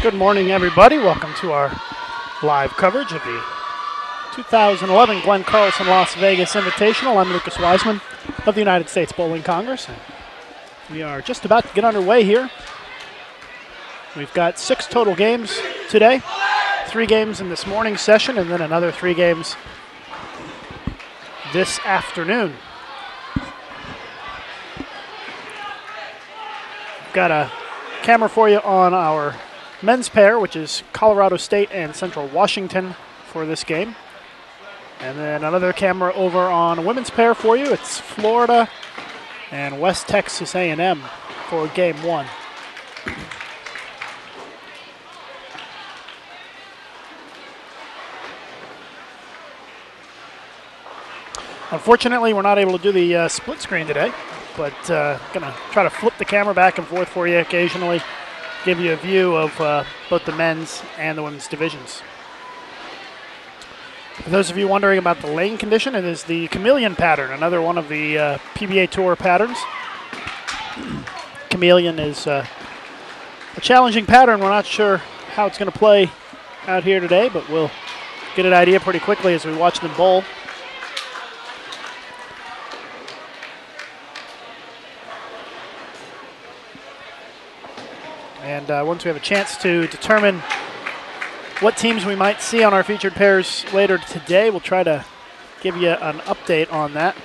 Good morning, everybody. Welcome to our live coverage of the 2011 Glenn Carlson Las Vegas Invitational. I'm Lucas Wiseman of the United States Bowling Congress. And we are just about to get underway here. We've got 6 total games today, 3 games in this morning's session, and then another 3 games this afternoon. We've got a camera for you on our men's pair, which is Colorado State and Central Washington for this game. And then another camera over on a women's pair for you. It's Florida and West Texas A&M for game 1. Unfortunately, we're not able to do the split screen today, but gonna try to flip the camera back and forth for you occasionally, give you a view of both the men's and the women's divisions. For those of you wondering about the lane condition, it is the chameleon pattern, another one of the PBA Tour patterns. Chameleon is a challenging pattern. We're not sure how it's going to play out here today, but we'll get an idea pretty quickly as we watch them bowl. And once we have a chance to determine what teams we might see on our featured pairs later today, we'll try to give you an update on that.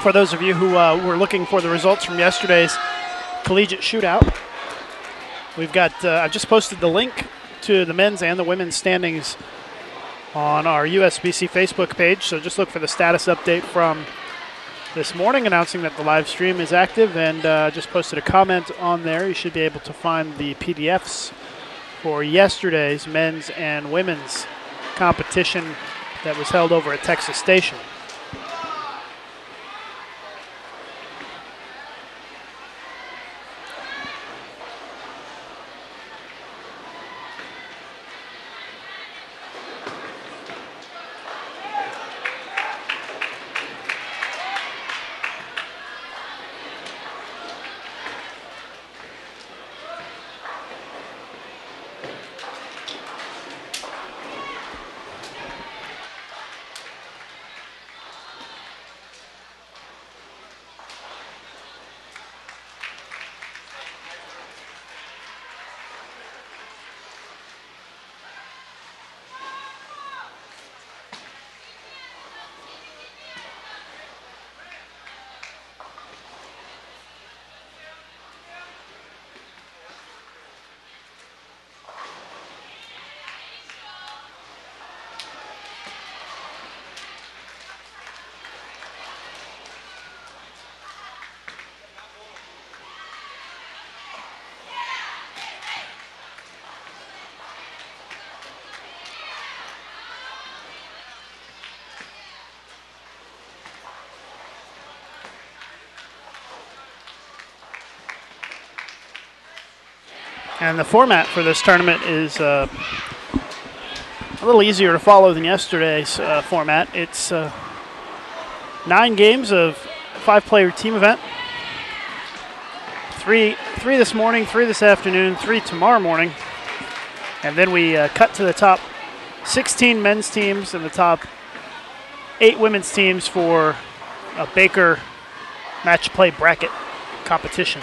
for those of you who were looking for the results from yesterday's collegiate shootout, we've got, I've just posted the link to the men's and the women's standings on our USBC Facebook page. So just look for the status update from this morning announcing that the live stream is active, and just posted a comment on there. You should be able to find the PDFs for yesterday's men's and women's competition that was held over at Texas Station. And the format for this tournament is a little easier to follow than yesterday's format. It's 9 games of 5-player team event. 3 this morning, 3 this afternoon, 3 tomorrow morning. And then we cut to the top 16 men's teams and the top 8 women's teams for a Baker match play bracket competition.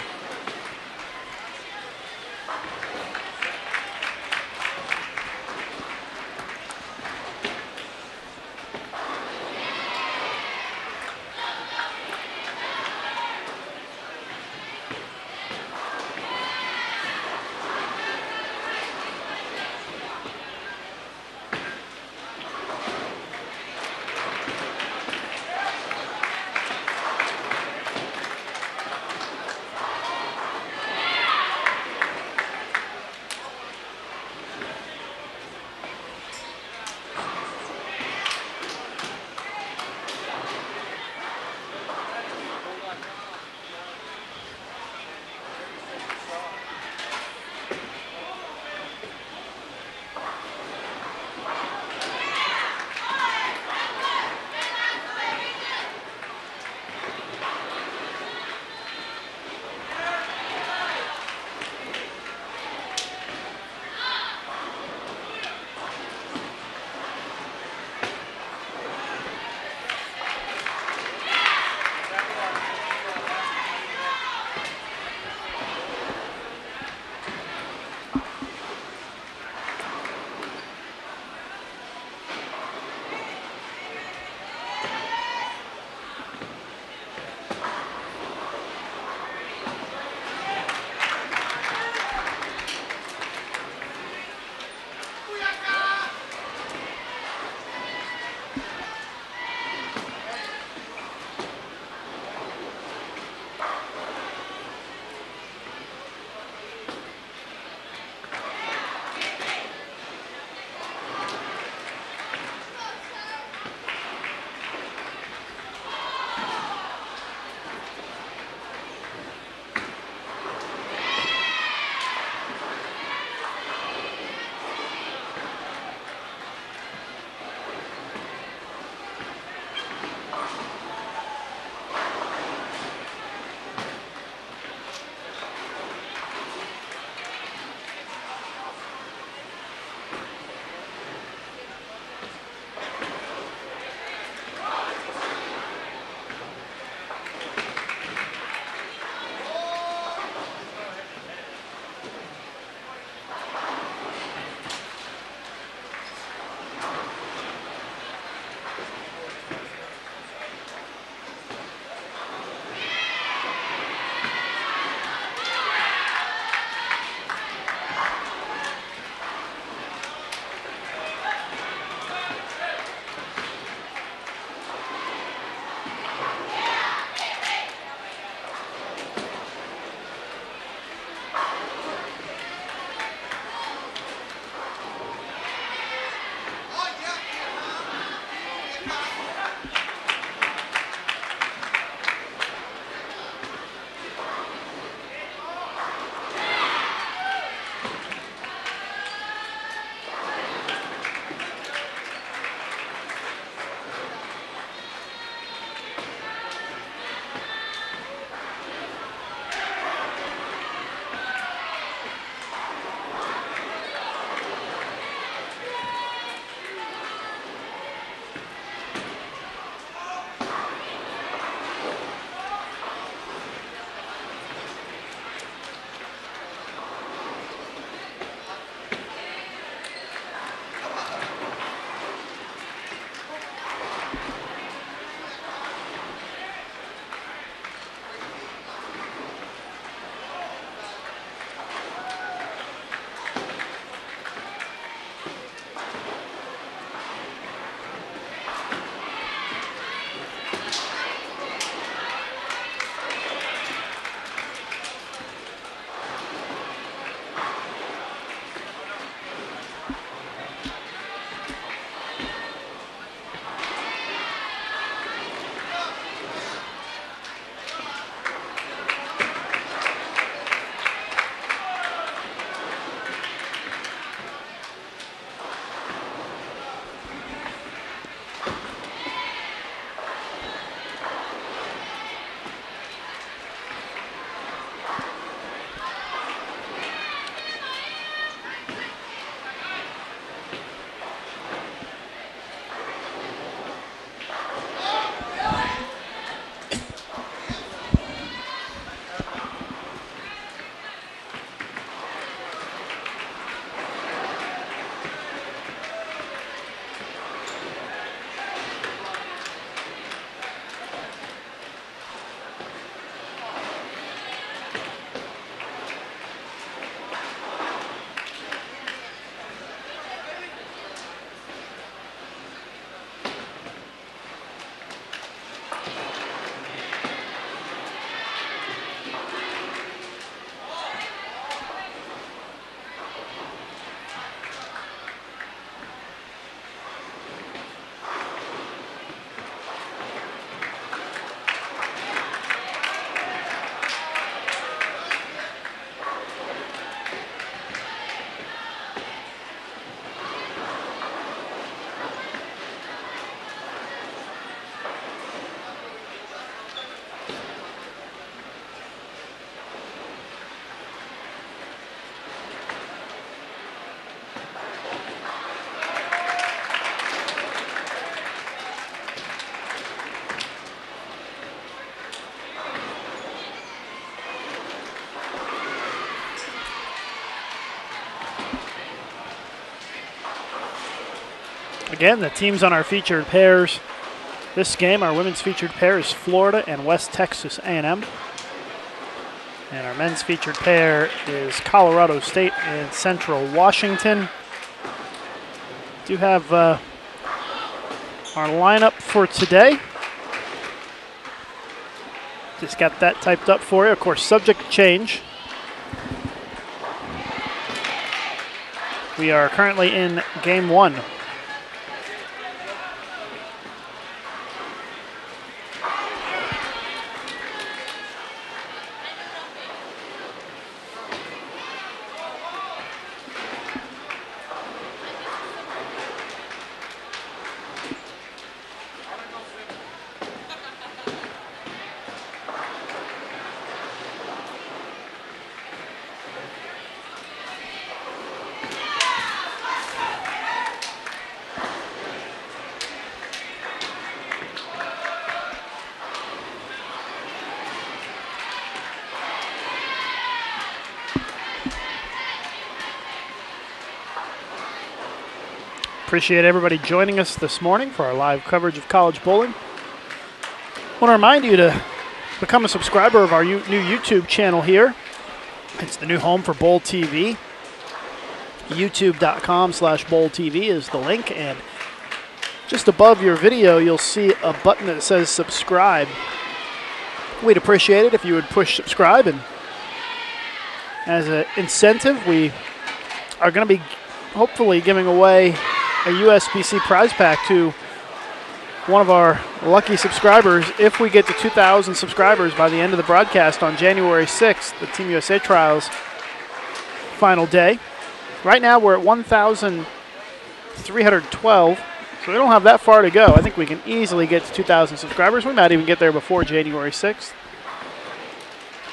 Again, the teams on our featured pairs this game, our women's featured pair is Florida and West Texas A&M. And our men's featured pair is Colorado State and Central Washington. Do have our lineup for today. Just got that typed up for you. Of course, subject to change. We are currently in game 1. Appreciate everybody joining us this morning for our live coverage of college bowling. I want to remind you to become a subscriber of our new YouTube channel here. It's the new home for Bowl TV. YouTube.com/Bowl TV is the link, and just above your video you'll see a button that says subscribe. We'd appreciate it if you would push subscribe, and as an incentive we are going to be hopefully giving away a USBC prize pack to one of our lucky subscribers if we get to 2,000 subscribers by the end of the broadcast on January 6th, the Team USA Trials final day. Right now we're at 1,312, so we don't have that far to go. I think we can easily get to 2,000 subscribers. We might even get there before January 6th.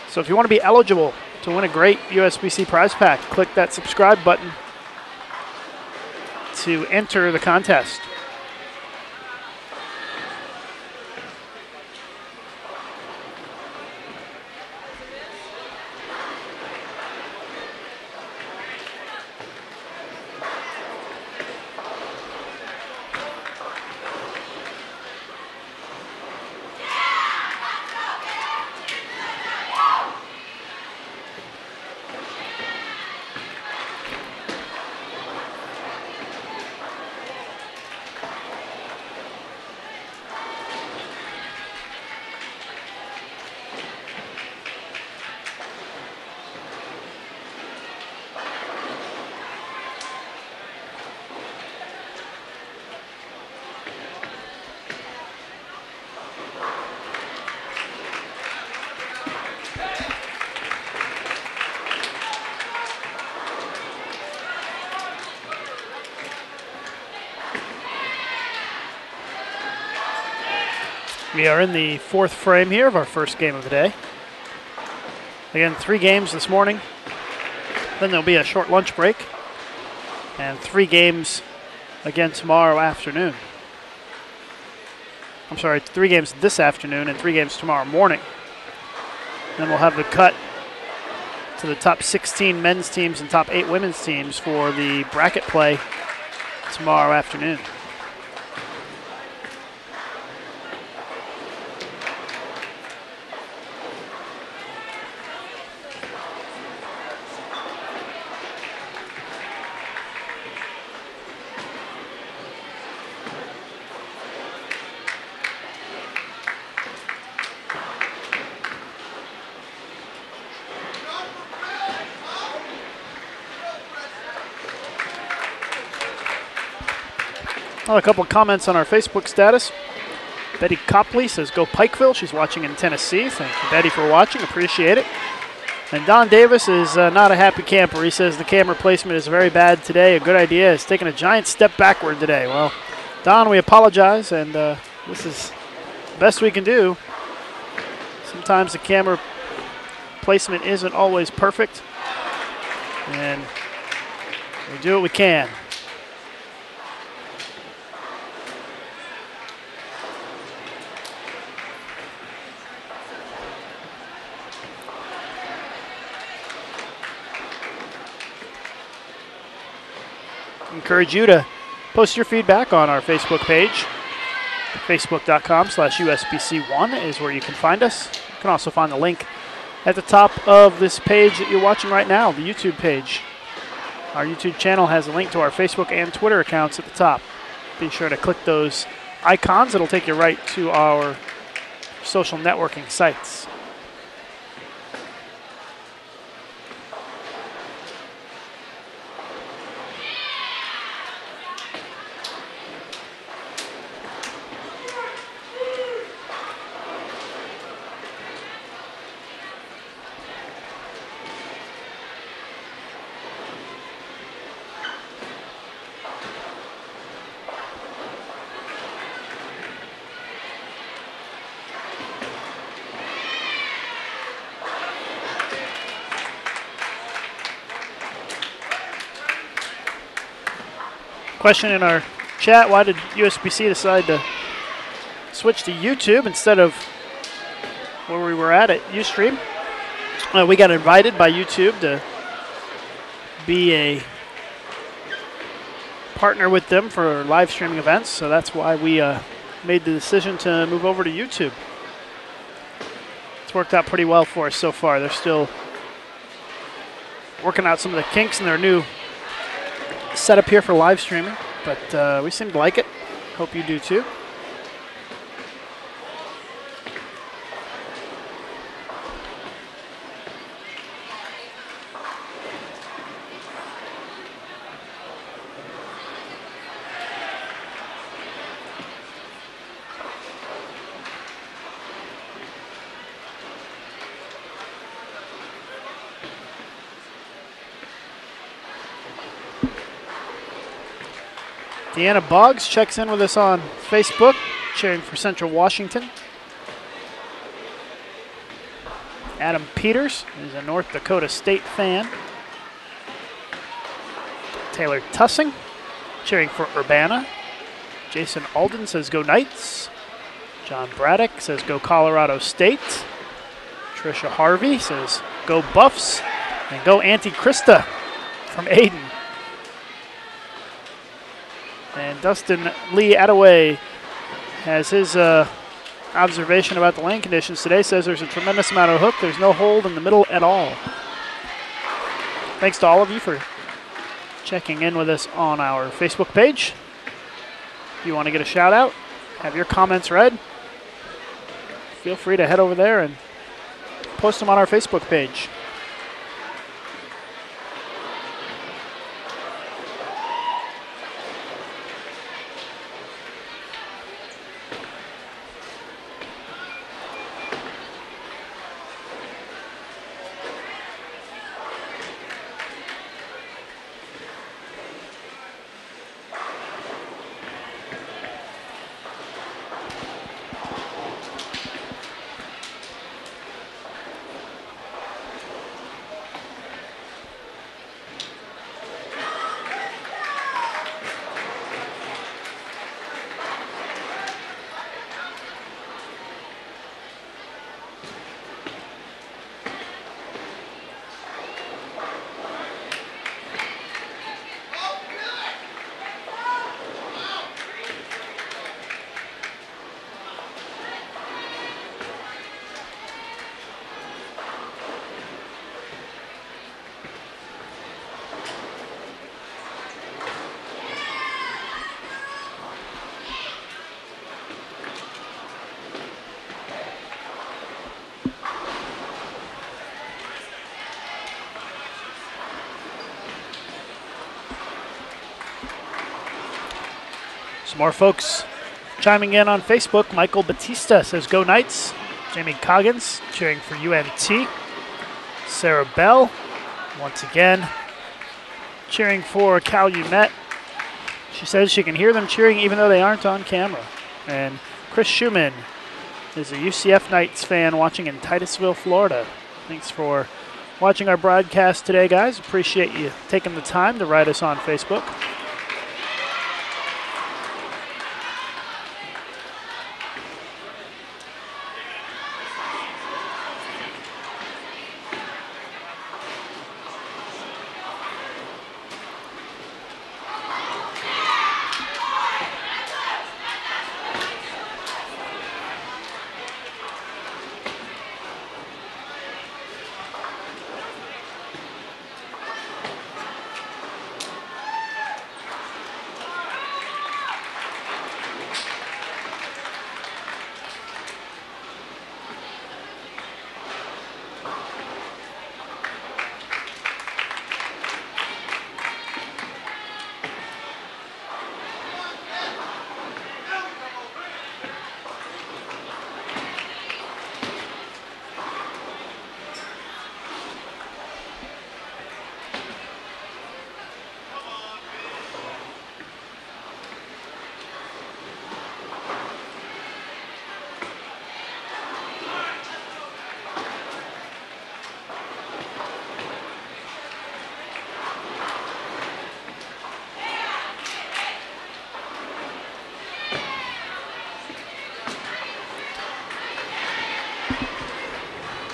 So if you want to be eligible to win a great USBC prize pack, click that subscribe button to enter the contest. We are in the 4th frame here of our first game of the day. Again, 3 games this morning. Then there'll be a short lunch break. And 3 games again tomorrow afternoon. I'm sorry, 3 games this afternoon and 3 games tomorrow morning. Then we'll have the cut to the top 16 men's teams and top 8 women's teams for the bracket play tomorrow afternoon. A couple of comments on our Facebook status. Betty Copley says, "Go Pikeville." She's watching in Tennessee. Thank you, Betty, for watching. Appreciate it. And Don Davis is not a happy camper. He says the camera placement is very bad today. A good idea is taking a giant step backward today. Well, Don, we apologize, and this is the best we can do. Sometimes the camera placement isn't always perfect, and we do what we can. Encourage you to Post your feedback on our Facebook page. Facebook.com/USBC1 is where you can find us. You can also find the link at the top of this page that you're watching right now, the YouTube page. Our YouTube channel has a link to our Facebook and Twitter accounts at the top. Be sure to click those icons. It'll take you right to our social networking sites. Question in our chat, why did USBC decide to switch to YouTube instead of where we were at Ustream? We got invited by YouTube to be a partner with them for live streaming events, so that's why we made the decision to move over to YouTube. It's worked out pretty well for us so far. They're still working out some of the kinks in their new setup here for live streaming, but we seem to like it. Hope you do too. Deanna Boggs checks in with us on Facebook, cheering for Central Washington. Adam Peters is a North Dakota State fan. Taylor Tussing, cheering for Urbana. Jason Alden says go Knights. John Braddock says go Colorado State. Trisha Harvey says go Buffs. And go Auntie Krista from Aiden. And Dustin Lee Attaway has his observation about the lane conditions today. Says there's a tremendous amount of hook. There's no hold in the middle at all. Thanks to all of you for checking in with us on our Facebook page. If you want to get a shout out, have your comments read, feel free to head over there and post them on our Facebook page. Some more folks chiming in on Facebook. Michael Batista says go Knights. Jamie Coggins cheering for UNT. Sarah Bell, once again, cheering for Calumet. She says she can hear them cheering even though they aren't on camera. And Chris Schumann is a UCF Knights fan watching in Titusville, Florida. Thanks for watching our broadcast today, guys. Appreciate you taking the time to write us on Facebook.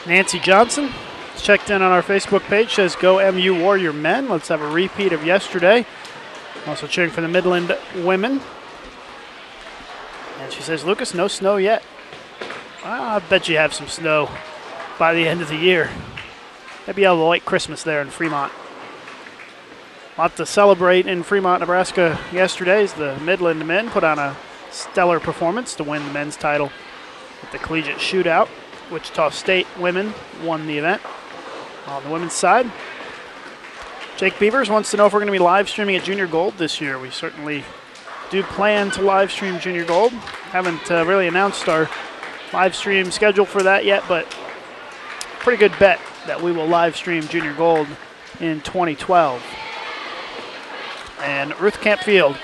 Nancy Johnson checked in on our Facebook page, says, "Go MU Warrior Men." Let's have a repeat of yesterday. Also cheering for the Midland women. And she says, "Lucas, no snow yet." I bet you have some snow by the end of the year. Maybe a white Christmas there in Fremont. A lot to celebrate in Fremont, Nebraska yesterday as the Midland men put on a stellar performance to win the men's title at the collegiate shootout. Wichita State women won the event. On the women's side, Jake Beavers wants to know if we're going to be live streaming at Junior Gold this year. We certainly do plan to live stream Junior Gold. Haven't really announced our live stream schedule for that yet, but pretty good bet that we will live stream Junior Gold in 2012. And Ruth Campfield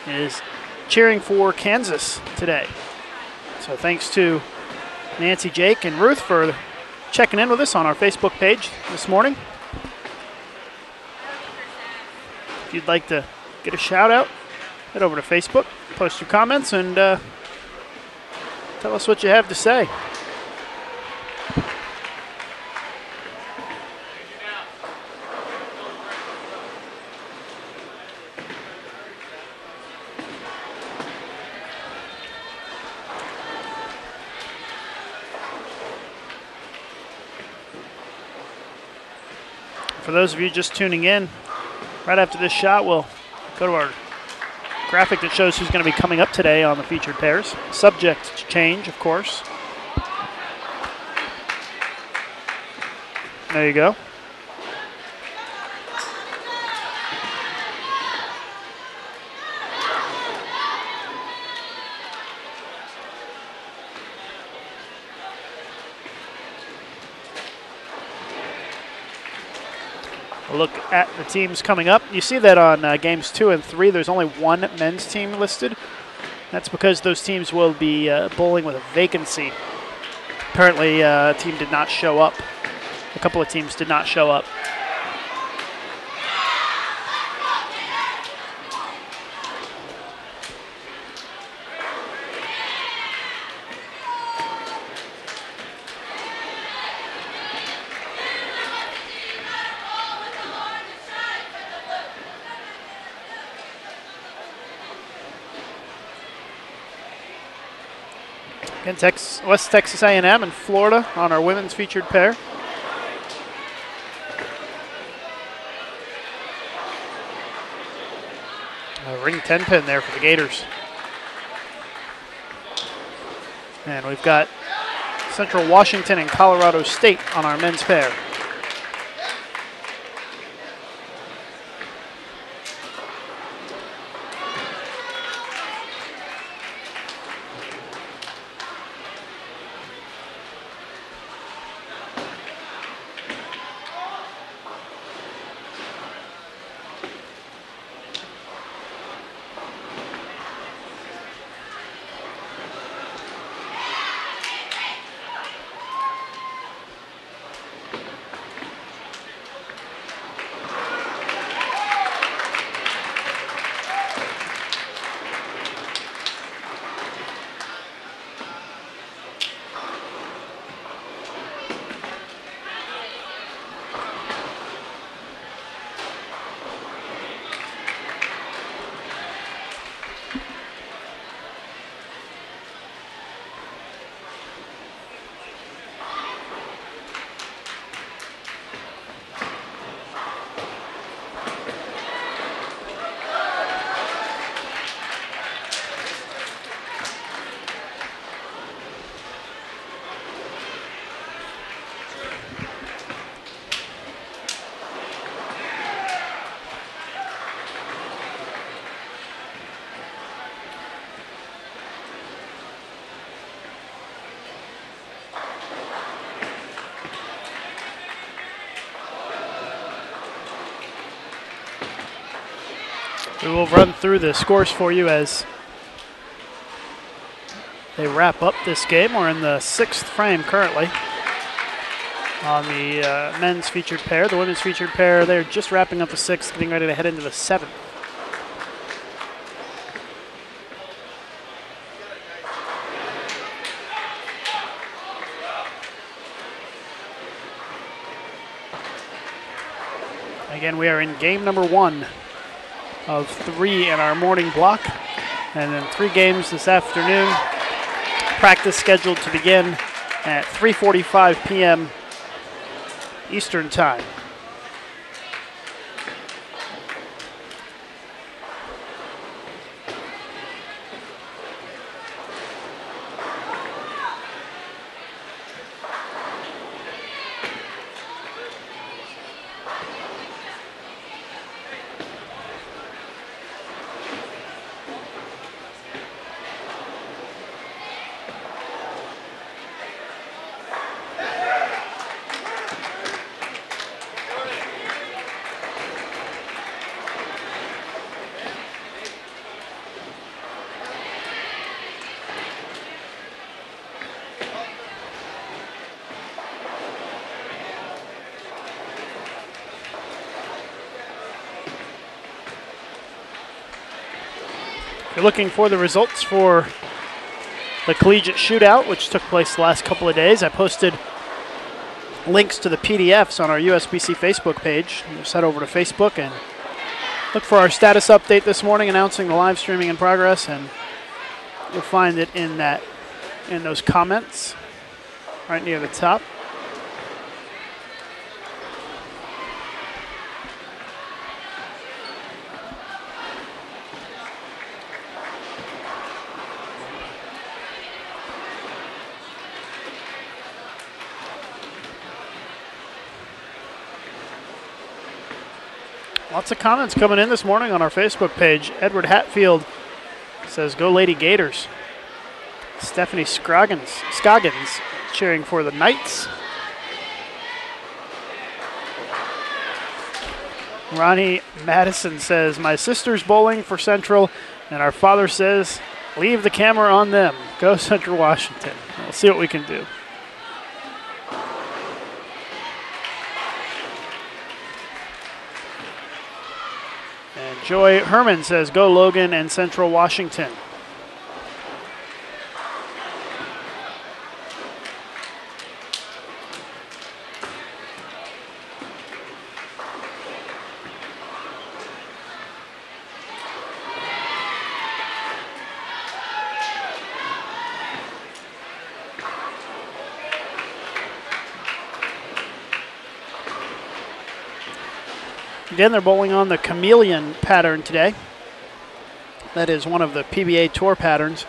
is cheering for Kansas today. So thanks to Nancy, Jake, and Ruth for checking in with us on our Facebook page this morning. If you'd like to get a shout out, head over to Facebook, post your comments, and tell us what you have to say. For those of you just tuning in, right after this shot, we'll go to our graphic that shows who's going to be coming up today on the featured pairs. Subject to change, of course. There you go. A look at the teams coming up. You see that on games 2 and 3, there's only one men's team listed. That's because those teams will be bowling with a vacancy. Apparently, a team did not show up. A couple of teams did not show up. Again, West Texas A&M and Florida on our women's featured pair. A ring 10 pin there for the Gators. And we've got Central Washington and Colorado State on our men's pair. We will run through the scores for you as they wrap up this game. We're in the 6th frame currently on the men's featured pair. The women's featured pair, they're just wrapping up the 6th, getting ready to head into the 7th. Again, we are in game number 1 of 3 in our morning block. And then 3 games this afternoon. Practice scheduled to begin at 3:45 p.m. Eastern Time. You're looking for the results for the collegiate shootout, which took place the last couple of days. I posted links to the PDFs on our USBC Facebook page. Just head over to Facebook and look for our status update this morning announcing the live streaming in progress, and you'll find it in those comments right near the top. Lots of comments coming in this morning on our Facebook page. Edward Hatfield says, "Go Lady Gators." Stephanie Scoggins cheering for the Knights. Ronnie Madison says, "My sister's bowling for Central, and our father says, leave the camera on them. Go Central Washington." We'll see what we can do. Joy Herman says, "Go Logan and Central Washington." Again, they're bowling on the chameleon pattern today. That is one of the PBA Tour patterns.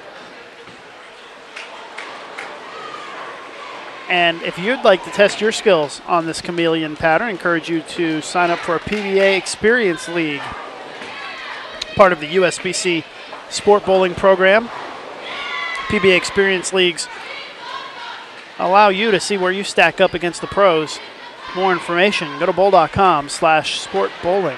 And if you'd like to test your skills on this chameleon pattern, I encourage you to sign up for a PBA Experience League, part of the USBC Sport Bowling program. PBA Experience Leagues allow you to see where you stack up against the pros. More information, go to bowl.com/sportbowling.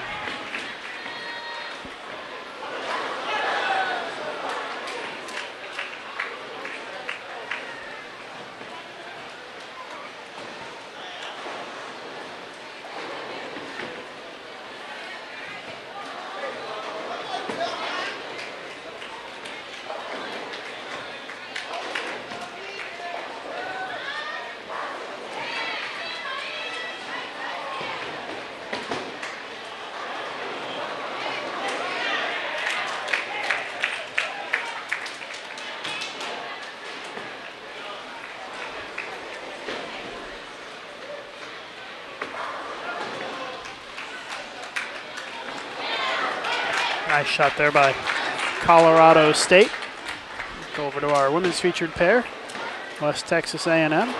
Nice shot there by Colorado State. Go over to our women's featured pair, West Texas A&M.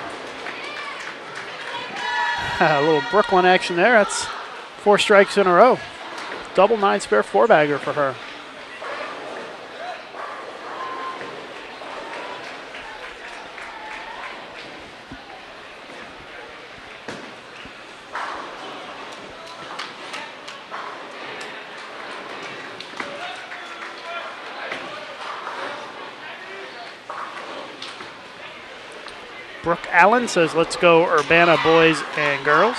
A little Brooklyn action there. That's 4 strikes in a row. Double 9 spare 4-bagger for her. Brooke Allen says, "Let's go Urbana boys and girls."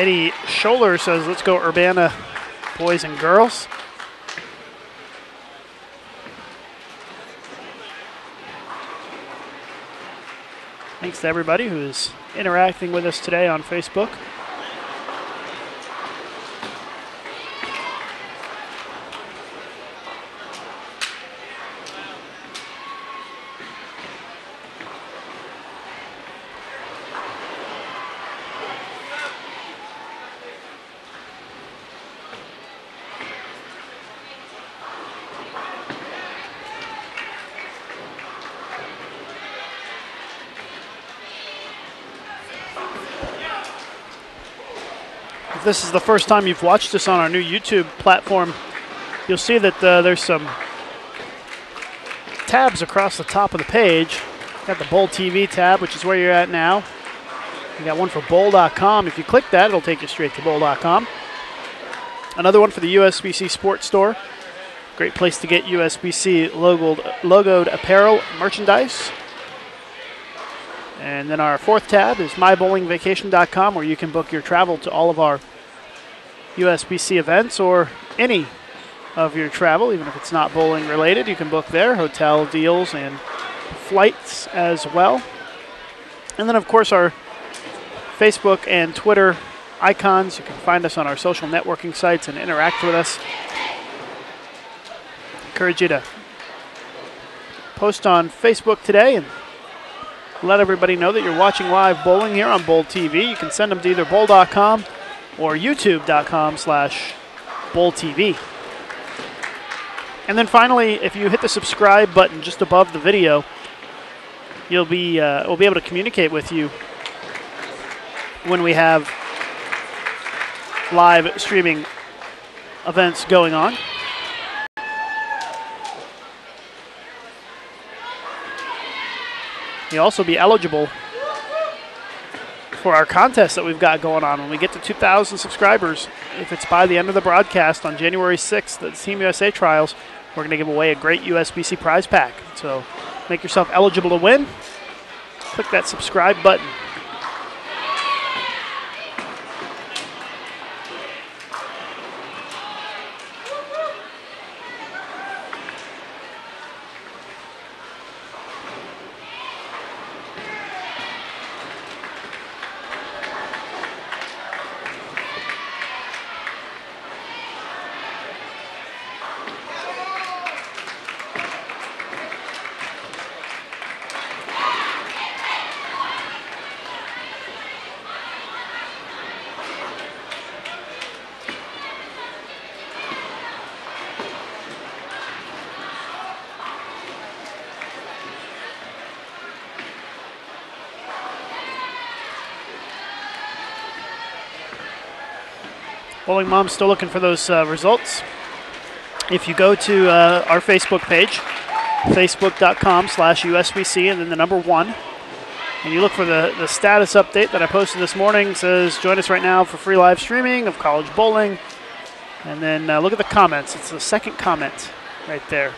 Eddie Scholler says, let's go Urbana boys and girls. Thanks to everybody who's interacting with us today on Facebook. If this is the first time you've watched us on our new YouTube platform, you'll see that there's some tabs across the top of the page. Got the Bowl TV tab, which is where you're at now. You got one for bowl.com. If you click that, it'll take you straight to bowl.com. Another one for the USBC Sports Store. Great place to get USBC logoed apparel merchandise. And then our fourth tab is mybowlingvacation.com, where you can book your travel to all of our USBC events or any of your travel, even if it's not bowling related. You can book there, hotel deals and flights as well. And then, of course, our Facebook and Twitter icons. You can find us on our social networking sites and interact with us. Encourage you to post on Facebook today and let everybody know that you're watching live bowling here on Bowl TV. You can send them to either bowl.com or youtube.com/bowltv. And then finally, if you hit the subscribe button just above the video, we'll be able to communicate with you when we have live streaming events going on. You'll also be eligible for our contest that we've got going on when we get to 2,000 subscribers. If it's by the end of the broadcast on January 6th at the Team USA Trials, we're going to give away a great USBC prize pack. So make yourself eligible to win. Click that subscribe button. Bowling Mom's still looking for those results. If you go to our Facebook page, facebook.com/USBC and then the number 1, and you look for the status update that I posted this morning, it says join us right now for free live streaming of college bowling. And then look at the comments. It's the second comment right there.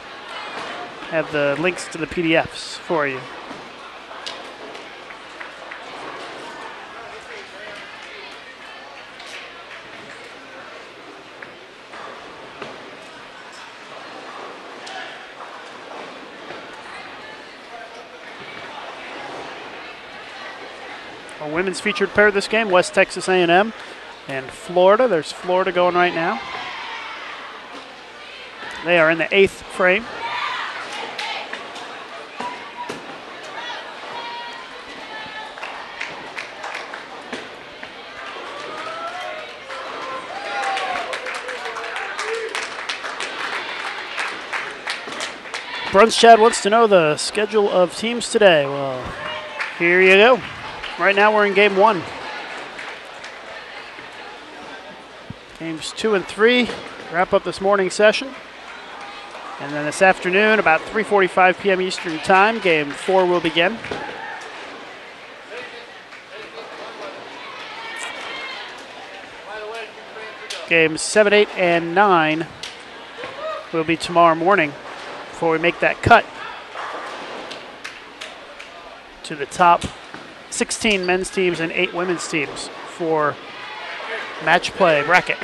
I have the links to the PDFs for you. Our women's featured pair this game, West Texas A&M and Florida. There's Florida going right now. They are in the 8th frame. Brunch Chad wants to know the schedule of teams today. Well, here you go. Right now we're in game 1. Games 2 and 3 wrap up this morning session. And then this afternoon, about 3:45 p.m. Eastern Time, game 4 will begin. Games 7, 8, and 9 will be tomorrow morning before we make that cut to the top 16 men's teams and 8 women's teams for match play bracket.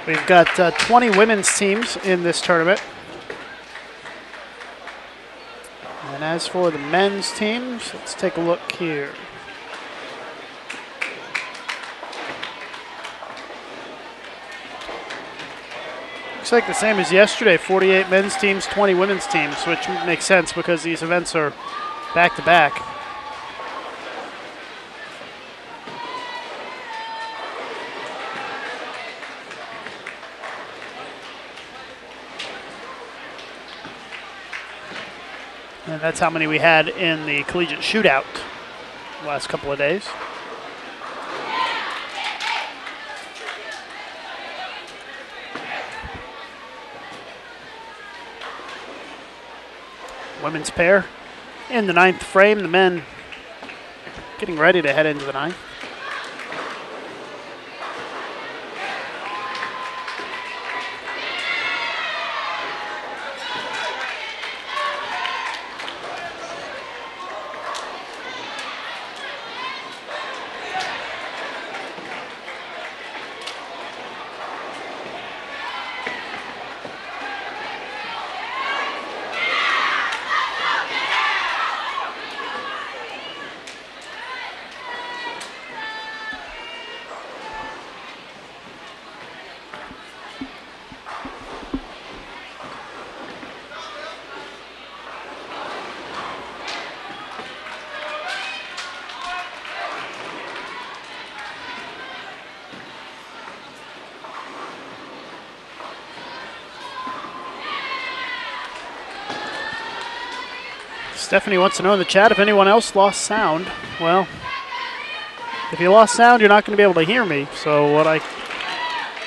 We've got 20 women's teams in this tournament. And as for the men's teams, let's take a look here. Looks like the same as yesterday, 48 men's teams, 20 women's teams, which makes sense because these events are back-to-back. And that's how many we had in the collegiate shootout the last couple of days. Women's pair in the 9th frame. The men getting ready to head into the 9th. Stephanie wants to know in the chat if anyone else lost sound. Well, if you lost sound, you're not going to be able to hear me. So I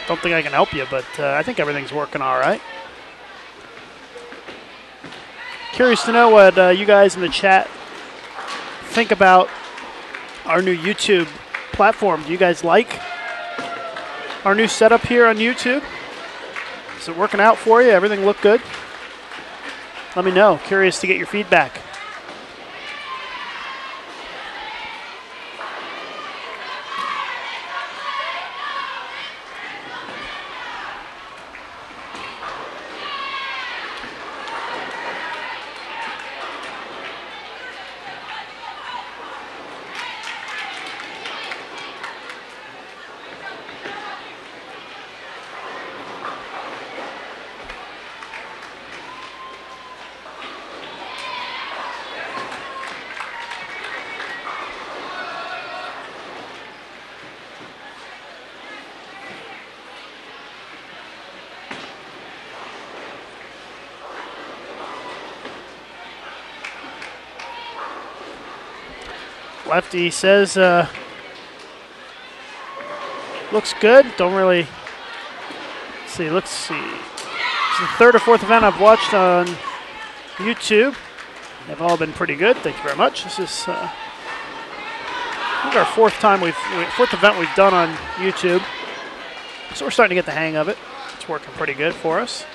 don't think I can help you, but I think everything's working all right. Curious to know what you guys in the chat think about our new YouTube platform. Do you guys like our new setup here on YouTube? Is it working out for you? Everything look good? Let me know. Curious to get your feedback. Lefty says, looks good. Don't really see. Let's see. It's the 3rd or 4th event I've watched on YouTube. They've all been pretty good. Thank you very much. This is I think our 4th event we've done on YouTube. So we're starting to get the hang of it. It's working pretty good for us.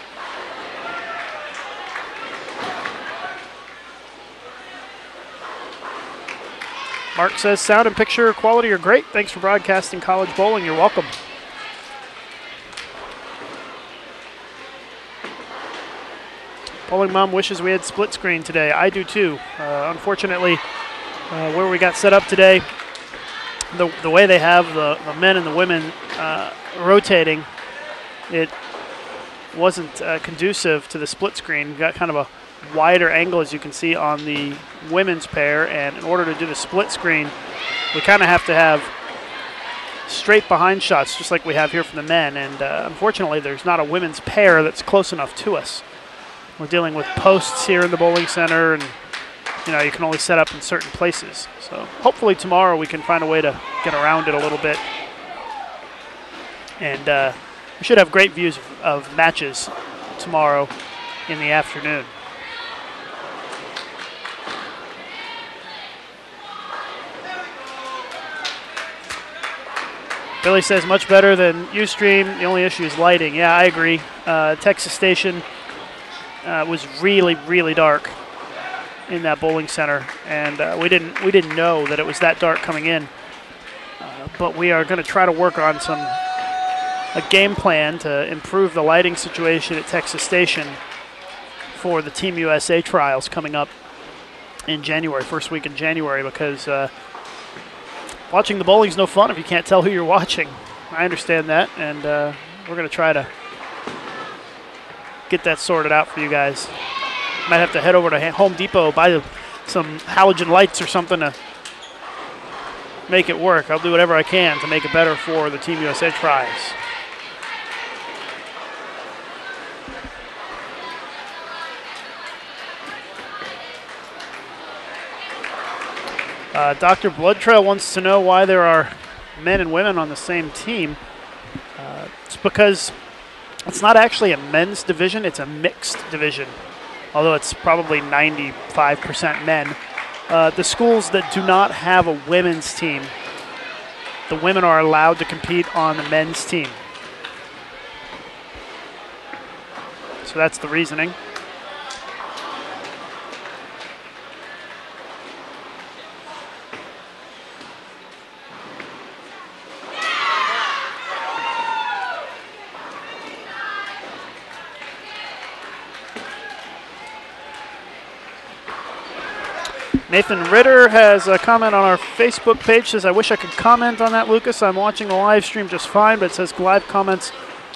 Mark says, sound and picture quality are great. Thanks for broadcasting college bowling. You're welcome. Bowling Mom wishes we had split screen today. I do too. Unfortunately, where we got set up today, the way they have the men and the women rotating, it wasn't conducive to the split screen. We've got kind of a wider angle, as you can see, on the women's pair, and in order to do the split screen, we kind of have to have straight behind shots, just like we have here for the men, and unfortunately there's not a women's pair that's close enough to us. We're dealing with posts here in the bowling center, and you can only set up in certain places. So hopefully tomorrow we can find a way to get around it a little bit, and we should have great views of matches tomorrow in the afternoon. Billy says much better than Ustream. The only issue is lighting. Yeah, I agree. Texas Station was really, really dark in that bowling center, and we didn't know that it was that dark coming in. But we are going to try to work on a game plan to improve the lighting situation at Texas Station for the Team USA trials coming up in January, first week in January, because watching the bowling is no fun if you can't tell who you're watching. I understand that, and we're going to try to get that sorted out for you guys. Might have to head over to Home Depot, buy some halogen lights or something to make it work. I'll do whatever I can to make it better for the Team USA trials. Dr. Bloodtrail wants to know why there are men and women on the same team. It's because it's not actually a men's division, it's a mixed division, although it's probably 95% men. The schools that do not have a women's team, the women are allowed to compete on the men's team. So that's the reasoning. Nathan Ritter has a comment on our Facebook page. Says, I wish I could comment on that, Lucas. I'm watching the live stream just fine, but it says live comments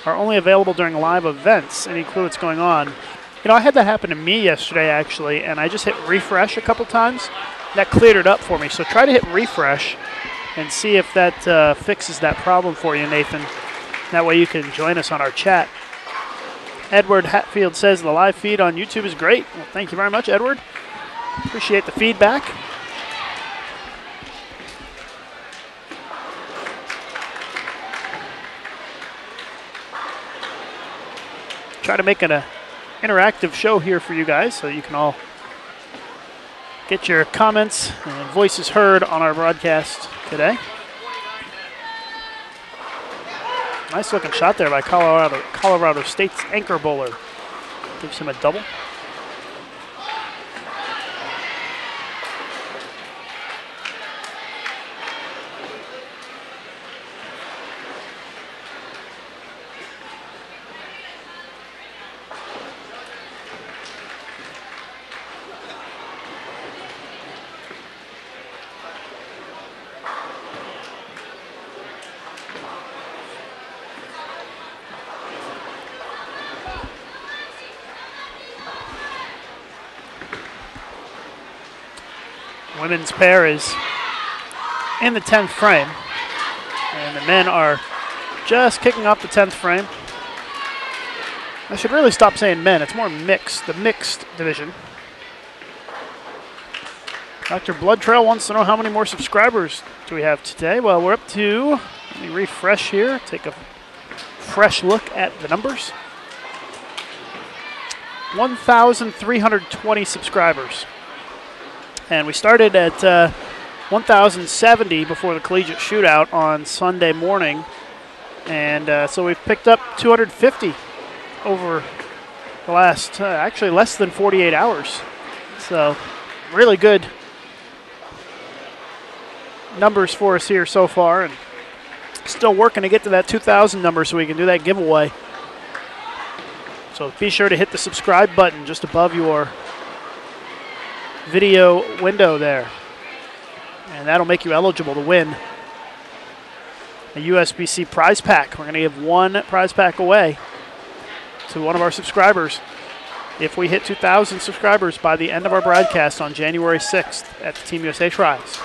are only available during live events. Any clue what's going on? I had that happen to me yesterday, actually, and I just hit refresh a couple times. That cleared it up for me. So try to hit refresh and see if that fixes that problem for you, Nathan. That way you can join us on our chat. Edward Hatfield says the live feed on YouTube is great. Well, thank you very much, Edward. Appreciate the feedback. Try to make an interactive show here for you guys so you can all get your comments and voices heard on our broadcast today. Nice looking shot there by Colorado State's anchor bowler. Gives him a double. Women's pair is in the 10th frame, and the men are just kicking off the 10th frame. I should really stop saying men. It's more mixed, the mixed division. Dr. Bloodtrail wants to know how many more subscribers do we have today. Well, we're up to, let me refresh here, take a fresh look at the numbers. 1,320 subscribers. And we started at 1,070 before the collegiate shootout on Sunday morning. And so we've picked up 250 over the last, actually less than 48 hours. So really good numbers for us here so far, and still working to get to that 2,000 number so we can do that giveaway. So be sure to hit the subscribe button just above your video window there, and that'll make you eligible to win a USBC prize pack. We're going to give one prize pack away to one of our subscribers if we hit 2,000 subscribers by the end of our broadcast on January 6th at the Team USA Trials.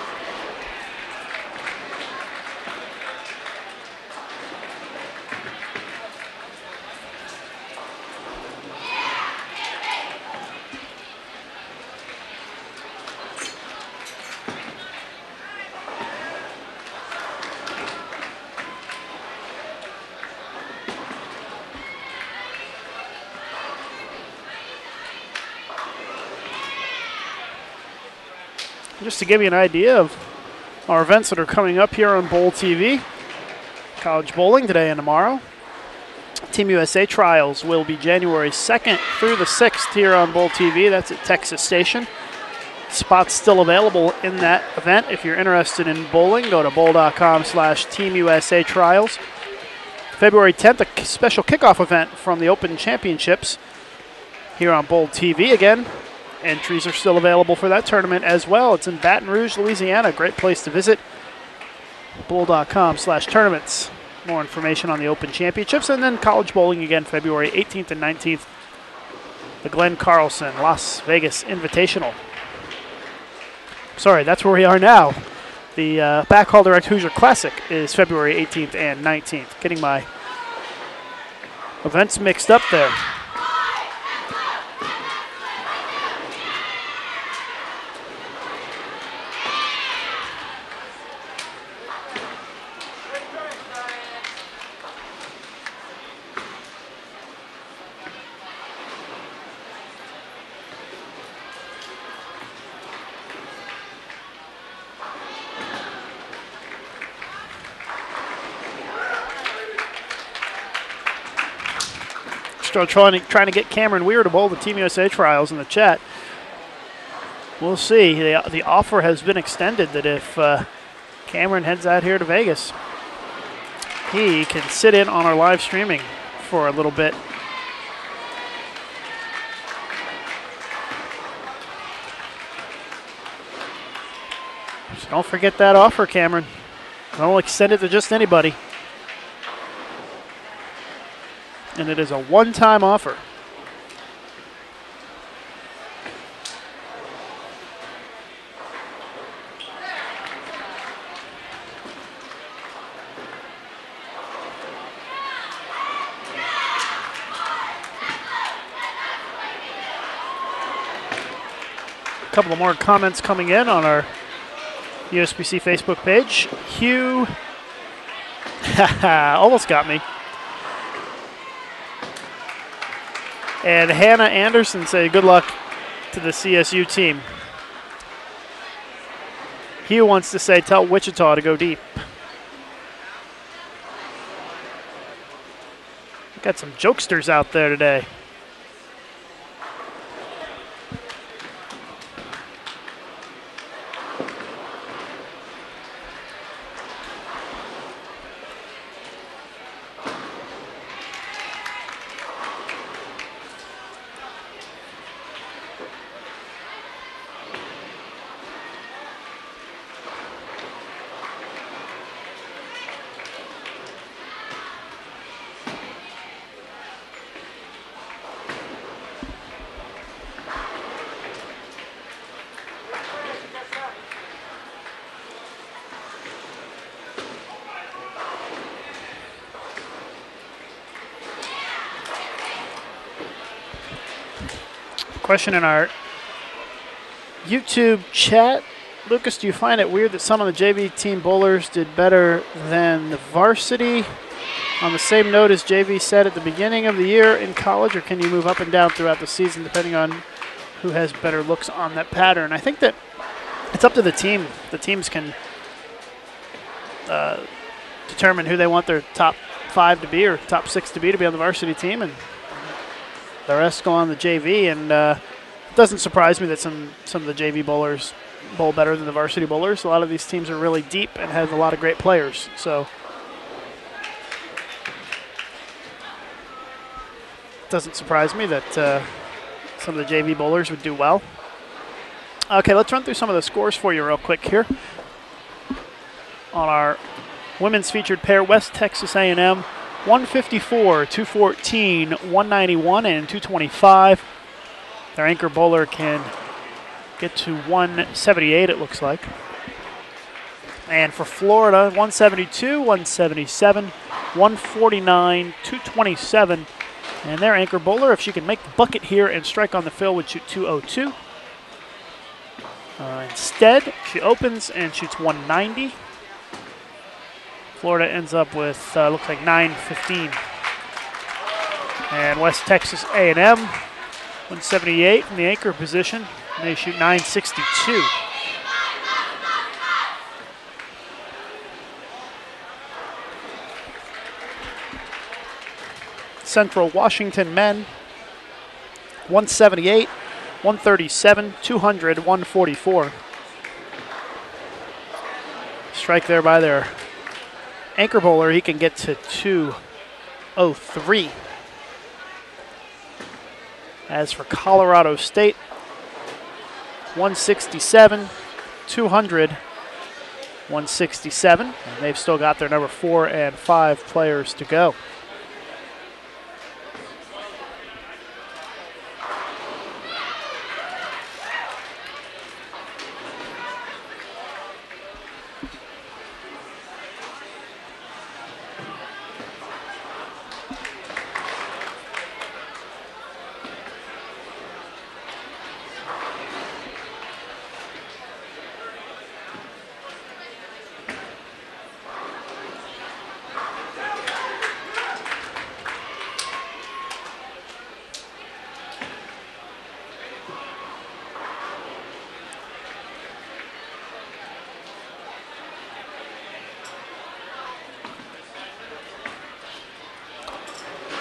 Just to give you an idea of our events that are coming up here on Bowl TV, college bowling today and tomorrow. Team USA Trials will be January 2nd through the 6th here on Bowl TV. That's at Texas Station. Spots still available in that event. If you're interested in bowling, go to bowl.com/Team USA Trials. February 10th, a special kickoff event from the Open Championships here on Bowl TV again. Entries are still available for that tournament as well. It's in Baton Rouge, Louisiana. Great place to visit. Bowl.com/tournaments. More information on the Open Championships. And then college bowling again, February 18th and 19th. The Glenn Carlson Las Vegas Invitational. Sorry, that's where we are now. The Backhaul Direct Hoosier Classic is February 18th and 19th. Getting my events mixed up there. Still trying to get Cameron Weir to bowl the Team USA Trials in the chat. We'll see. The offer has been extended that if Cameron heads out here to Vegas, he can sit in on our live streaming for a little bit. So don't forget that offer, Cameron. Don't extend it to just anybody. And it is a one-time offer. A couple of more comments coming in on our USBC Facebook page. Hugh, almost got me. And Hannah Anderson say good luck to the CSU team. Hugh wants to say tell Wichita to go deep. Got some jokesters out there today. Question in our YouTube chat. Lucas, do you find it weird that some of the JV team bowlers did better than the varsity on the same note as JV said at the beginning of the year in college, or can you move up and down throughout the season depending on who has better looks on that pattern? I think that it's up to the team. The teams can determine who they want their top 5 to be or top 6 to be on the varsity team, and the rest go on the JV. And it doesn't surprise me that some of the JV bowlers bowl better than the varsity bowlers. A lot of these teams are really deep and have a lot of great players. So it doesn't surprise me that some of the JV bowlers would do well. Okay, let's run through some of the scores for you real quick here. On our women's featured pair, West Texas A&M, 154, 214, 191, and 225. Their anchor bowler can get to 178, it looks like. And for Florida, 172, 177, 149, 227. And their anchor bowler, if she can make the bucket here and strike on the fill, would shoot 202. Instead, she opens and shoots 190. Florida ends up with, looks like 915. And West Texas A&M, 178 in the anchor position. And they shoot 962. Central Washington men, 178, 137, 200, 144. Strike there by their anchor bowler. He can get to 203. As for Colorado State, 167, 200, 167. And they've still got their number 4 and 5 players to go.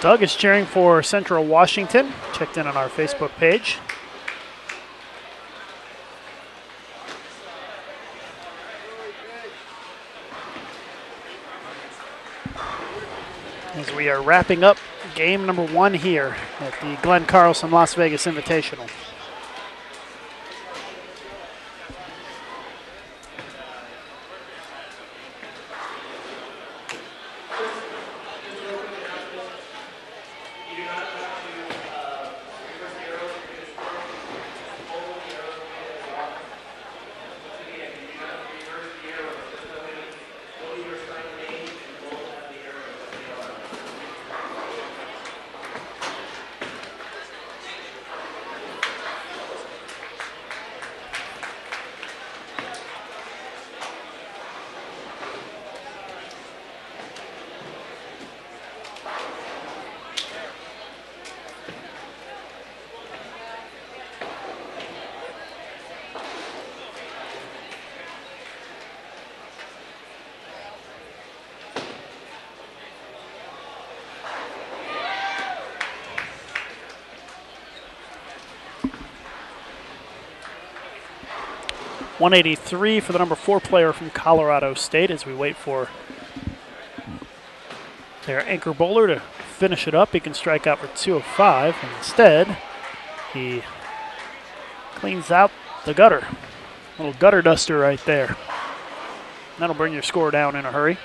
Doug is cheering for Central Washington. Checked in on our Facebook page. As we are wrapping up game number 1 here at the Glenn Carlson Las Vegas Invitational. .183 for the number 4 player from Colorado State as we wait for their anchor bowler to finish it up. He can strike out for 205, and instead he cleans out the gutter. Little gutter duster right there. That'll bring your score down in a hurry.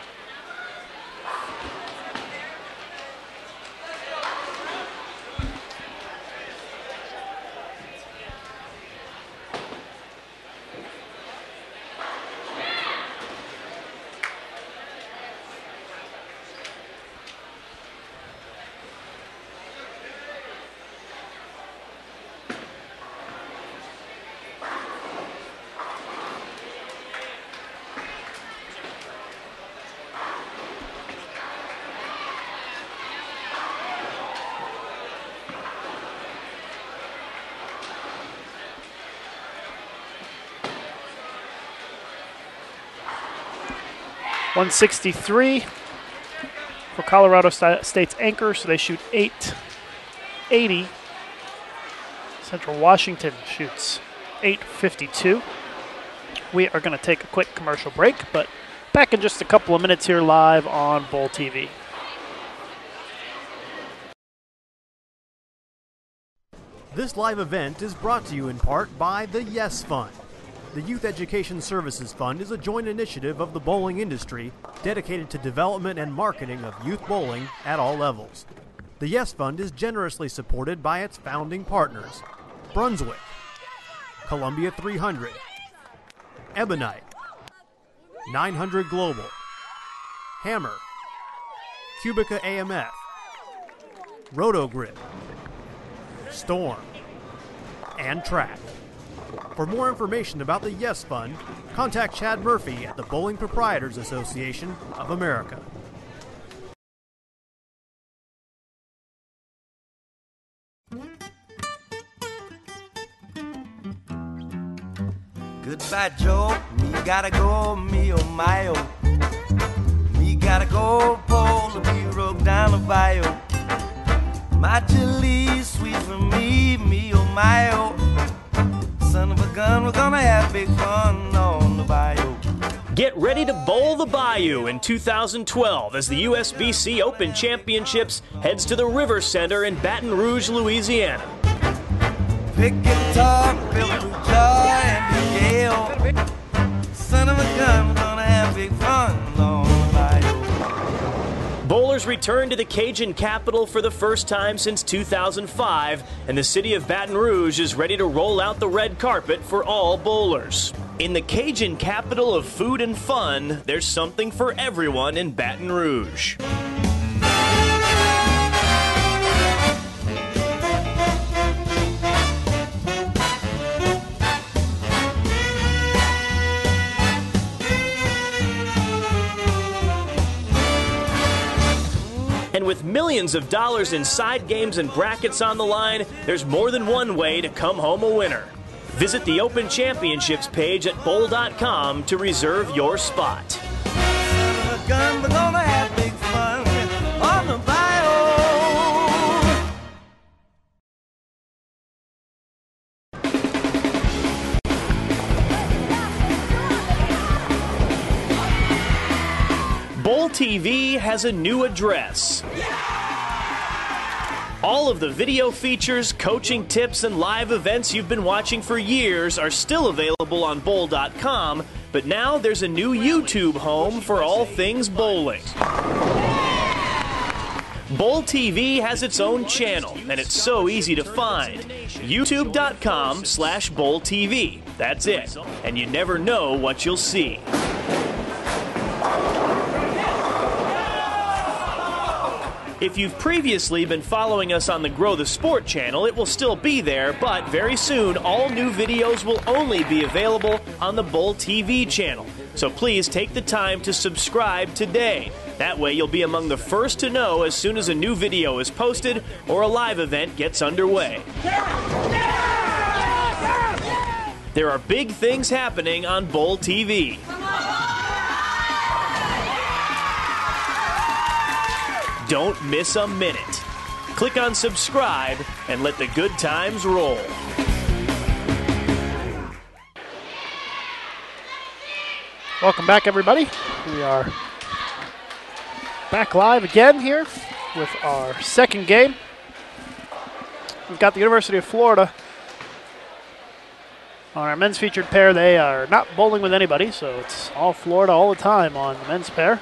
.163 for Colorado State's anchor, so they shoot 880. Central Washington shoots 852. We are going to take a quick commercial break, but back in just a couple of minutes here live on Bowl TV. This live event is brought to you in part by the YES Fund. The Youth Education Services Fund is a joint initiative of the bowling industry dedicated to development and marketing of youth bowling at all levels. The YES Fund is generously supported by its founding partners: Brunswick, Columbia 300, Ebonite, 900 Global, Hammer, Cubica AMF, Rotogrip, Storm, and Track. For more information about the YES Fund, contact Chad Murphy at the Bowling Proprietors Association of America. Goodbye, Joe. Me gotta go, me oh my oh. Me gotta go, pull the B-road down the bayou. My chili's sweet for me, me oh my oh. Son of a gun, we're gonna have big fun on the bayou. Get ready to bowl the bayou in 2012 as the USBC Open Championships heads to the River Center in Baton Rouge, Louisiana. Pick guitar, Bill Joy, and Gale. Son of a gun, we're gonna have big fun on the bayou. Bowlers return to the Cajun capital for the first time since 2005, and the city of Baton Rouge is ready to roll out the red carpet for all bowlers. In the Cajun capital of food and fun, there's something for everyone in Baton Rouge. And with millions of dollars in side games and brackets on the line, there's more than one way to come home a winner. Visit the Open Championships page at bowl.com to reserve your spot. Son of a gun, we're gonna have big fun on the bayou. Bowl TV has a new address. All of the video features, coaching tips, and live events you've been watching for years are still available on bowl.com, but now there's a new YouTube home for all things bowling. Bowl TV has its own channel, and it's so easy to find. YouTube.com/BowlTV. That's it, and you never know what you'll see. If you've previously been following us on the Grow the Sport channel, it will still be there, but very soon all new videos will only be available on the Bowl TV channel. So please take the time to subscribe today. That way you'll be among the first to know as soon as a new video is posted or a live event gets underway. There are big things happening on Bowl TV. Don't miss a minute. Click on subscribe and let the good times roll. Welcome back, everybody. We are back live again here with our second game. We've got the University of Florida on our men's featured pair. They are not bowling with anybody, so it's all Florida all the time on the men's pair.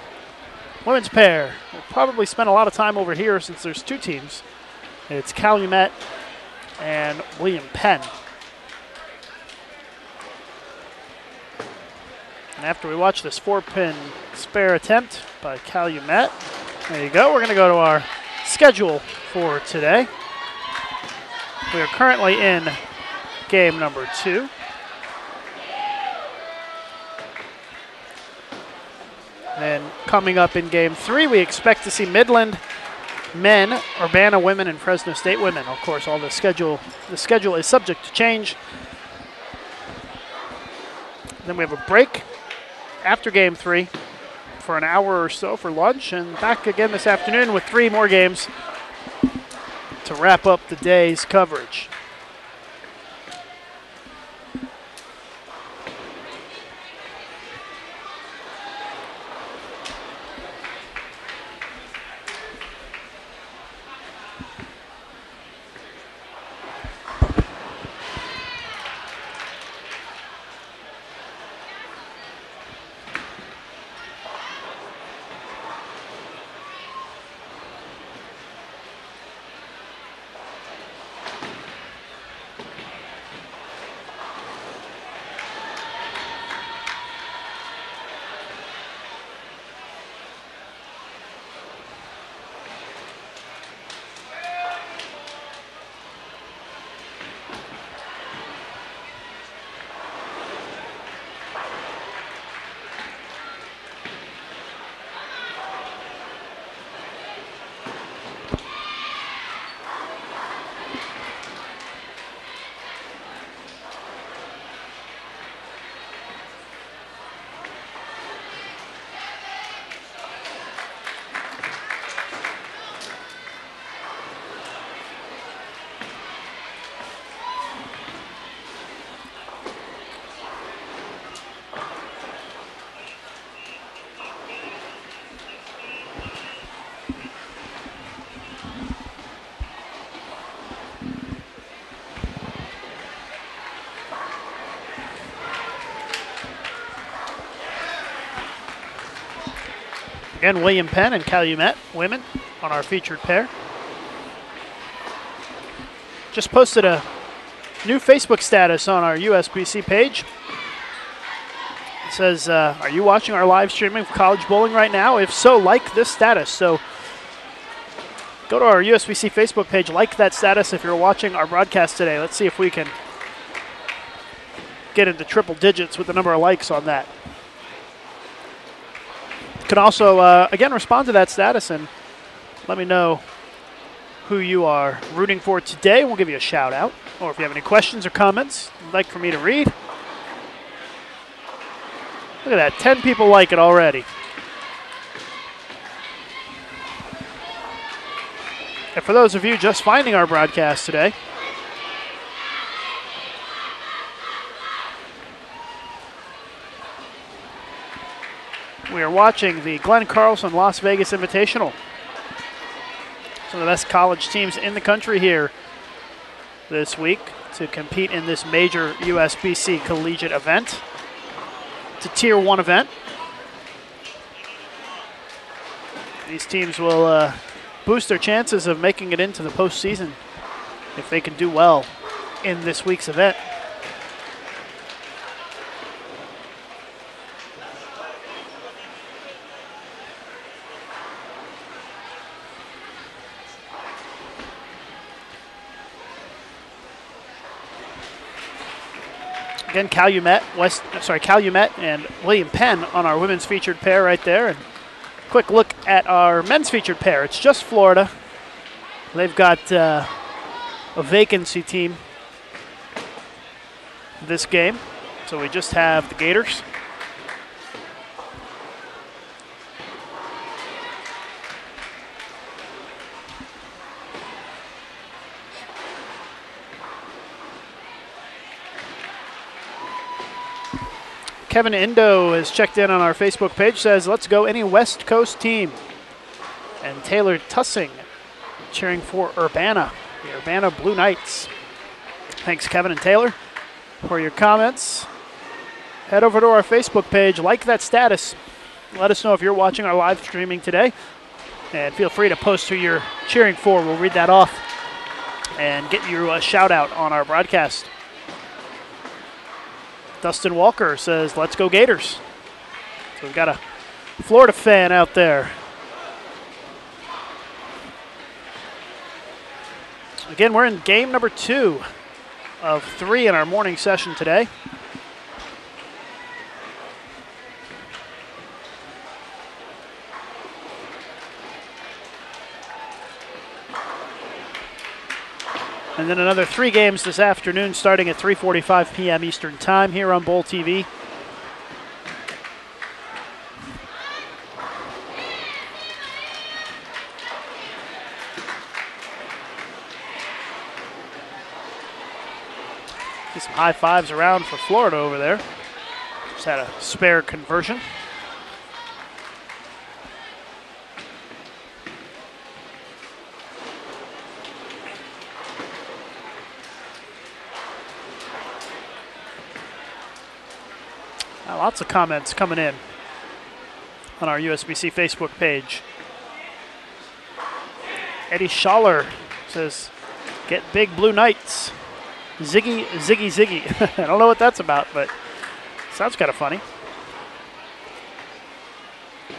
Women's pair will probably spend a lot of time over here since there's two teams. It's Calumet and William Penn. And after we watch this 4-pin spare attempt by Calumet, there you go. We're going to go to our schedule for today. We are currently in game number 2. Then coming up in game 3, we expect to see Midland men, Urbana women, and Fresno State women. Of course, all the schedule is subject to change. Then we have a break after game 3 for an hour or so for lunch, and back again this afternoon with 3 more games to wrap up the day's coverage. Again, William Penn and Calumet women on our featured pair. Just posted a new Facebook status on our USBC page. It says, are you watching our live streaming of college bowling right now? If so, like this status. So go to our USBC Facebook page, like that status if you're watching our broadcast today. Let's see if we can get into triple digits with the number of likes on that. You can also, again, respond to that status and let me know who you are rooting for today. We'll give you a shout out. Or if you have any questions or comments you'd like for me to read. Look at that, 10 people like it already. And for those of you just finding our broadcast today, we are watching the Glenn Carlson Las Vegas Invitational. Some of the best college teams in the country here this week to compete in this major USBC collegiate event. It's a Tier 1 event. These teams will boost their chances of making it into the postseason if they can do well in this week's event. Again, Calumet and William Penn on our women's featured pair right there. And quick look at our men's featured pair. It's just Florida. They've got a vacancy team this game. So we just have the Gators. Kevin Indo has checked in on our Facebook page, says, let's go any West Coast team. And Taylor Tussing cheering for Urbana, the Urbana Blue Knights. Thanks, Kevin and Taylor, for your comments. Head over to our Facebook page, like that status. Let us know if you're watching our live streaming today. And feel free to post who you're cheering for. We'll read that off and get you a shout out on our broadcast. Dustin Walker says, let's go Gators. So we've got a Florida fan out there. Again, we're in game number 2 of 3 in our morning session today. And then another 3 games this afternoon starting at 3:45 p.m. Eastern Time here on Bowl TV. See some high fives around for Florida over there. Just had a spare conversion. Lots of comments coming in on our USBC Facebook page. Eddie Schaller says, get big Blue Knights. Ziggy, ziggy, ziggy. I don't know what that's about, but sounds kind of funny.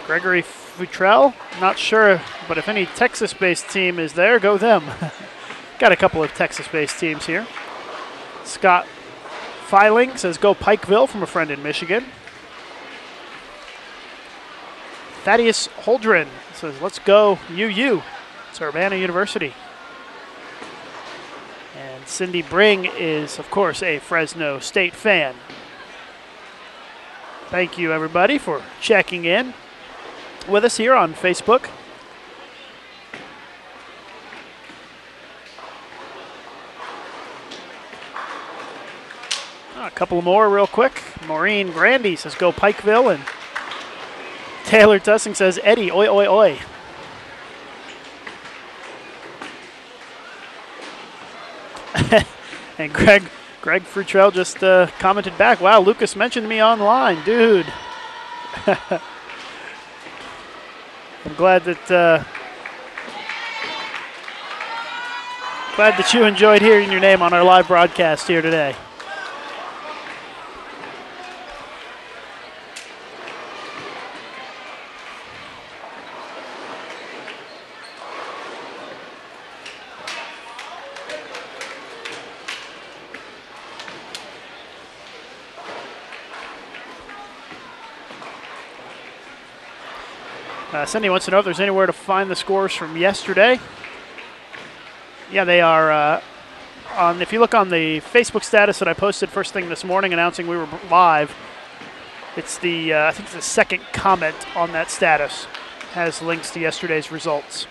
Gregory Futrell, not sure, but if any Texas-based team is there, go them. Got a couple of Texas-based teams here. Scott Filing says, go Pikeville, from a friend in Michigan. Thaddeus Holdren says, let's go UU. It's Urbana University. And Cindy Bring is, of course, a Fresno State fan. Thank you, everybody, for checking in with us here on Facebook. A couple more real quick. Maureen Grandy says, go Pikeville. And Taylor Tussing says, Eddie, oi, oi, oi. And Greg Frutrell just commented back, wow, Lucas mentioned me online, dude. I'm glad that you enjoyed hearing your name on our live broadcast here today. Cindy wants to know if there's anywhere to find the scores from yesterday. Yeah, they are on. If you look on the Facebook status that I posted first thing this morning announcing we were live, it's the I think it's the second comment on that status has links to yesterday's results.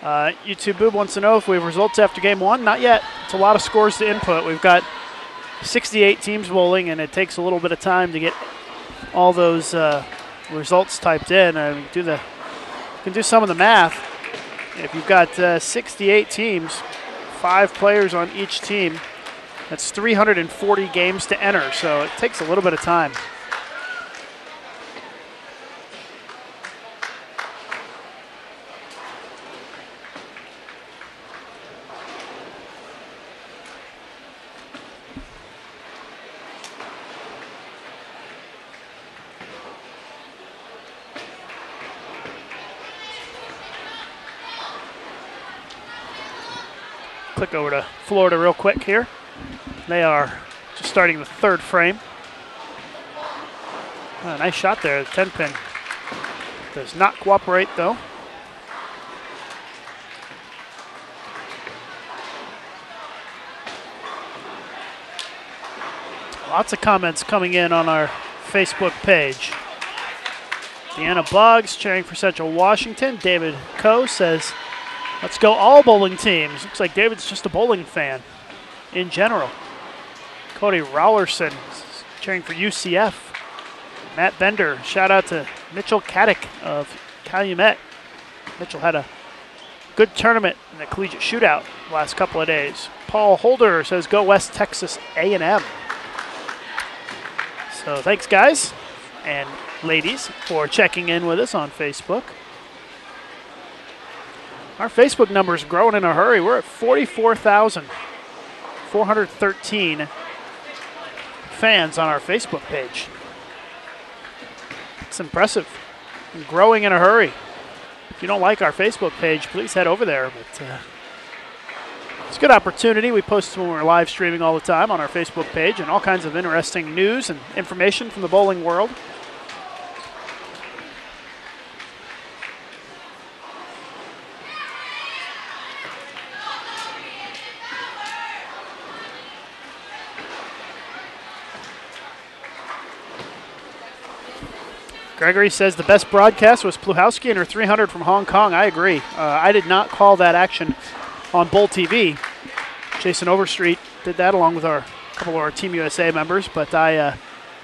YouTube Boob wants to know if we have results after game one. Not yet. It's a lot of scores to input. We've got 68 teams bowling, and it takes a little bit of time to get all those results typed in. You can do some of the math. If you've got 68 teams, 5 players on each team, that's 340 games to enter, so it takes a little bit of time. Click over to Florida real quick here. They are just starting the third frame. Nice shot there. The 10-pin does not cooperate, though. Lots of comments coming in on our Facebook page. Deanna Boggs cheering for Central Washington. David Coe says, let's go all bowling teams. Looks like David's just a bowling fan in general. Cody Rowlerson cheering for UCF. Matt Bender, shout out to Mitchell Caddick of Calumet. Mitchell had a good tournament in the collegiate shootout the last couple of days. Paul Holder says go West Texas A&M. So thanks guys and ladies for checking in with us on Facebook. Our Facebook number is growing in a hurry. We're at 44,413 fans on our Facebook page. It's impressive and growing in a hurry. If you don't like our Facebook page, please head over there. But it's a good opportunity. We post when we're live streaming all the time on our Facebook page and all kinds of interesting news and information from the bowling world. Gregory says the best broadcast was Pluhowski and her 300 from Hong Kong. I agree. I did not call that action on Bowl TV. Jason Overstreet did that along with a couple of our Team USA members, but I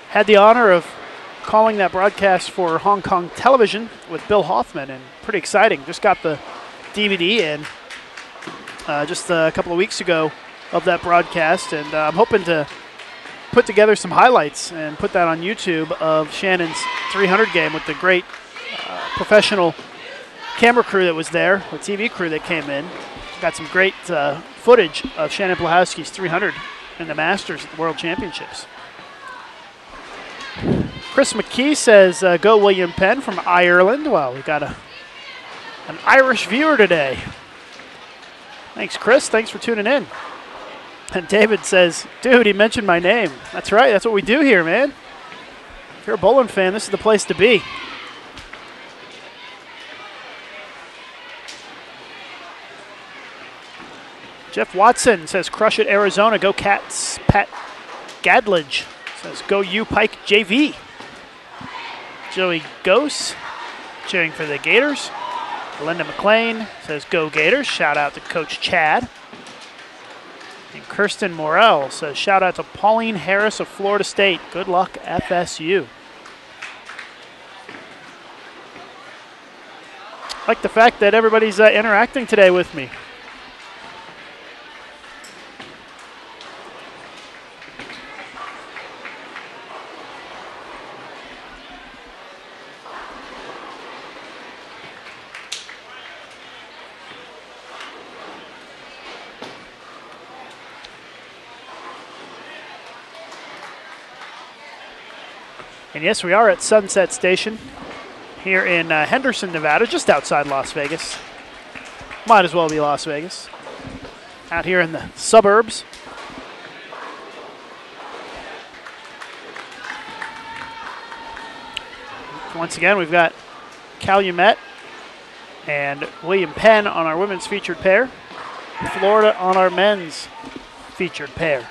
had the honor of calling that broadcast for Hong Kong television with Bill Hoffman, and pretty exciting. Just got the DVD in just a couple of weeks ago of that broadcast, and I'm hoping to put together some highlights and put that on YouTube of Shannon's 300 game with the great professional camera crew that was there, the TV crew that came in. Got some great footage of Shannon Pluhowski's 300 in the Masters at the World Championships. Chris McKee says, go William Penn from Ireland. Well, we got an Irish viewer today. Thanks, Chris. Thanks for tuning in. And David says, dude, he mentioned my name. That's right. That's what we do here, man. If you're a bowling fan, this is the place to be. Jeff Watson says, crush it, Arizona. Go Cats. Pat Gadledge says, go U Pike JV. Joey Gose cheering for the Gators. Linda McLean says, go Gators. Shout out to Coach Chad. And Kirsten Morrell says, shout out to Pauline Harris of Florida State. Good luck, FSU. I like the fact that everybody's interacting today with me. And yes, we are at Sunset Station here in Henderson, Nevada, just outside Las Vegas. Might as well be Las Vegas. Out here in the suburbs. Once again, we've got Calumet and William Penn on our women's featured pair. Florida on our men's featured pair.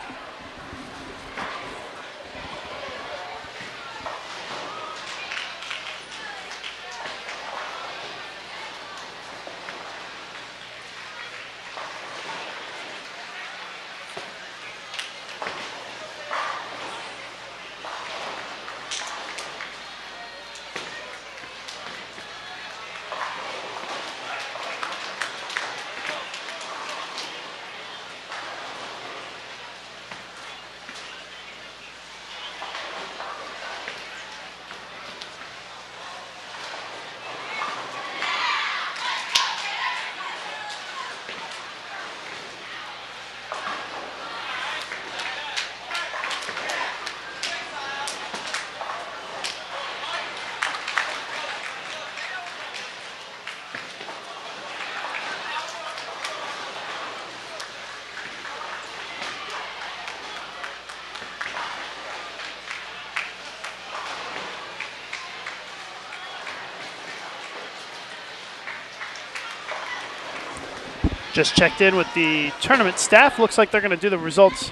Just checked in with the tournament staff. Looks like they're going to do the results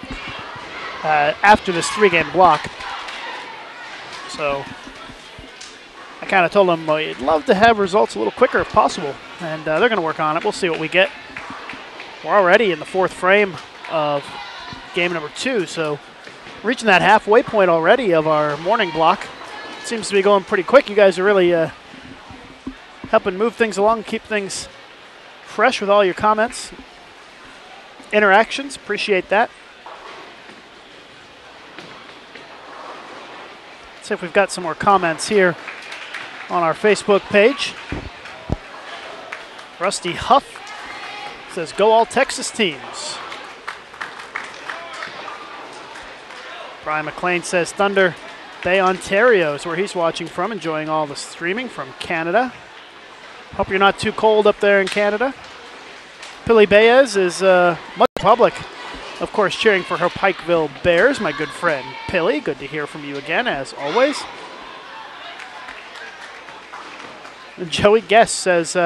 after this 3-game block. So I kind of told them we'd love to have results a little quicker if possible, and they're going to work on it. We'll see what we get. We're already in the 4th frame of game number 2, so reaching that halfway point already of our morning block. Seems to be going pretty quick. You guys are really helping move things along, keep things fresh with all your comments, interactions. Appreciate that. Let's see if we've got some more comments here on our Facebook page. Rusty Huff says, "Go all Texas teams." Brian McLean says, "Thunder Bay, Ontario is where he's watching from, enjoying all the streaming from Canada. Hope you're not too cold up there in Canada." Billy Baez is much public, of course, cheering for her Pikeville Bears. My good friend Pilly, good to hear from you again, as always. And Joey Guess says,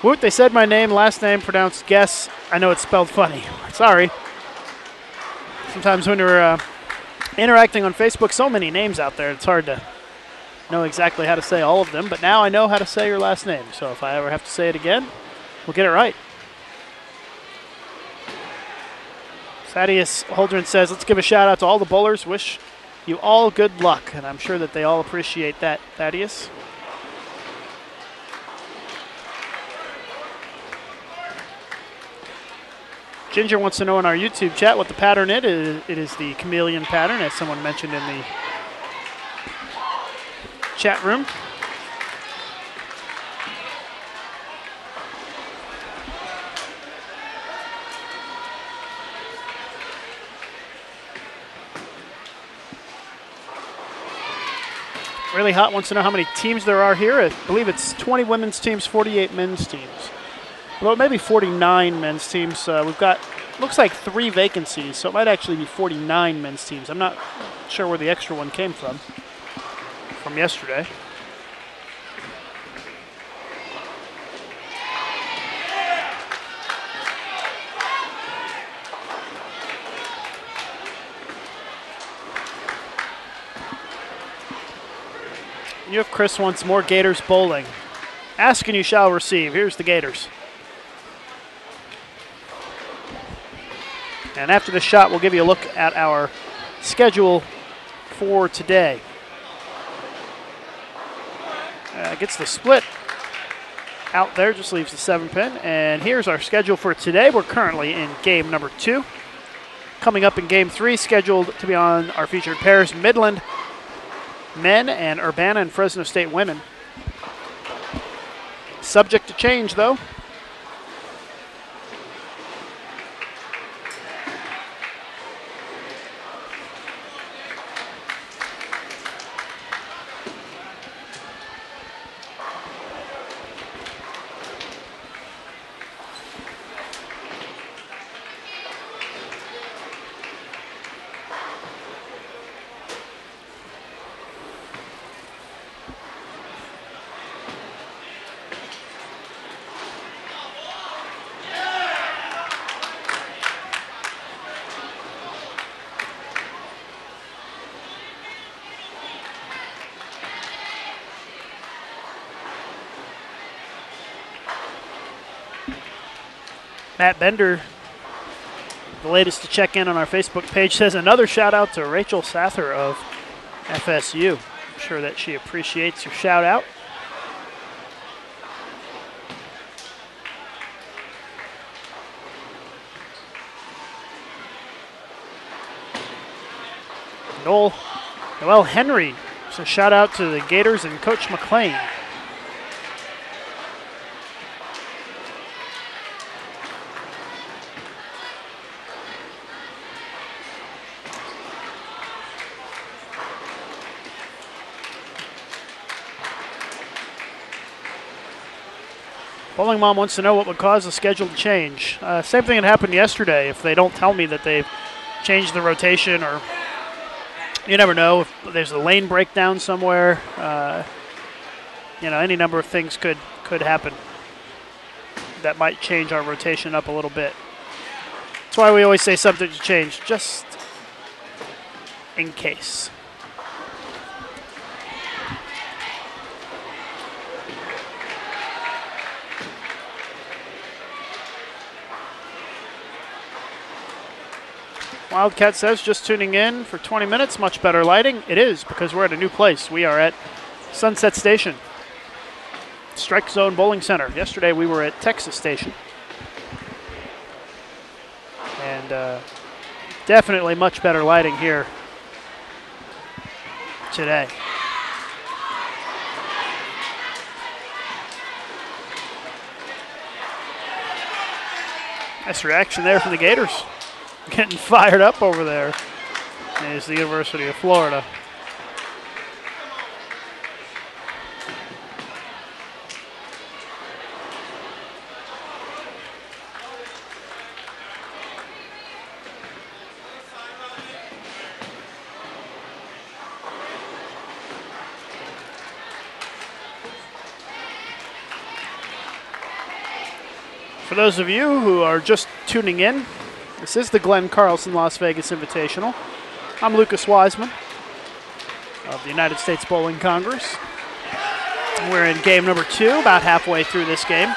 "Woot, they said my name, last name pronounced Guess. I know it's spelled funny." Sorry. Sometimes when you're interacting on Facebook, so many names out there, it's hard to know exactly how to say all of them. But now I know how to say your last name, so if I ever have to say it again, we'll get it right. Thaddeus Holdren says, "Let's give a shout out to all the bowlers. Wish you all good luck." And I'm sure that they all appreciate that, Thaddeus. Ginger wants to know in our YouTube chat what the pattern it is the chameleon pattern, as someone mentioned in the chat room. Really Hot wants to know how many teams there are here. I believe it's 20 women's teams, 48 men's teams. Well, maybe 49 men's teams. We've got, looks like 3 vacancies, so it might actually be 49 men's teams. I'm not sure where the extra one came from yesterday. You have Chris wants more Gators bowling. Ask and you shall receive. Here's the Gators. And after the shot, we'll give you a look at our schedule for today. Gets the split out there, just leaves the 7-pin. And here's our schedule for today. We're currently in game number 2. Coming up in game 3, scheduled to be on our featured pairs, Midland men and Urbana and Fresno State women. Subject to change, though. Matt Bender, the latest to check in on our Facebook page, says another shout out to Rachel Sather of FSU. I'm sure that she appreciates your shout out. Noel Henry, so shout out to the Gators and Coach McClain. Bowling Mom wants to know what would cause the schedule to change. Same thing that happened yesterday. If they don't tell me that they've changed the rotation, or you never know, if there's a lane breakdown somewhere, any number of things could happen that might change our rotation up a little bit. That's why we always say something to change, just in case. Wildcat says, just tuning in for 20 minutes, much better lighting. It is, because we're at a new place. We are at Sunset Station, Strike Zone Bowling Center. Yesterday we were at Texas Station. And definitely much better lighting here today. Nice reaction there from the Gators. Getting fired up over there is the University of Florida. For those of you who are just tuning in, this is the Glenn Carlson Las Vegas Invitational. I'm Lucas Wiseman of the United States Bowling Congress. We're in game number 2, about halfway through this game.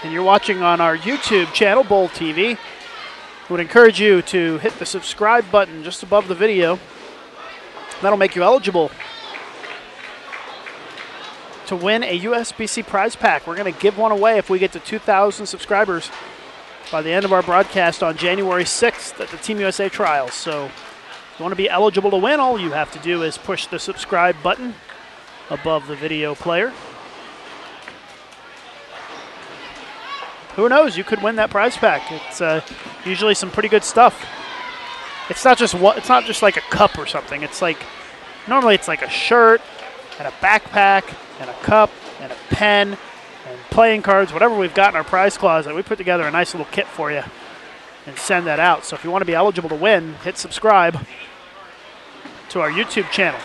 And you're watching on our YouTube channel, Bowl TV. I would encourage you to hit the subscribe button just above the video. That'll make you eligible to win a USBC prize pack. We're going to give one away if we get to 2,000 subscribers by the end of our broadcast on January 6th at the Team USA Trials. So if you want to be eligible to win, all you have to do is push the subscribe button above the video player. Who knows? You could win that prize pack. It's usually some pretty good stuff. It's not just like a cup or something. It's like, normally it's like a shirt and a backpack and a cup and a pen and playing cards, whatever we've got in our prize closet. We put together a nice little kit for you and send that out. So if you want to be eligible to win, hit subscribe to our YouTube channel.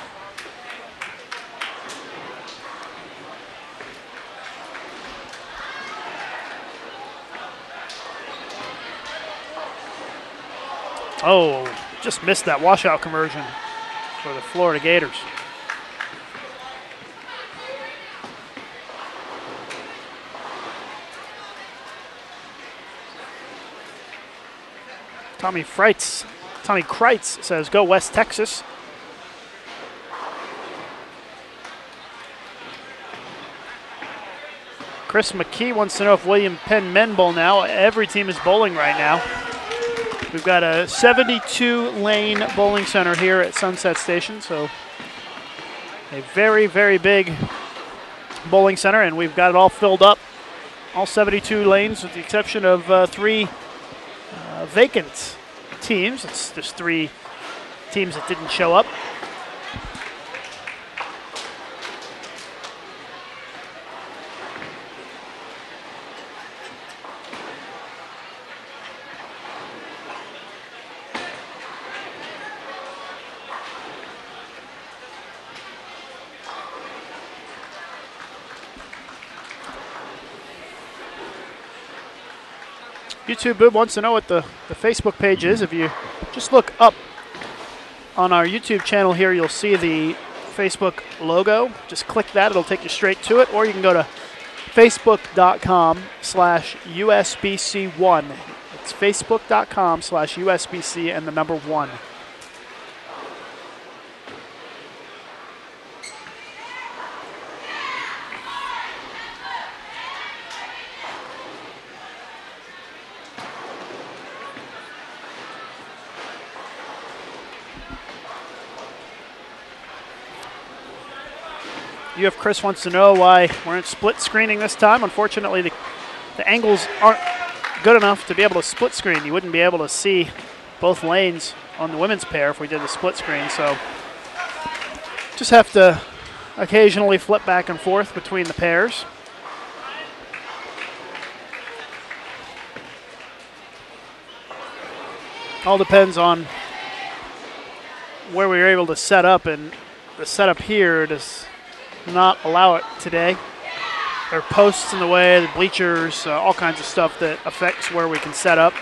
Oh, just missed that washout conversion for the Florida Gators. Tommy Kreitz says, go West Texas. Chris McKee wants to know if William Penn men bowl now. Every team is bowling right now. We've got a 72-lane bowling center here at Sunset Station, so a very, very big bowling center, and we've got it all filled up, all 72 lanes with the exception of 3 vacant teams. It's just 3 teams that didn't show up. YouTube Boob wants to know what the Facebook page is. If you just look up on our YouTube channel here, you'll see the Facebook logo. Just click that. It'll take you straight to it. Or you can go to facebook.com/USBC1. It's facebook.com/USBC and the number 1. UF Chris wants to know why we're split screening this time. Unfortunately, the angles aren't good enough to be able to split screen. You wouldn't be able to see both lanes on the women's pair if we did the split screen. So just have to occasionally flip back and forth between the pairs. All depends on where we were able to set up, and the setup here does not allow it today. There are posts in the way, the bleachers, all kinds of stuff that affects where we can set up.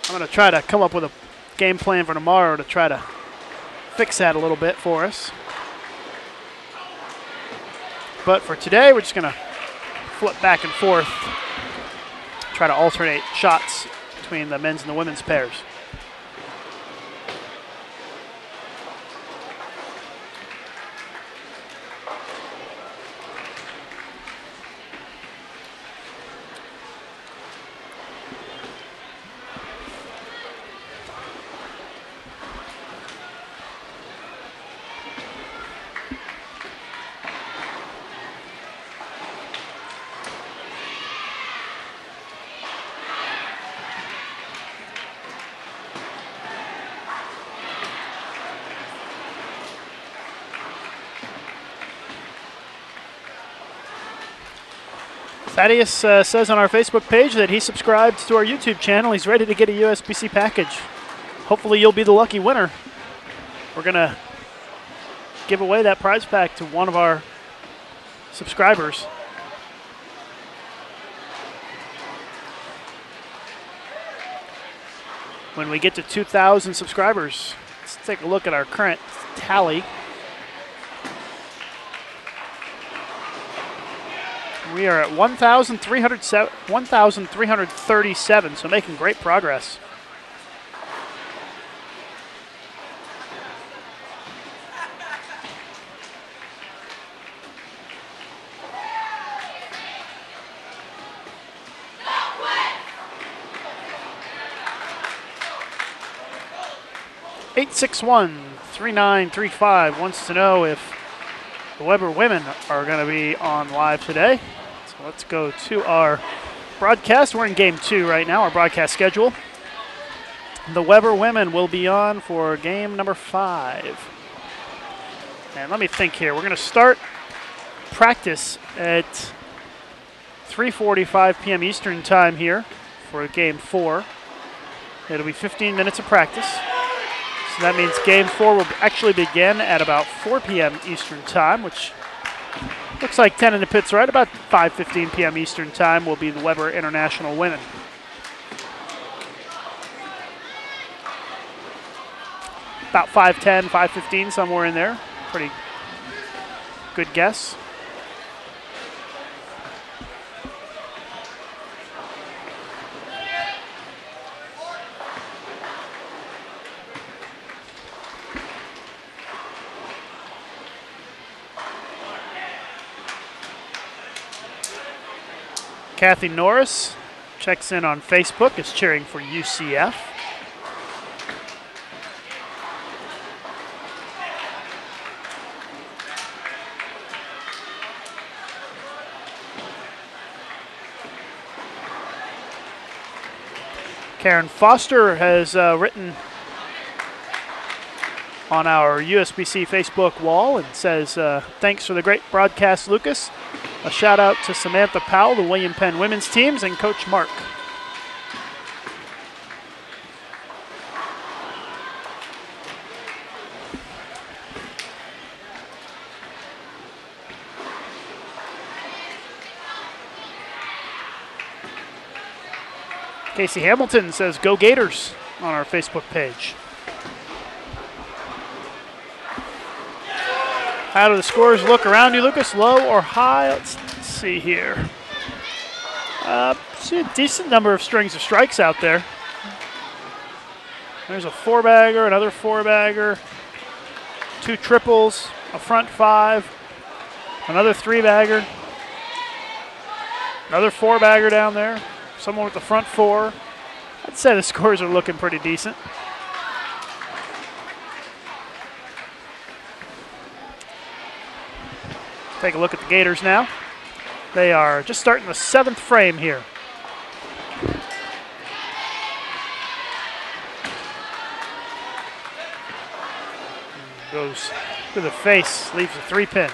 I'm going to try to come up with a game plan for tomorrow to try to fix that a little bit for us. But for today, we're just going to flip back and forth, try to alternate shots between the men's and the women's pairs. Thaddeus says on our Facebook page that he subscribed to our YouTube channel. He's ready to get a USBC package. Hopefully you'll be the lucky winner. We're going to give away that prize pack to one of our subscribers. When we get to 2,000 subscribers, let's take a look at our current tally. We are at 1,337, so making great progress. (861-3935) wants to know if the Weber women are going to be on live today. Let's go to our broadcast. We're in game 2 right now, our broadcast schedule. The Weber women will be on for game number 5. And let me think here. We're going to start practice at 3:45 p.m. Eastern time here for game 4. It'll be 15 minutes of practice. So that means game 4 will actually begin at about 4 p.m. Eastern time, which looks like 10 in the pits right. About 5:15 p.m. Eastern time will be the Weber International women. About 5:10, 5:15, somewhere in there. Pretty good guess. Kathy Norris checks in on Facebook, is cheering for UCF. Karen Foster has written on our USBC Facebook wall and says, thanks for the great broadcast, Lucas. A shout out to Samantha Powell, the William Penn women's teams, and Coach Mark. Casey Hamilton says, go Gators on our Facebook page. How do the scores look around you, Lucas? Low or high? Let's see here. See a decent number of strings of strikes out there. There's a 4-bagger, another 4-bagger, 2 triples, a front 5, another 3-bagger, another 4-bagger down there, someone with the front 4. I'd say the scores are looking pretty decent. Take a look at the Gators now. They are just starting the 7th frame here. Goes to the face, leaves a 3-pin.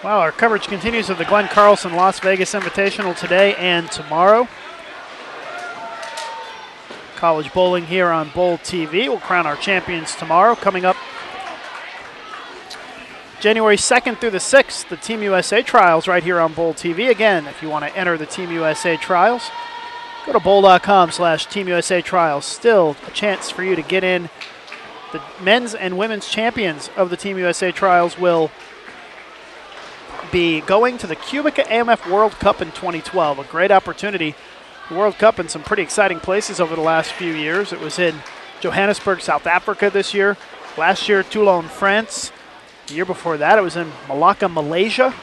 Well, our coverage continues of the Glenn Carlson Las Vegas Invitational today and tomorrow. College bowling here on Bowl TV. We'll crown our champions tomorrow. Coming up January 2nd through the 6th, the Team USA Trials right here on Bowl TV. Again, if you want to enter the Team USA Trials, go to bowl.com/Team USA Trials. Still a chance for you to get in. The men's and women's champions of the Team USA Trials will be going to the Cubica AMF World Cup in 2012. A great opportunity. The World Cup in some pretty exciting places over the last few years. It was in Johannesburg, South Africa this year. Last year, Toulon, France. The year before that, it was in Malacca, Malaysia.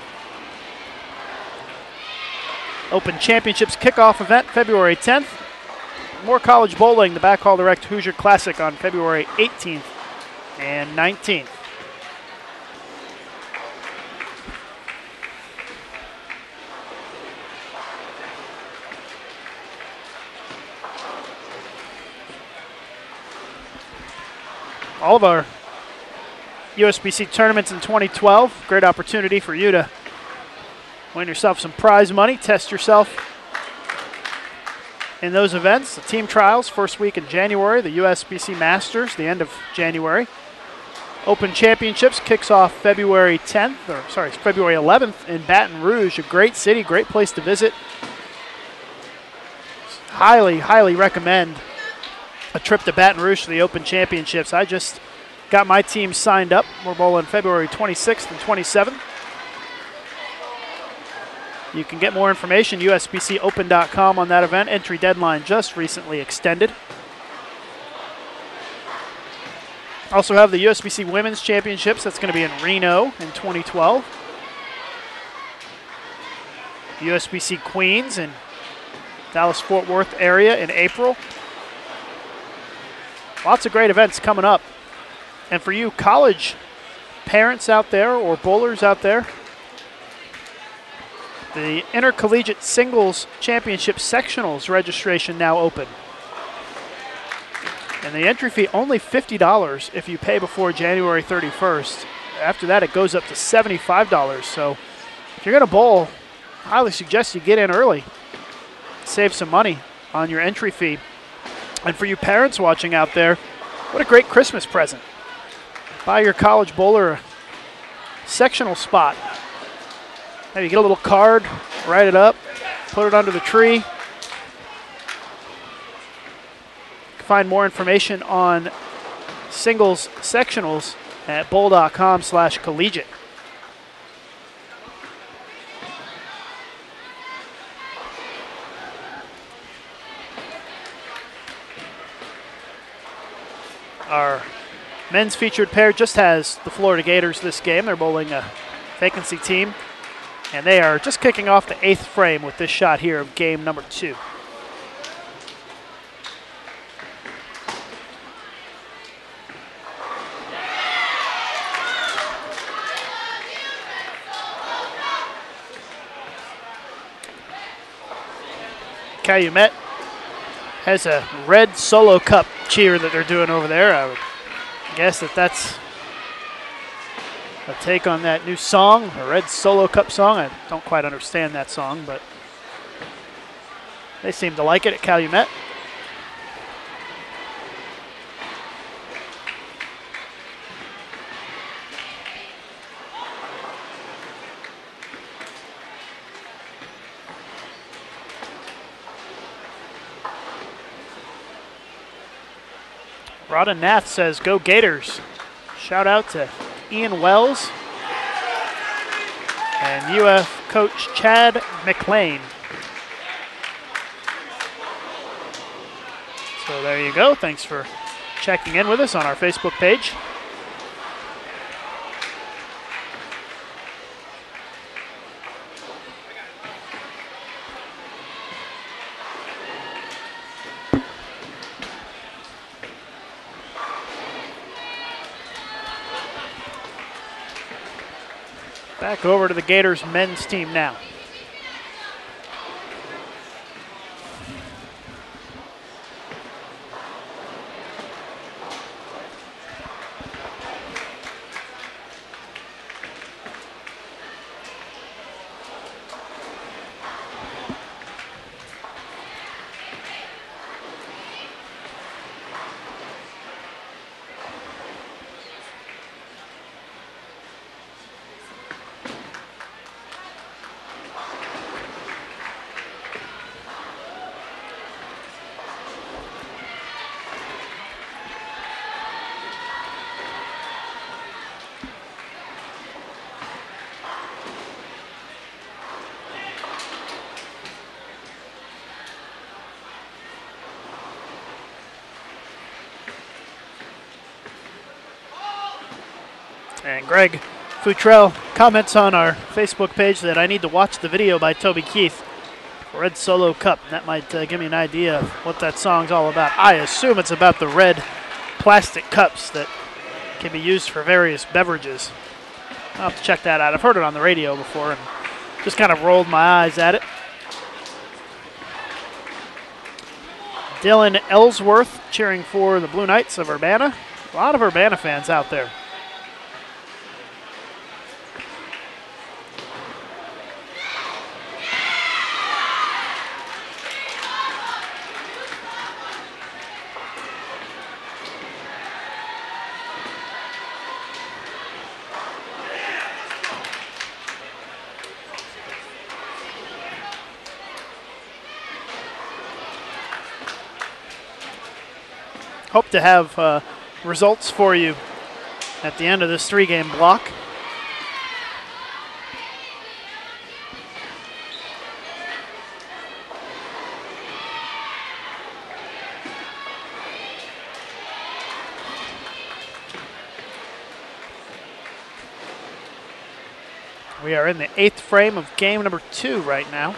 Open Championships kickoff event February 10th. More college bowling, the Backhaul Direct Hoosier Classic on February 18th and 19th. All of our USBC tournaments in 2012. Great opportunity for you to win yourself some prize money, test yourself in those events. The team trials, first week in January. The USBC Masters, the end of January. Open Championships kicks off February 11th in Baton Rouge. A great city, great place to visit. Highly, highly recommend a trip to Baton Rouge for the Open Championships. I just got my team signed up. We're bowling February 26th and 27th. You can get more information, usbcopen.com on that event. Entry deadline just recently extended. Also have the USBC Women's Championships. That's going to be in Reno in 2012. USBC Queens in Dallas-Fort Worth area in April. Lots of great events coming up. And for you college parents out there or bowlers out there, the Intercollegiate Singles Championship Sectionals registration now open. And the entry fee only $50 if you pay before January 31st. After that, it goes up to $75. So if you're going to bowl, I highly suggest you get in early. Save some money on your entry fee. And for you parents watching out there, what a great Christmas present. Buy your college bowler a sectional spot. Maybe get a little card, write it up, put it under the tree. You can find more information on singles sectionals at bowl.com/collegiate. Our Men's featured pair just has the Florida Gators this game. They're bowling a vacancy team, and they are just kicking off the 8th frame with this shot here of game number 2. Calumet has a red Solo Cup cheer that they're doing over there. I would guess that's a take on that new song, a red Solo Cup song. I don't quite understand that song, but they seem to like it at Calumet. Rhoda Nath says, "Go Gators." Shout out to Ian Wells and UF coach Chad McLean. So there you go. Thanks for checking in with us on our Facebook page. Back over to the Gators men's team now. And Greg Futrell comments on our Facebook page that I need to watch the video by Toby Keith, Red Solo Cup. That might give me an idea of what that song's all about. I assume it's about the red plastic cups that can be used for various beverages. I'll have to check that out. I've heard it on the radio before and just kind of rolled my eyes at it. Dylan Ellsworth cheering for the Blue Knights of Urbana. A lot of Urbana fans out there. Hope to have results for you at the end of this 3-game block. We are in the 8th frame of game number 2 right now.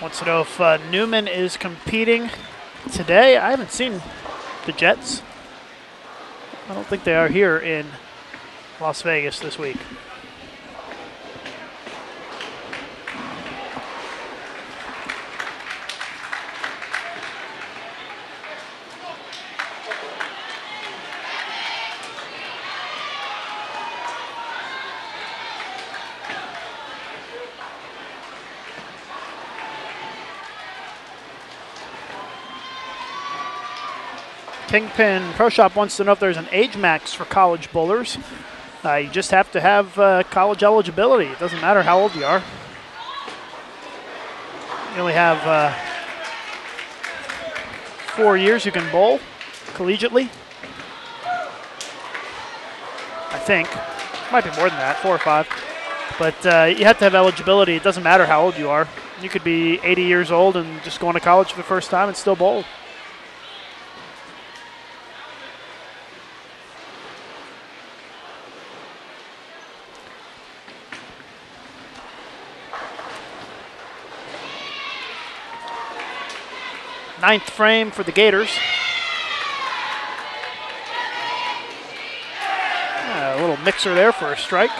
Wants to know if Newman is competing today. I haven't seen the Jets. I don't think they are here in Las Vegas this week. Kingpin Pro Shop wants to know if there's an age max for college bowlers. You just have to have college eligibility. It doesn't matter how old you are. You only have 4 years you can bowl collegiately. I think. Might be more than that, 4 or 5. But you have to have eligibility. It doesn't matter how old you are. You could be 80 years old and just going to college for the first time and still bowl. Ninth frame for the Gators. A little mixer there for a strike.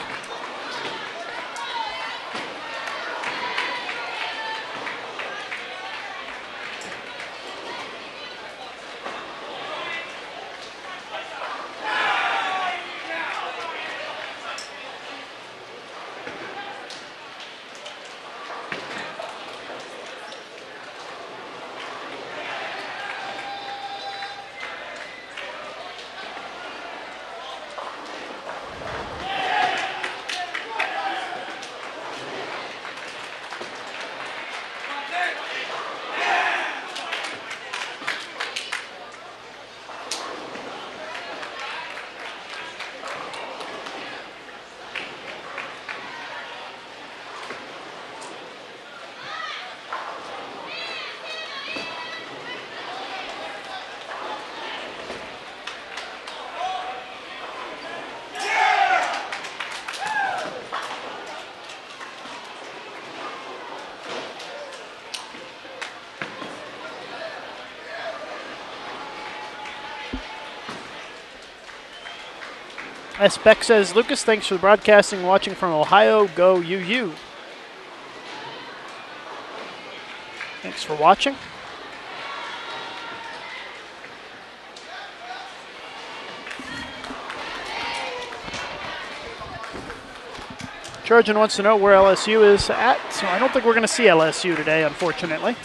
S. Beck says, Lucas, thanks for the broadcasting, watching from Ohio. Go UU. Thanks for watching. Trojan wants to know where LSU is at, so I don't think we're going to see LSU today, unfortunately.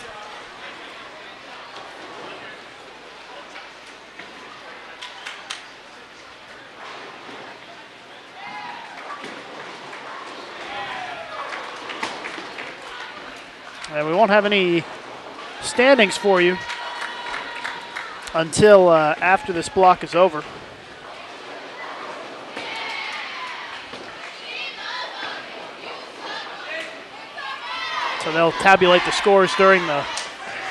And we won't have any standings for you until after this block is over. So they'll tabulate the scores during the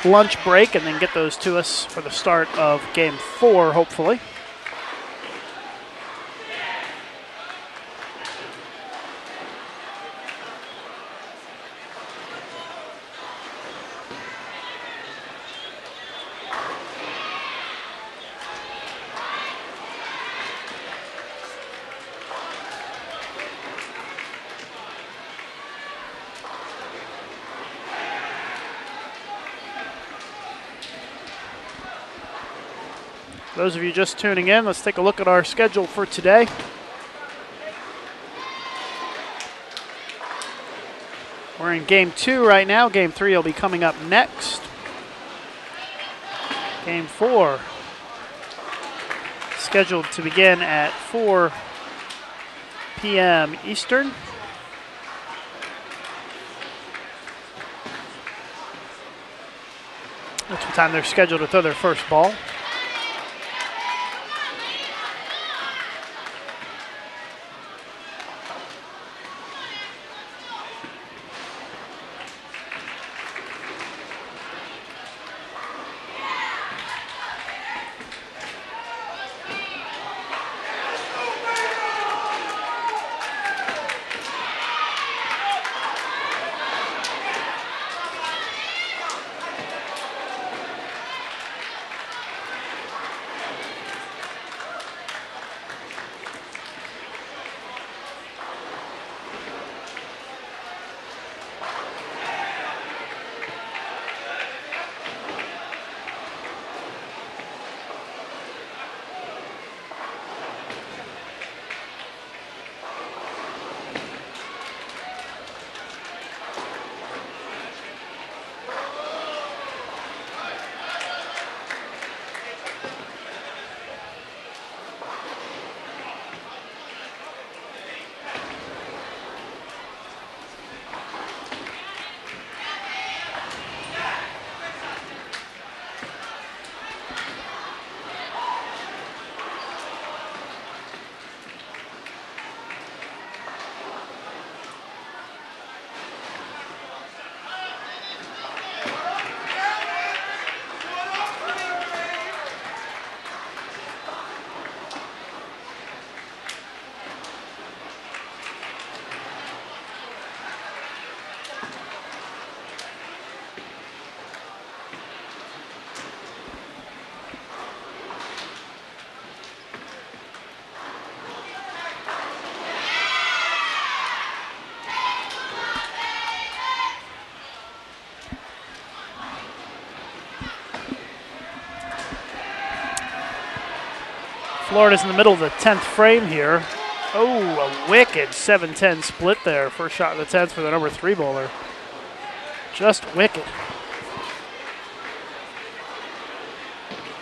lunch break and then get those to us for the start of Game 4, hopefully. Those of you just tuning in, let's take a look at our schedule for today. We're in Game 2 right now. Game 3 will be coming up next. Game 4 scheduled to begin at 4 p.m. Eastern. That's what time they're scheduled to throw their first ball. Florida's in the middle of the 10th frame here. Oh, a wicked 7-10 split there. First shot of the 10th for the number 3 bowler. Just wicked.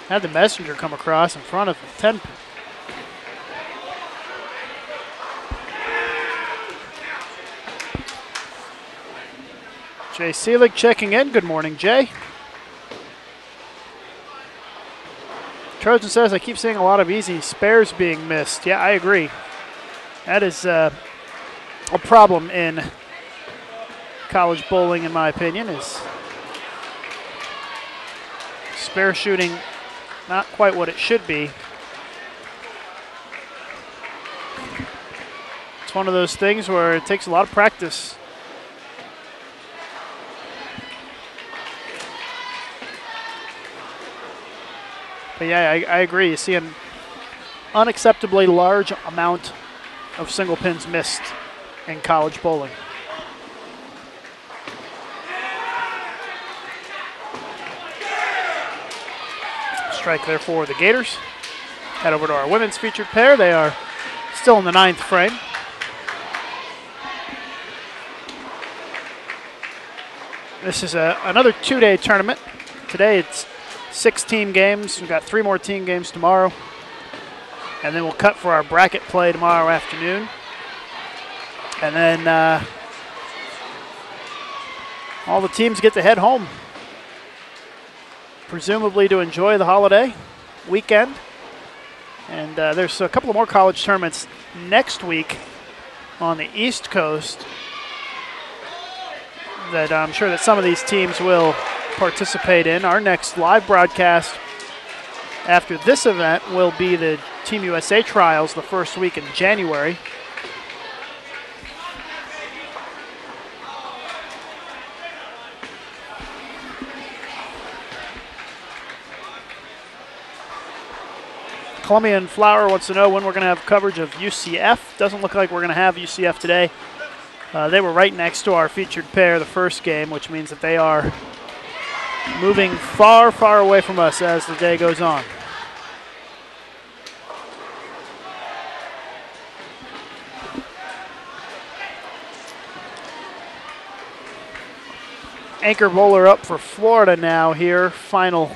Had the messenger come across in front of the 10 pin. Jay Seelig checking in. Good morning, Jay. Trojan says, I keep seeing a lot of easy spares being missed. Yeah, I agree. That is a problem in college bowling, in my opinion, is spare shooting not quite what it should be. It's one of those things where it takes a lot of practice. But yeah, I agree. You see an unacceptably large amount of single pins missed in college bowling. Strike there for the Gators. Head over to our women's featured pair. They are still in the 9th frame. This is another 2-day tournament. Today it's 6 team games. We've got 3 more team games tomorrow. And then we'll cut for our bracket play tomorrow afternoon. And then all the teams get to head home, presumably to enjoy the holiday weekend. And there's a couple of more college tournaments next week on the East Coast that I'm sure that some of these teams will participate in. Our next live broadcast after this event will be the Team USA trials the first week in January. Colombian Flower wants to know when we're going to have coverage of UCF. Doesn't look like we're going to have UCF today. They were right next to our featured pair the first game, which means that they are moving far, far away from us as the day goes on. Anchor bowler up for Florida now here. Final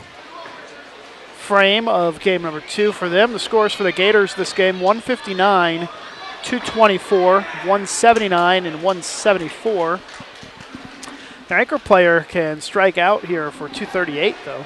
frame of game number 2 for them. The scores for the Gators this game, 159, 224, 179, and 174. Their anchor player can strike out here for 238, though.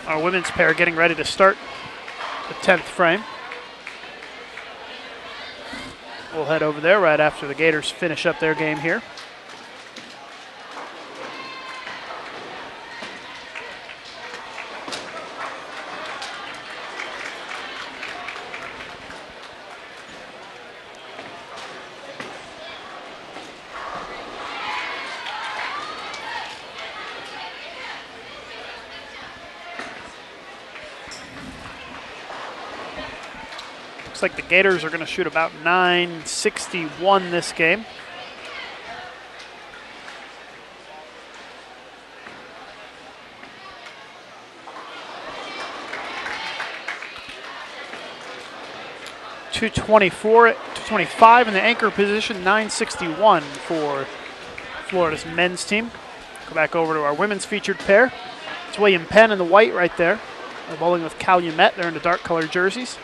Our women's pair getting ready to start the 10th frame. We'll head over there right after the Gators finish up their game here. Looks like the Gators are going to shoot about 961 this game. .225 in the anchor position, 961 for Florida's men's team. Go back over to our women's featured pair. It's William Penn in the white right there. They're bowling with Calumet. They're in the dark colored jerseys.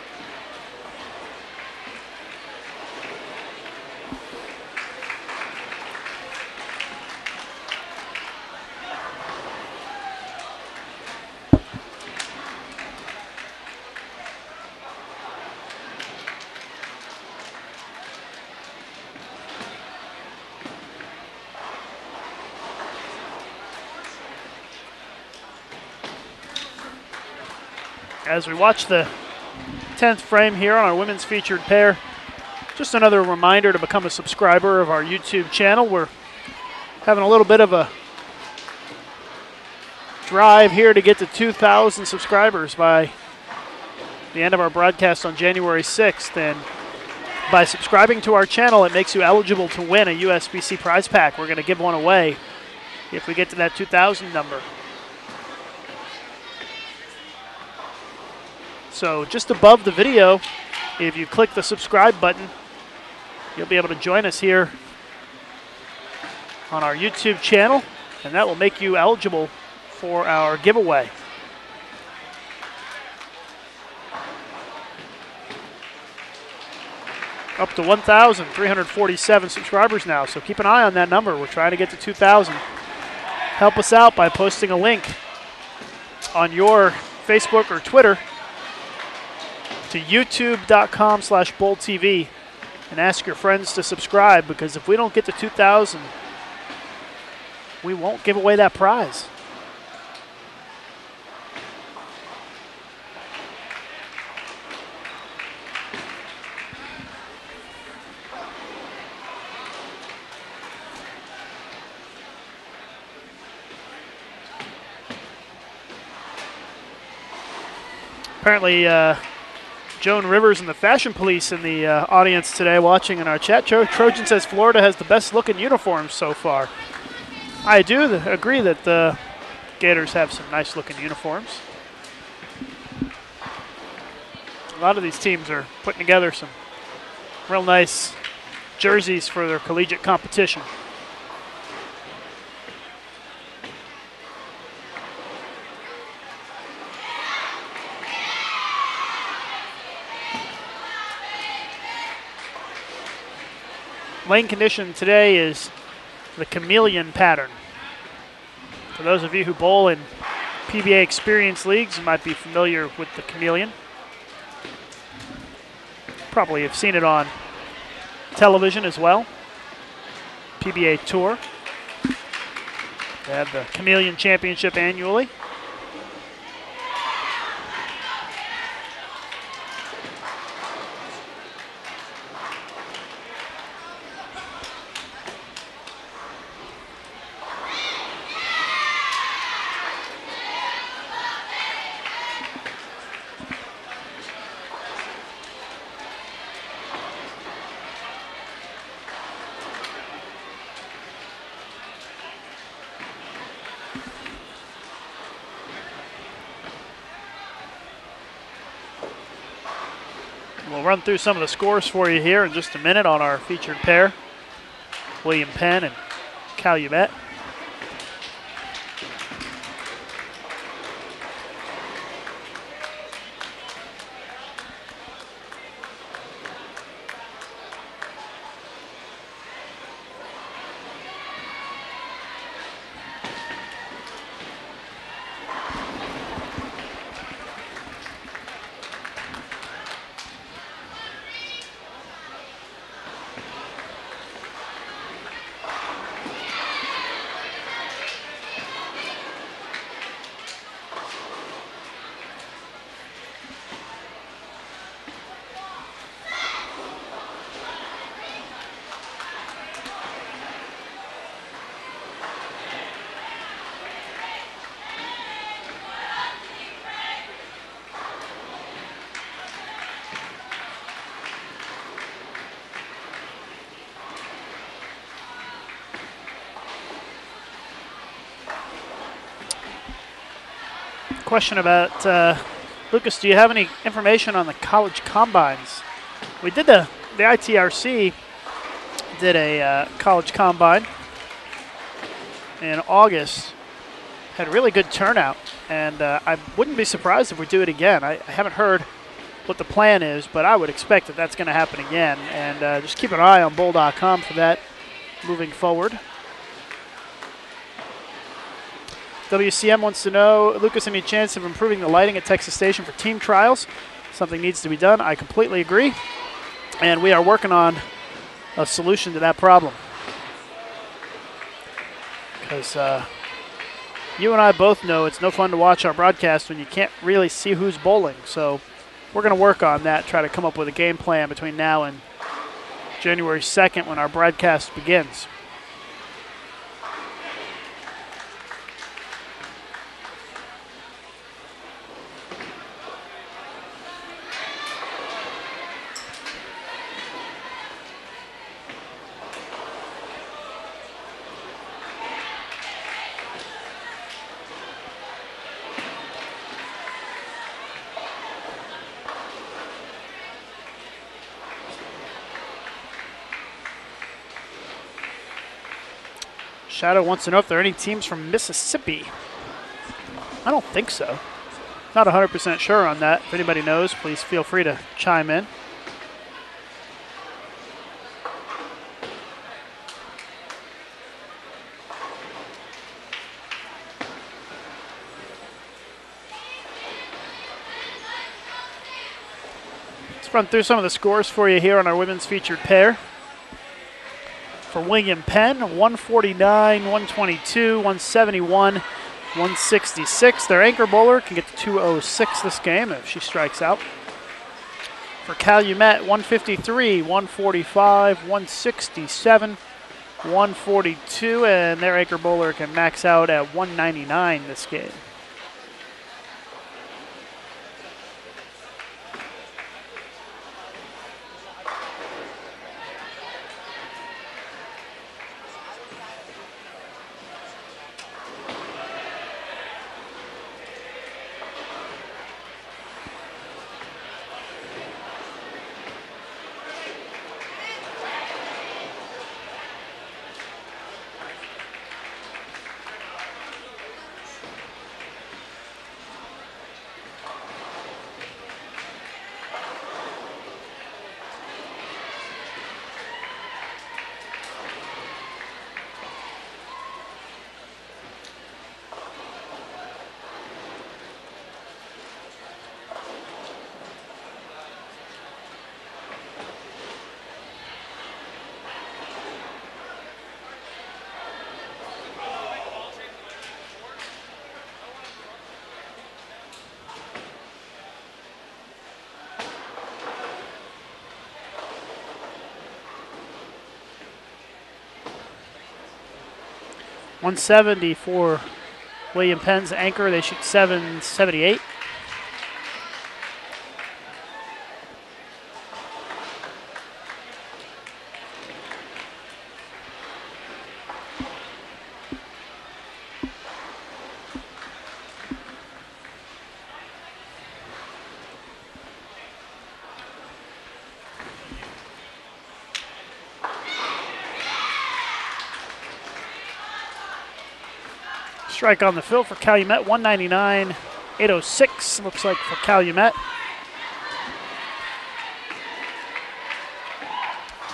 As we watch the 10th frame here on our women's featured pair. Just another reminder to become a subscriber of our YouTube channel. We're having a little bit of a drive here to get to 2,000 subscribers by the end of our broadcast on January 6th. And by subscribing to our channel, it makes you eligible to win a USBC prize pack. We're going to give one away if we get to that 2,000 number. So just above the video, if you click the subscribe button, you'll be able to join us here on our YouTube channel, and that will make you eligible for our giveaway. Up to 1,347 subscribers now, so keep an eye on that number. We're trying to get to 2,000. Help us out by posting a link on your Facebook or Twitter to youtube.com/BowlTV and ask your friends to subscribe, because if we don't get to 2,000, we won't give away that prize. Apparently, Joan Rivers and the Fashion Police in the audience today watching in our chat. Trojan says Florida has the best looking uniforms so far. I do agree that the Gators have some nice looking uniforms. A lot of these teams are putting together some real nice jerseys for their collegiate competition. Lane condition today is the chameleon pattern. For those of you who bowl in PBA experience leagues, you might be familiar with the chameleon. Probably have seen it on television as well. PBA Tour. They have the Chameleon Championship annually. We'll run through some of the scores for you here in just a minute on our featured pair, William Penn and Calumet. Question about, Lucas, do you have any information on the college combines? We did the ITRC did a college combine in August, had a really good turnout, and I wouldn't be surprised if we do it again. I haven't heard what the plan is, but I would expect that that's going to happen again, and just keep an eye on bowl.com for that moving forward. WCM wants to know, Lucas, any chance of improving the lighting at Texas Station for team trials? Something needs to be done. I completely agree. And we are working on a solution to that problem. Because you and I both know it's no fun to watch our broadcast when you can't really see who's bowling. So we're going to work on that, try to come up with a game plan between now and January 2nd when our broadcast begins. Shadow wants to know if there are any teams from Mississippi. I don't think so. Not 100% sure on that. If anybody knows, please feel free to chime in. Let's run through some of the scores for you here on our women's featured pair. For William Penn, 149, 122, 171, 166. Their anchor bowler can get to 206 this game if she strikes out. For Calumet, 153, 145, 167, 142, and their anchor bowler can max out at 199 this game. .170 for William Penn's anchor. They shoot .778. Strike on the fill for Calumet, 199, 806, looks like for Calumet.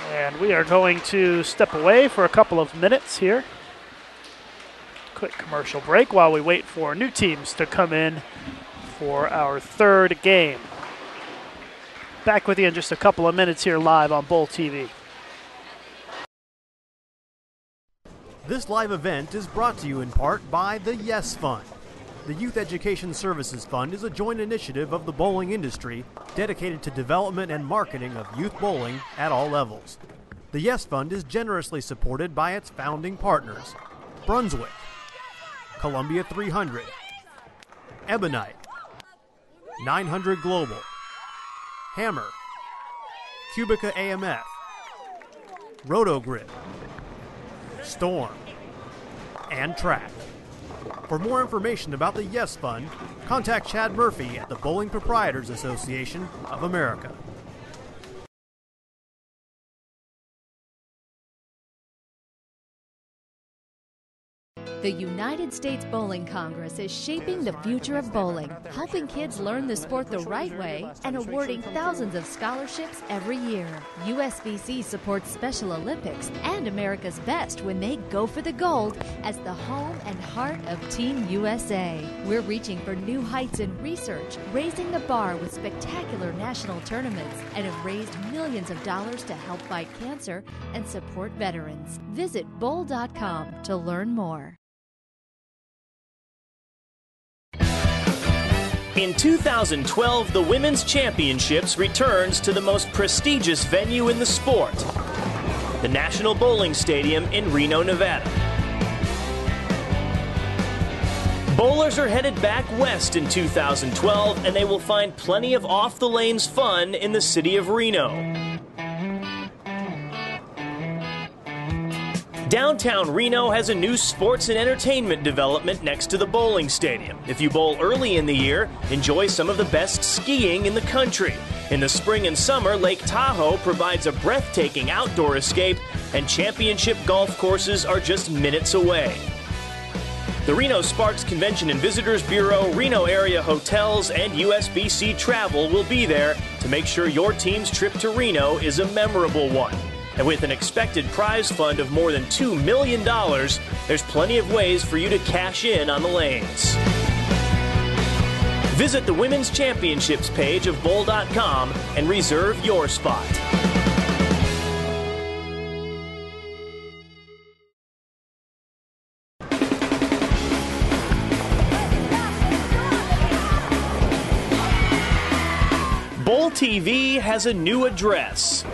And we are going to step away for a couple of minutes here. Quick commercial break while we wait for new teams to come in for our third game. Back with you in just a couple of minutes here live on Bowl TV. This live event is brought to you in part by the Yes Fund. The Youth Education Services Fund is a joint initiative of the bowling industry dedicated to development and marketing of youth bowling at all levels. The Yes Fund is generously supported by its founding partners: Brunswick, Columbia 300, Ebonite, 900 Global, Hammer, Cubica AMF, Rotogrid, Storm, and Track. For more information about the Yes Fund, contact Chad Murphy at the Bowling Proprietors Association of America. The United States Bowling Congress is shaping the future of bowling, helping kids learn the sport the right way and awarding thousands of scholarships every year. USBC supports Special Olympics and America's best when they go for the gold as the home and heart of Team USA. We're reaching for new heights in research, raising the bar with spectacular national tournaments, and have raised millions of dollars to help fight cancer and support veterans. Visit bowl.com to learn more. In 2012, the Women's Championships returns to the most prestigious venue in the sport, the National Bowling Stadium in Reno, Nevada. Bowlers are headed back west in 2012, and they will find plenty of off-the-lanes fun in the city of Reno. Downtown Reno has a new sports and entertainment development next to the bowling stadium. If you bowl early in the year, enjoy some of the best skiing in the country. In the spring and summer, Lake Tahoe provides a breathtaking outdoor escape, and championship golf courses are just minutes away. The Reno Sparks Convention and Visitors Bureau, Reno area hotels, and USBC Travel will be there to make sure your team's trip to Reno is a memorable one. And with an expected prize fund of more than $2 million, there's plenty of ways for you to cash in on the lanes. Visit the Women's Championships page of bowl.com and reserve your spot. Bowl TV has a new address.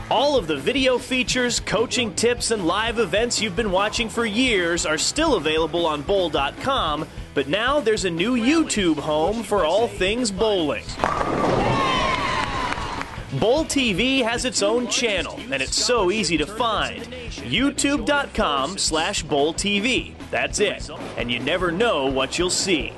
All of the video features, coaching tips, and live events you've been watching for years are still available on bowl.com, but now there's a new YouTube home for all things bowling. Bowl TV has its own channel, and it's so easy to find. YouTube.com/BowlTV. That's it, and you never know what you'll see.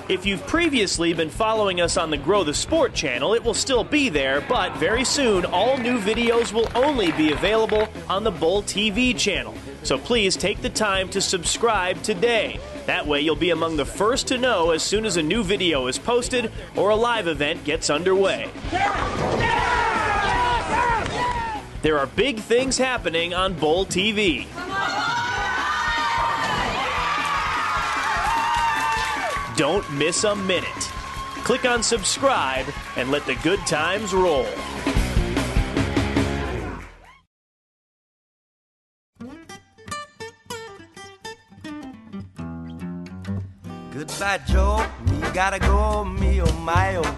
If you've previously been following us on the Grow the Sport channel, it will still be there, but very soon all new videos will only be available on the Bowl TV channel. So please take the time to subscribe today. That way you'll be among the first to know as soon as a new video is posted or a live event gets underway. There are big things happening on Bowl TV. Don't miss a minute. Click on subscribe and let the good times roll. Goodbye, Joe. Me gotta go, me oh my oh.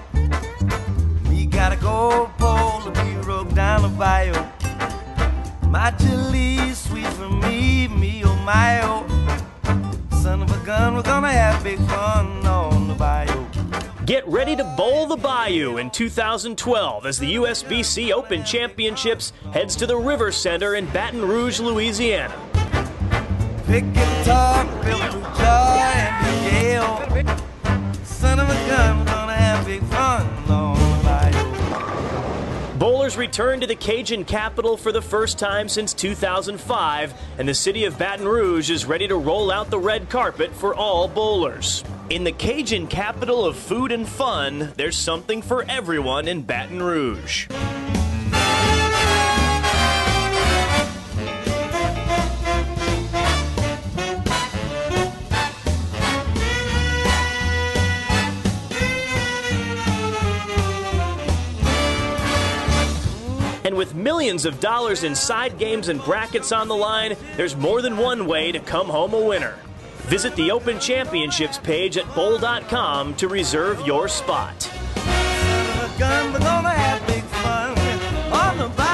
Me gotta go, pull the pirogue down the bayou. My chili sweet for me, me oh my oh. Son of a gun, we're gonna have big fun on the bayou. Get ready to bowl the bayou in 2012 as the USBC Open Championships heads to the River Center in Baton Rouge, Louisiana. Pick guitar, Bill Jar, and Yale. Son of a gun, we're gonna have big fun on the bayou. Bowlers return to the Cajun capital for the first time since 2005, and the city of Baton Rouge is ready to roll out the red carpet for all bowlers. In the Cajun capital of food and fun, there's something for everyone in Baton Rouge. And with millions of dollars in side games and brackets on the line, there's more than one way to come home a winner. Visit the Open Championships page at bowl.com to reserve your spot. Son of a gun, we're gonna have big fun on the bayou.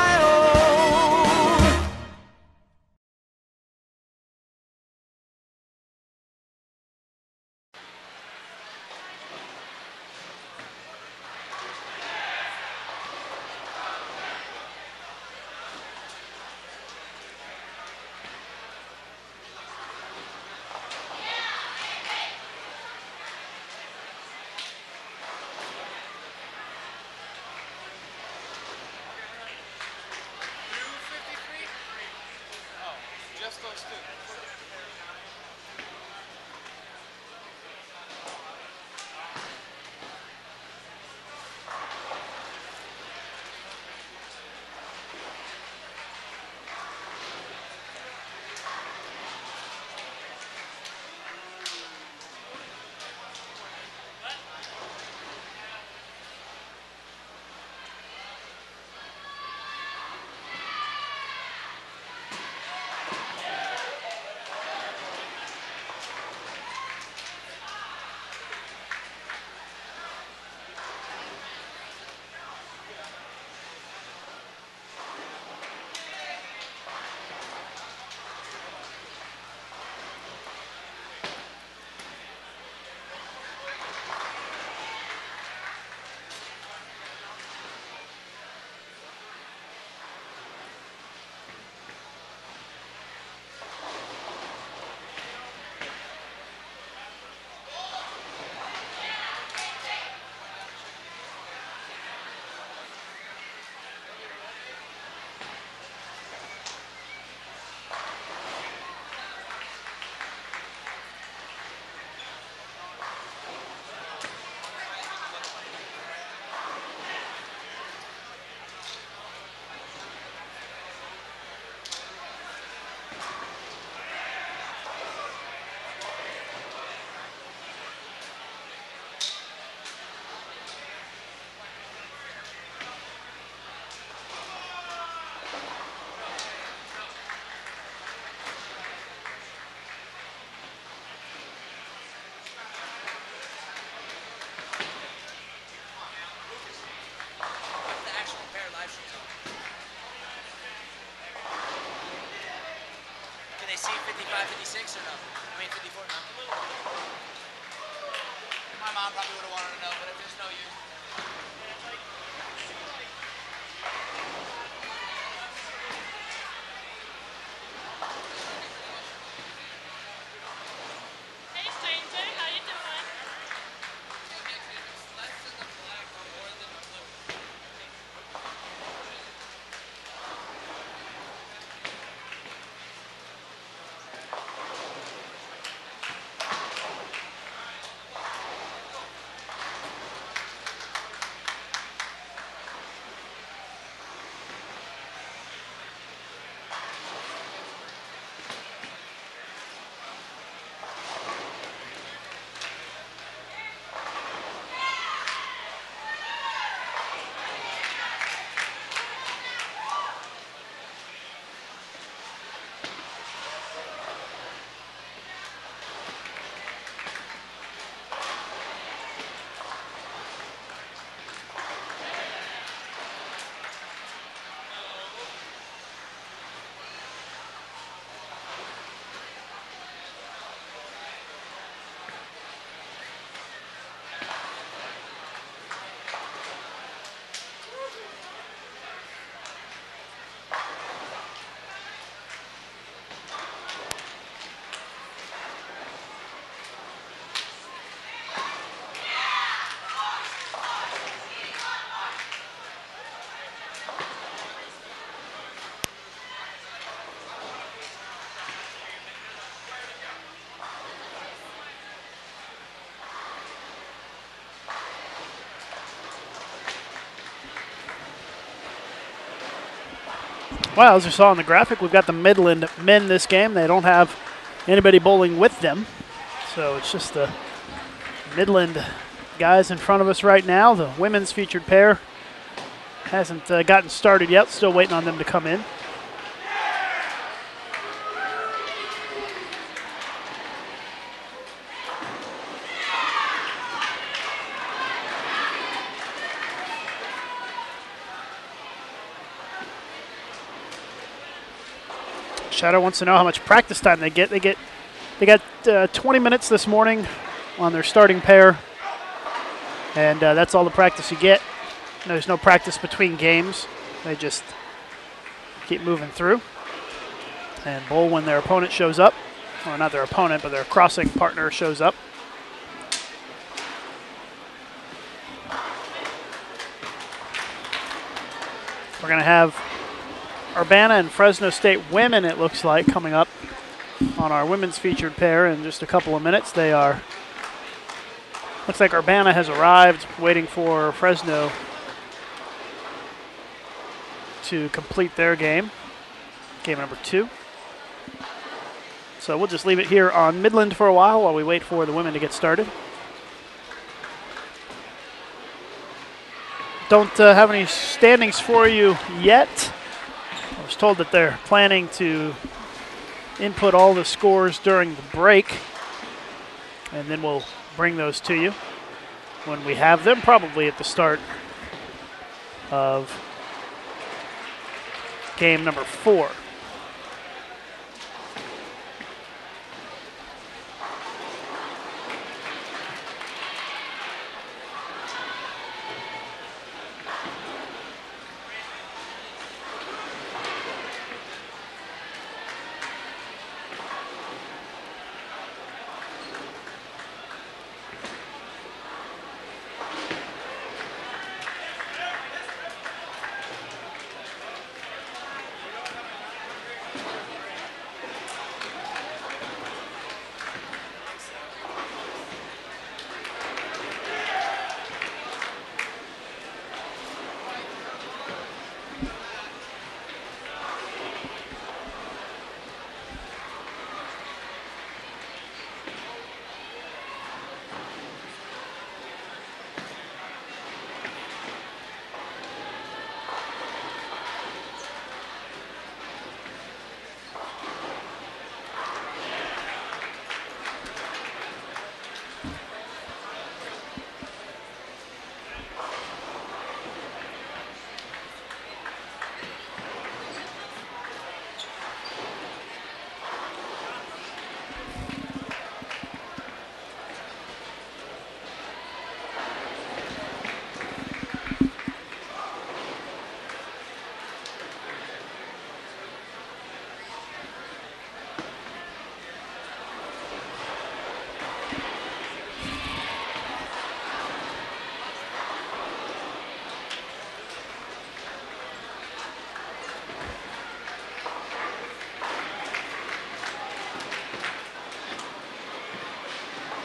Can they see 55, 56 or no? I mean 54 no? My mom probably would have wanted to know, but if there's no use. Hey stranger, how you doing? Well, as you saw in the graphic, we've got the Midland men this game. They don't have anybody bowling with them, so it's just the Midland guys in front of us right now. The women's featured pair hasn't gotten started yet. Still waiting on them to come in. Shadow wants to know how much practice time they get. They got 20 minutes this morning on their starting pair, and that's all the practice you get. There's no practice between games. They just keep moving through and bowl when their opponent shows up, or not their opponent, but their crossing partner shows up. We're going to have Urbana and Fresno State women, it looks like, coming up on our women's featured pair in just a couple of minutes. They are, looks like Urbana has arrived, waiting for Fresno to complete their game number 2. So we'll just leave it here on Midland for a while we wait for the women to get started. Don't have any standings for you yet. I was told that they're planning to input all the scores during the break, and then we'll bring those to you when we have them, probably at the start of game number 4.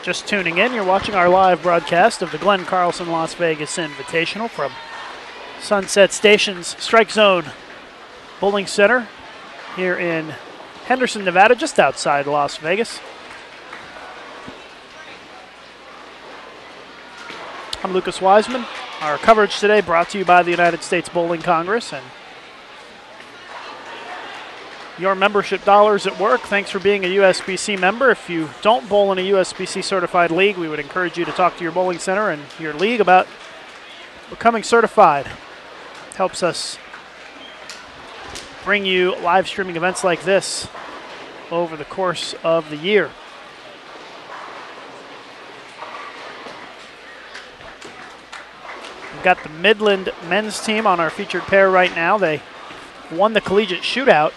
Just tuning in, you're watching our live broadcast of the Glenn Carlson Las Vegas Invitational from Sunset Station's Strike Zone Bowling Center here in Henderson, Nevada, just outside Las Vegas. I'm Lucas Wiseman. Our coverage today brought to you by the United States Bowling Congress and your membership dollars at work. Thanks for being a USBC member. If you don't bowl in a USBC certified league, we would encourage you to talk to your bowling center and your league about becoming certified. It helps us bring you live streaming events like this over the course of the year. We've got the Midland men's team on our featured pair right now. They won the collegiate shootout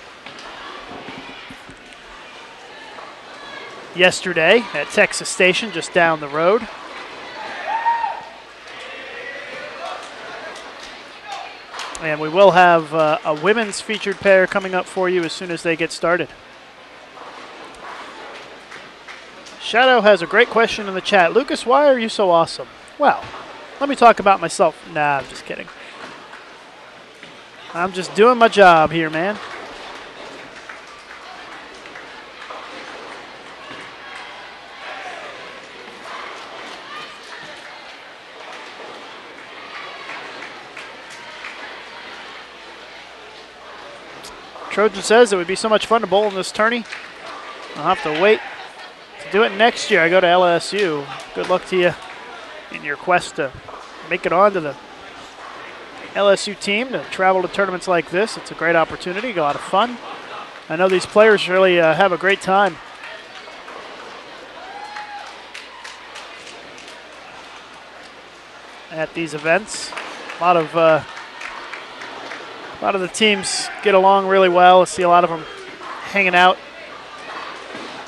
yesterday at Texas Station, just down the road. And we will have a women's featured pair coming up for you as soon as they get started. Shadow has a great question in the chat. Lucas, why are you so awesome? Well, let me talk about myself. Nah, I'm just kidding. I'm just doing my job here, man. Trojan says it would be so much fun to bowl in this tourney. I'll have to wait to do it next year. I go to LSU. Good luck to you in your quest to make it onto the LSU team, to travel to tournaments like this. It's a great opportunity, a lot of fun. I know these players really have a great time. At these events. A lot of the teams get along really well. I see a lot of them hanging out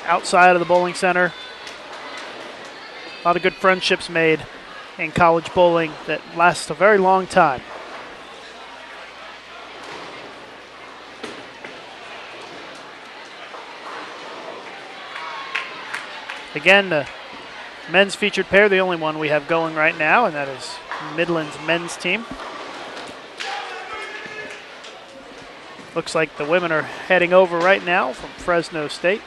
outside of the bowling center. A lot of good friendships made in college bowling that last a very long time. Again, the men's featured pair, the only one we have going right now, and that is Midland's men's team. Looks like the women are heading over right now from Fresno State.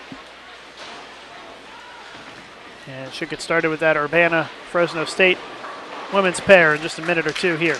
And should get started with that Urbana-Fresno State women's pair in just a minute or two here.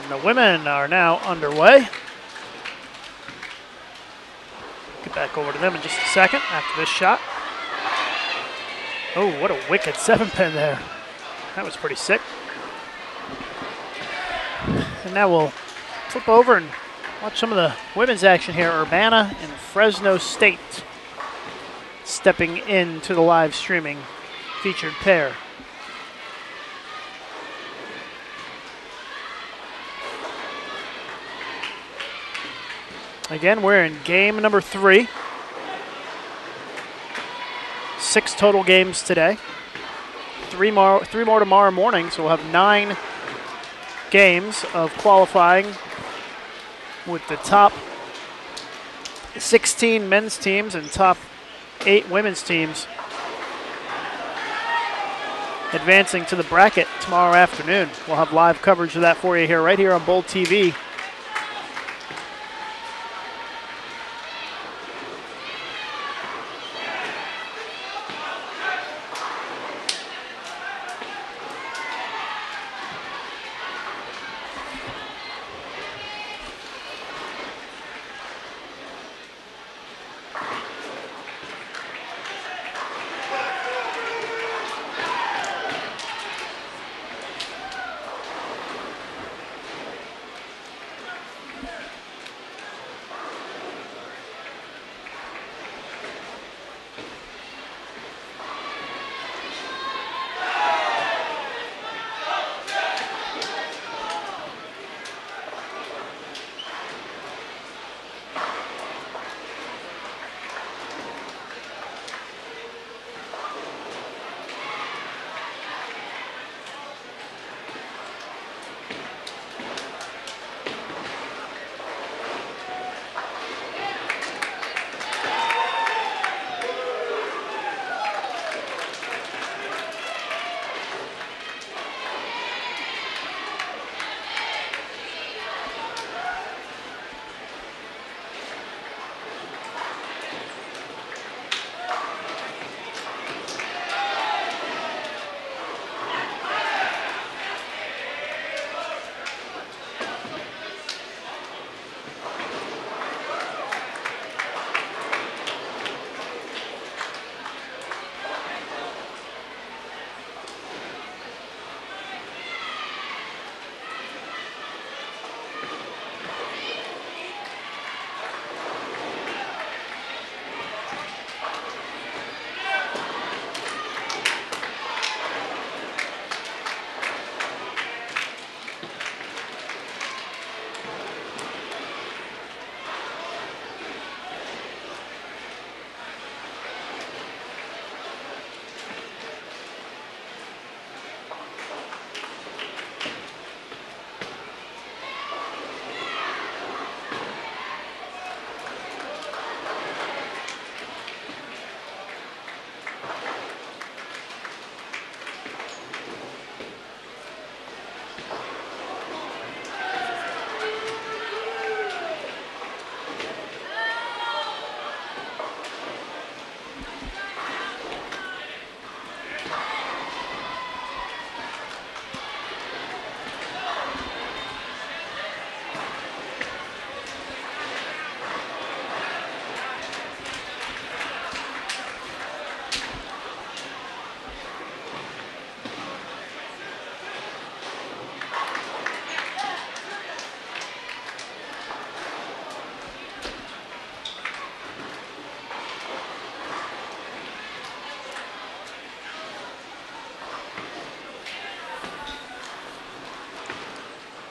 The women are now underway. Get back over to them in just a second after this shot. Oh, what a wicked 7-pin there. That was pretty sick. And now we'll flip over and watch some of the women's action here. Urbana and Fresno State stepping into the live streaming featured pair. Again, we're in game number 3. 6 total games today. 3 more tomorrow morning, so we'll have 9 games of qualifying with the top 16 men's teams and top 8 women's teams advancing to the bracket tomorrow afternoon. We'll have live coverage of that for you here, right here on Bowl TV.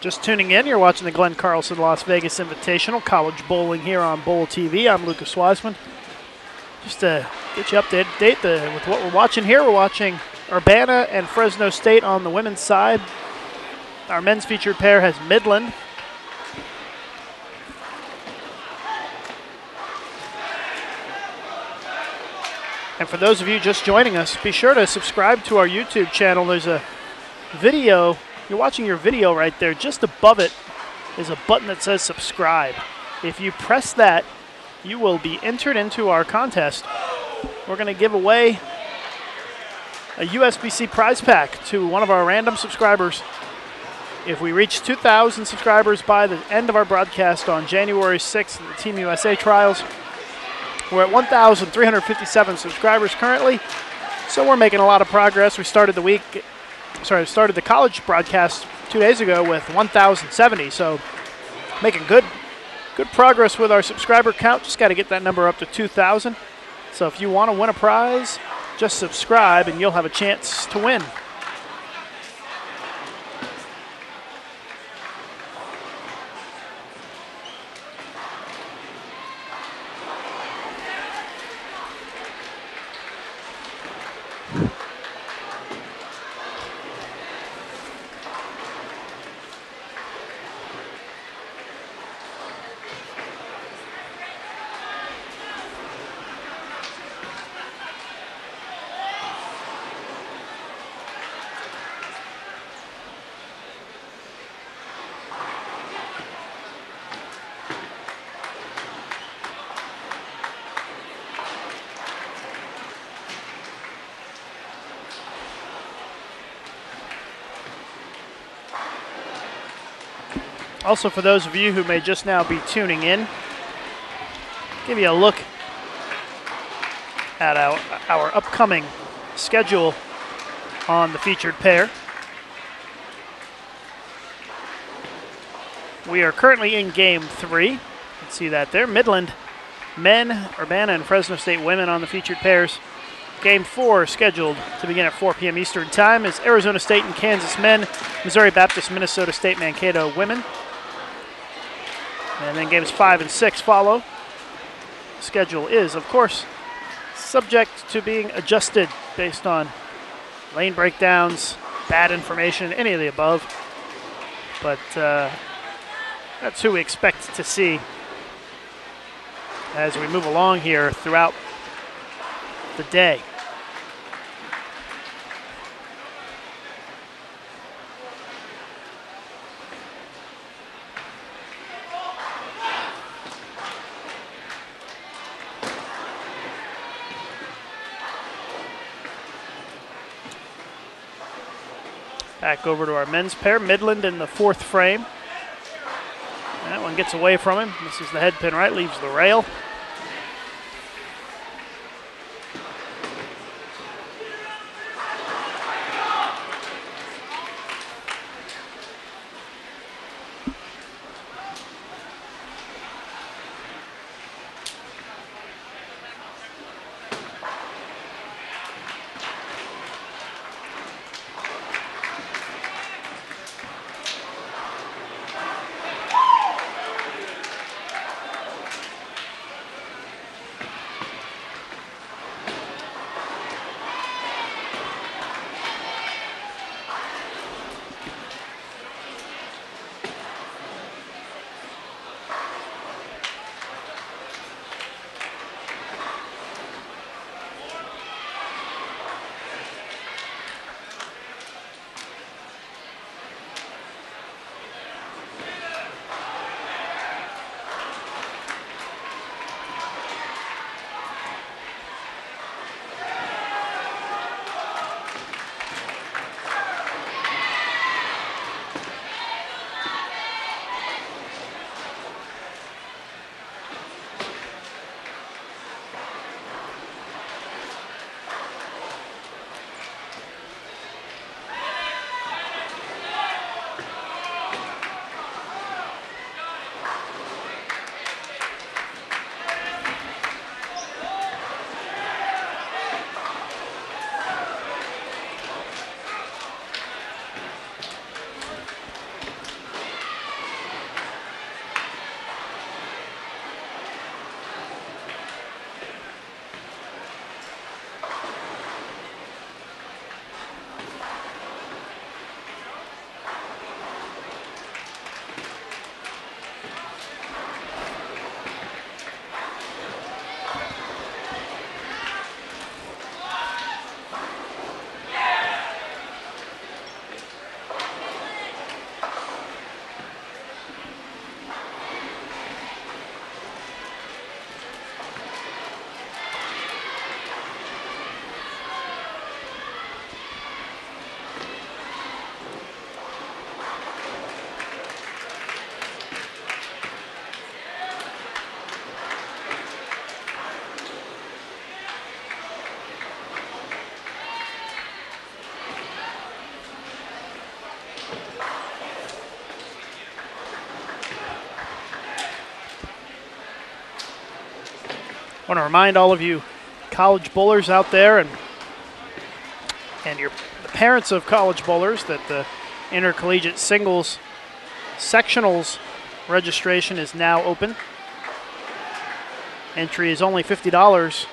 Just tuning in, you're watching the Glenn Carlson Las Vegas Invitational College Bowling here on Bowl TV. I'm Lucas Wiseman. Just to get you up to date with what we're watching here, we're watching Urbana and Fresno State on the women's side. Our men's featured pair has Midland. And for those of you just joining us, be sure to subscribe to our YouTube channel. There's a video. You're watching your video right there. Just above it is a button that says subscribe. If you press that, you will be entered into our contest. We're going to give away a USBC prize pack to one of our random subscribers. If we reach 2,000 subscribers by the end of our broadcast on January 6th in the Team USA trials, we're at 1,357 subscribers currently, so we're making a lot of progress. We started the week started the college broadcast 2 days ago with 1,070. So making good progress with our subscriber count. Just got to get that number up to 2,000. So if you want to win a prize, just subscribe and you'll have a chance to win. Also, for those of you who may just now be tuning in, give you a look at our upcoming schedule on the featured pair. We are currently in Game 3. You can see that there. Midland men, Urbana, and Fresno State women on the featured pairs. Game 4 scheduled to begin at 4 p.m. Eastern Time is Arizona State and Kansas men, Missouri Baptist, Minnesota State, Mankato women. And then games 5 and 6 follow. The schedule is, of course, subject to being adjusted based on lane breakdowns, bad information, any of the above. But that's who we expect to see as we move along here throughout the day. Back over to our men's pair, Midland in the 4th frame. That one gets away from him. This is the head pin right, leaves the rail. I want to remind all of you college bowlers out there and the parents of college bowlers that the intercollegiate singles sectionals registration is now open. Entry is only $50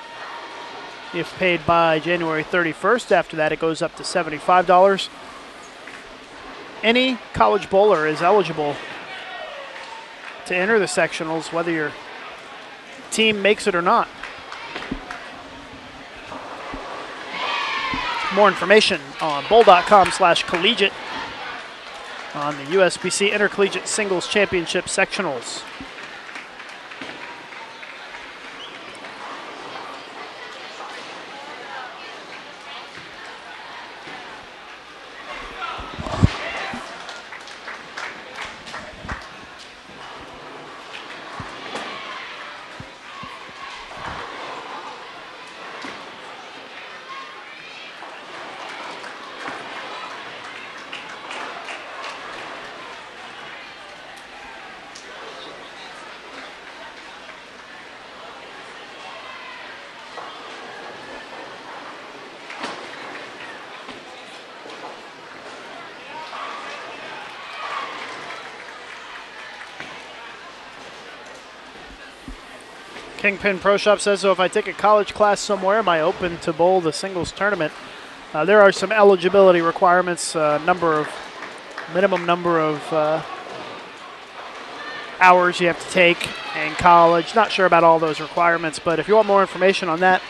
if paid by January 31st. After that, it goes up to $75. Any college bowler is eligible to enter the sectionals, whether your team makes it or not. More information on bowl.com/collegiate on the USBC Intercollegiate Singles Championship Sectionals. Kingpin Pro Shop says, so if I take a college class somewhere, am I open to bowl the singles tournament? There are some eligibility requirements, minimum number of hours you have to take in college. Not sure about all those requirements, but if you want more information on that,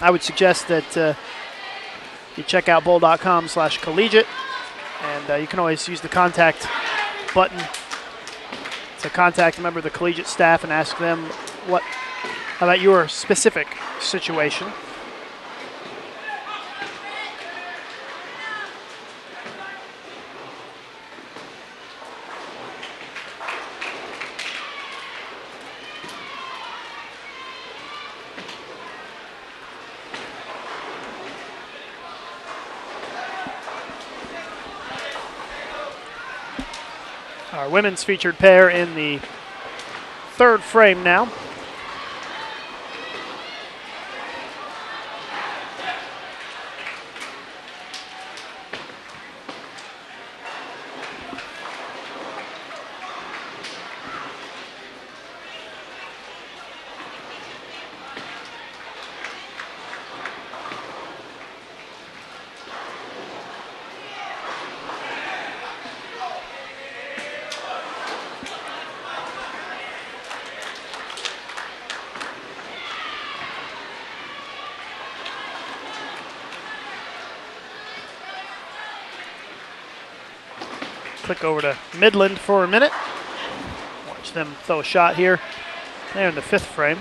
I would suggest that you check out bowl.com/collegiate, and you can always use the contact button to contact a member of the collegiate staff and ask them about your specific situation. Our women's featured pair in the third frame now. Click over to Midland for a minute. Watch them throw a shot here. They're in the fifth frame.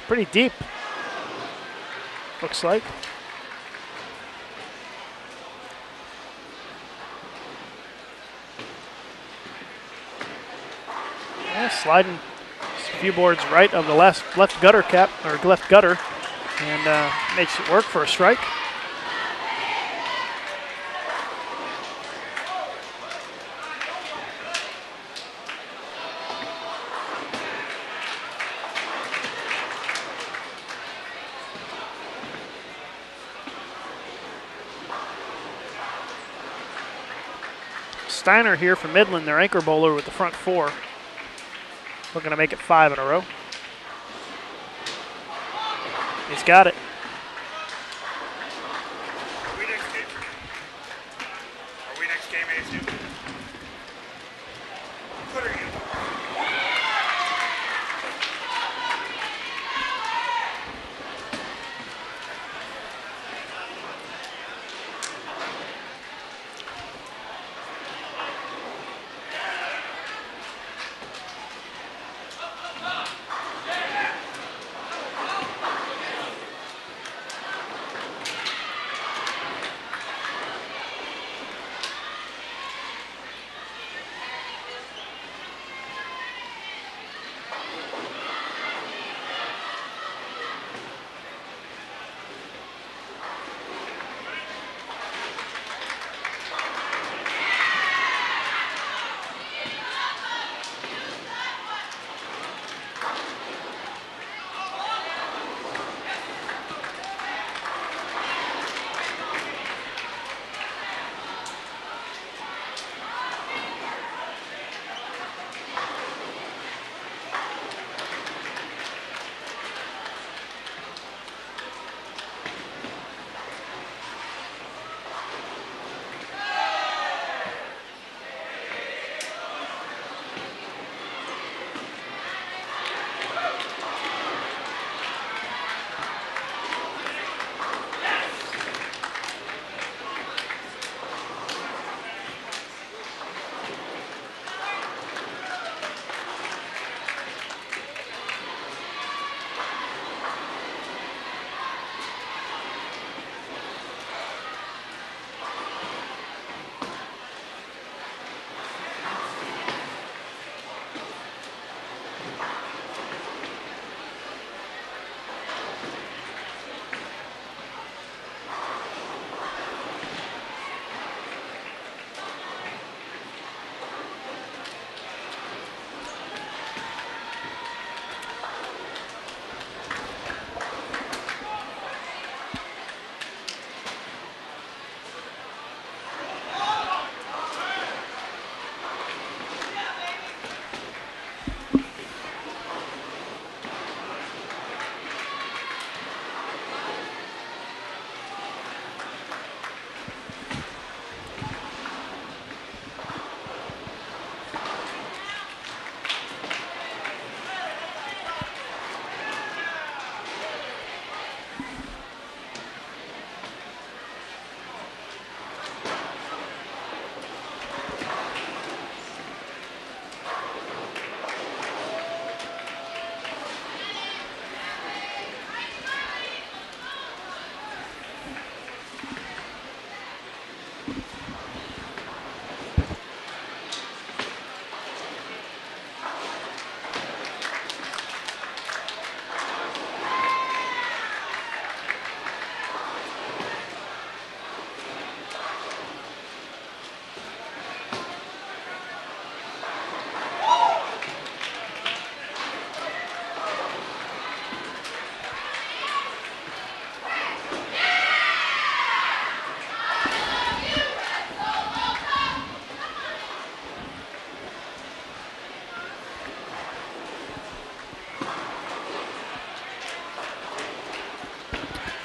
Pretty deep, looks like. Yeah, sliding a few boards right of the left gutter cap, or left gutter, and makes it work for a strike. Steiner here for Midland, their anchor bowler with the front four. Looking to make it 5 in a row. He's got it. Are we next game, ASU? Put her in.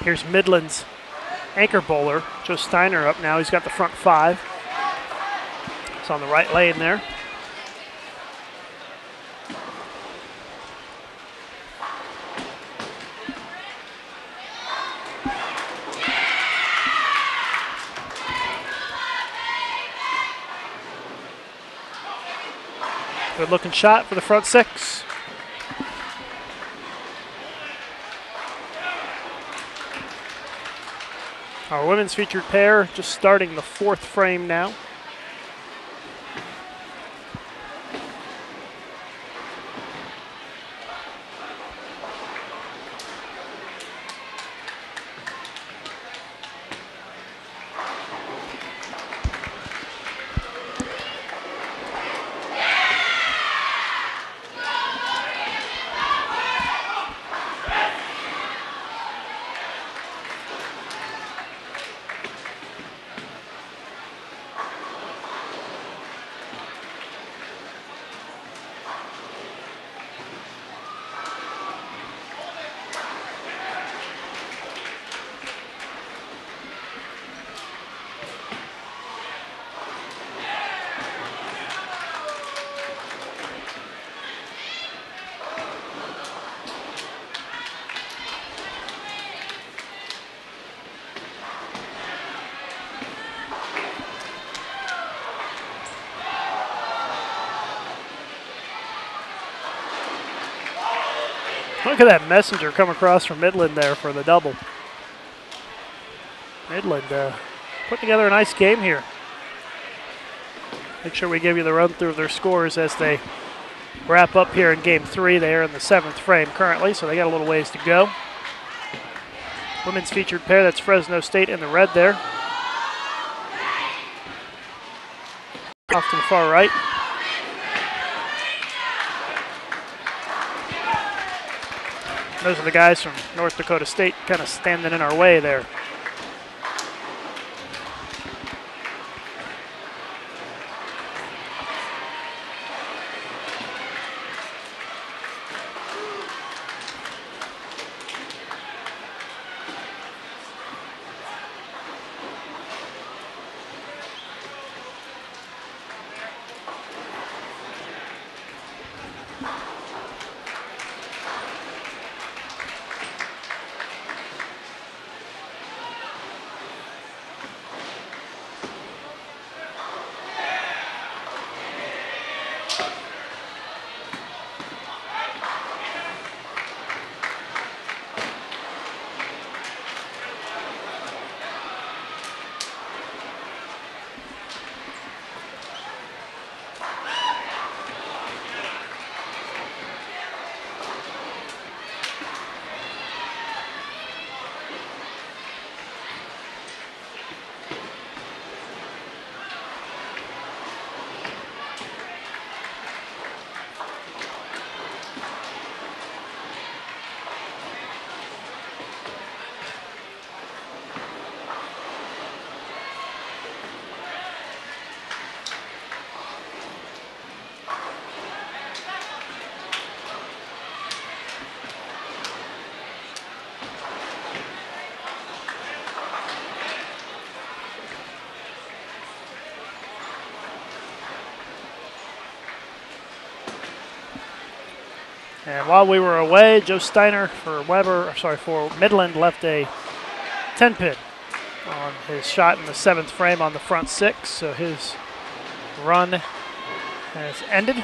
Here's Midland's anchor bowler, Joe Steiner, up now. He's got the front 5. It's on the right lane there. Good looking shot for the front 6. Our women's featured pair just starting the 4th frame now. Look at that messenger come across from Midland there for the double. Midland put together a nice game here. Make sure we give you the run through of their scores as they wrap up here in game 3. They are in the 7th frame currently, so they got a little ways to go. Women's featured pair, that's Fresno State in the red there. Off to the far right. Those are the guys from North Dakota State kind of standing in our way there. And while we were away, Joe Steiner for Midland left a 10-pin on his shot in the 7th frame on the front 6. So his run has ended.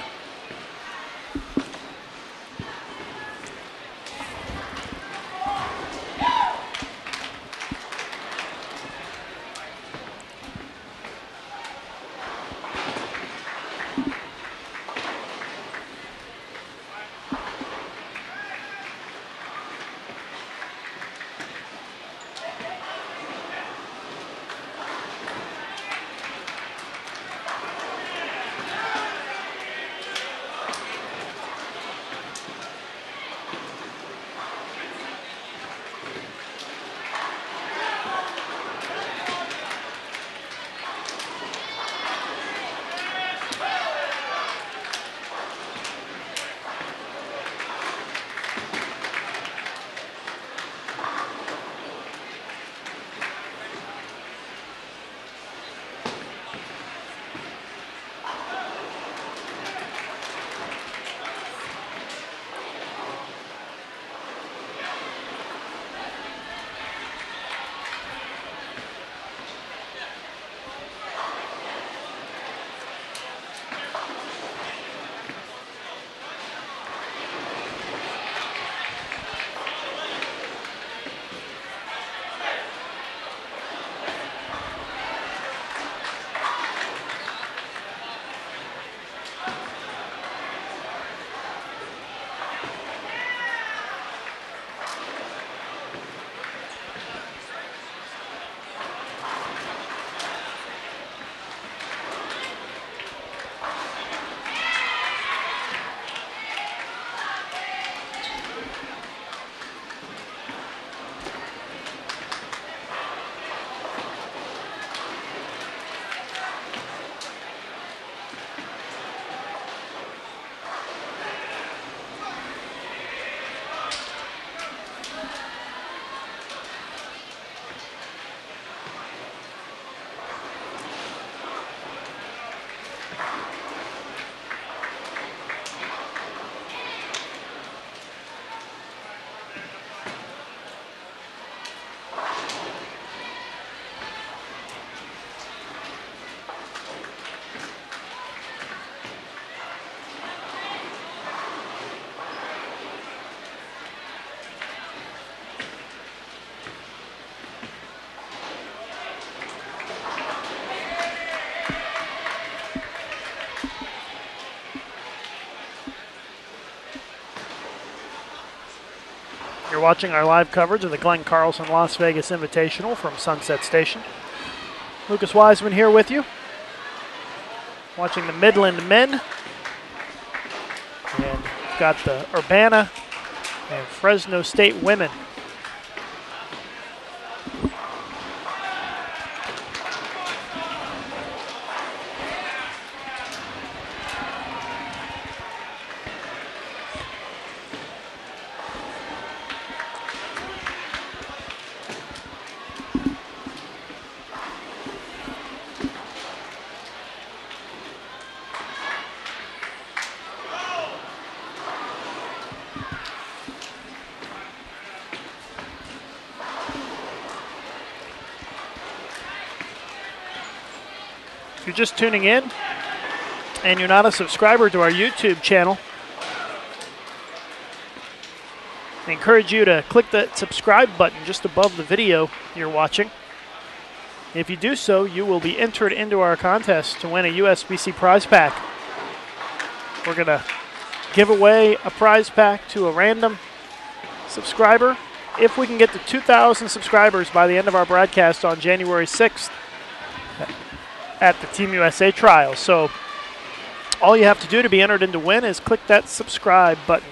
You're watching our live coverage of the Glenn Carlson Las Vegas Invitational from Sunset Station. Lucas Wiseman here with you. Watching the Midland men. And we've got the Urbana and Fresno State women. If you're just tuning in and you're not a subscriber to our YouTube channel, I encourage you to click that subscribe button just above the video you're watching. If you do so, you will be entered into our contest to win a USBC prize pack. We're going to give away a prize pack to a random subscriber if we can get to 2,000 subscribers by the end of our broadcast on January 6th. At the Team USA trials. So all you have to do to be entered in to win is click that subscribe button.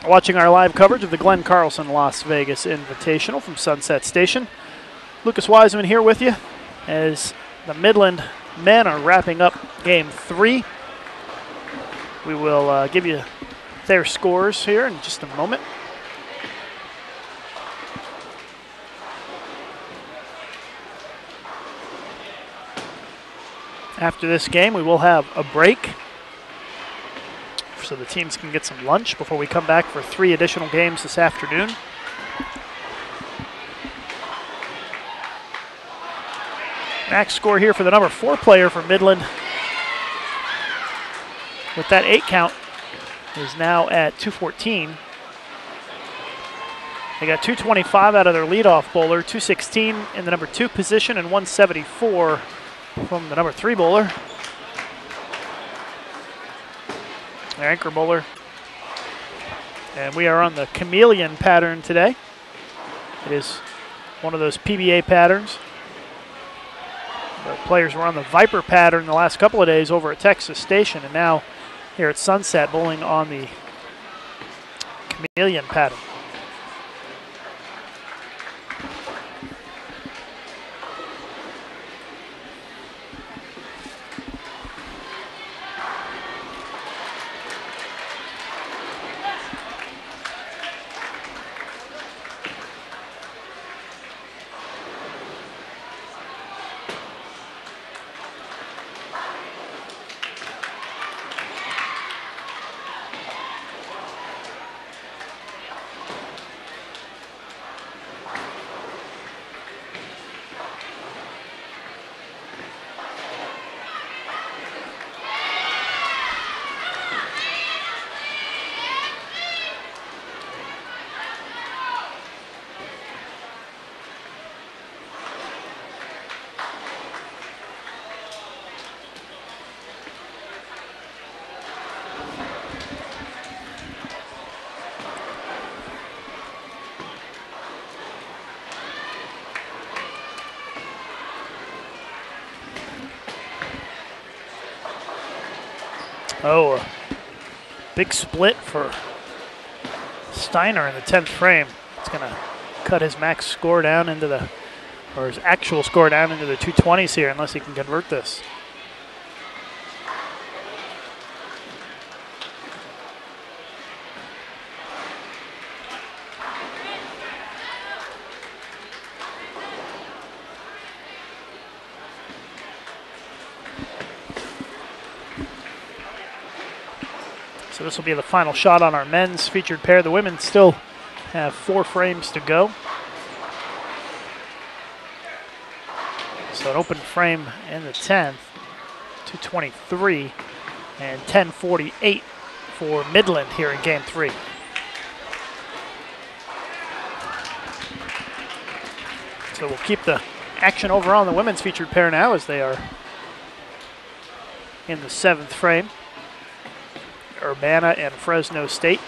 Watching our live coverage of the Glenn Carlson Las Vegas Invitational from Sunset Station. Lucas Wiseman here with you as the Midland men are wrapping up Game 3. We will give you their scores here in just a moment. After this game, we will have a break so the teams can get some lunch before we come back for 3 additional games this afternoon. Max score here for the number 4 player for Midland with that 8 count is now at 214. They got 225 out of their leadoff bowler, 216 in the number 2 position, and 174 from the number 3 bowler. Their anchor bowler. And we are on the chameleon pattern today. It is one of those PBA patterns. The players were on the Viper pattern the last couple of days over at Texas Station, and now here at Sunset bowling on the chameleon pattern. Oh, a big split for Steiner in the 10th frame. It's going to cut his max score down into the, or his actual score down into the 220s here, unless he can convert this. So this will be the final shot on our men's featured pair. The women still have 4 frames to go. So an open frame in the 10th, 223, and 1048 for Midland here in Game 3. So we'll keep the action over on the women's featured pair now as they are in the 7th frame. Urbana and Fresno State.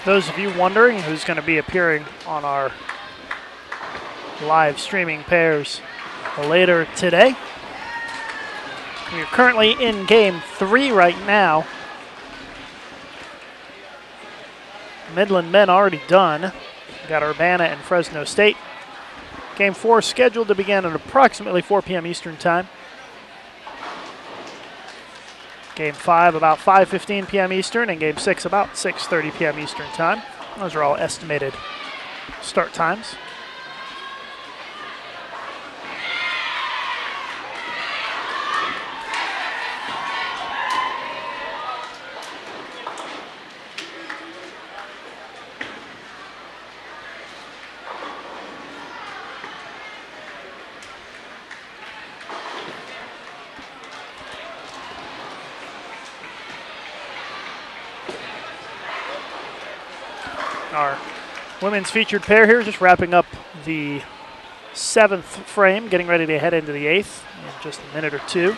Those of you wondering who's going to be appearing on our live streaming pairs later today, we're currently in game 3 right now. Midland men already done. We got Urbana and Fresno State. Game 4 scheduled to begin at approximately 4 p.m. Eastern Time. Game 5 about 5:15 p.m. Eastern, and Game 6 about 6:30 p.m. Eastern Time. Those are all estimated start times. Our women's featured pair here, just wrapping up the 7th frame, getting ready to head into the 8th in just a minute or two.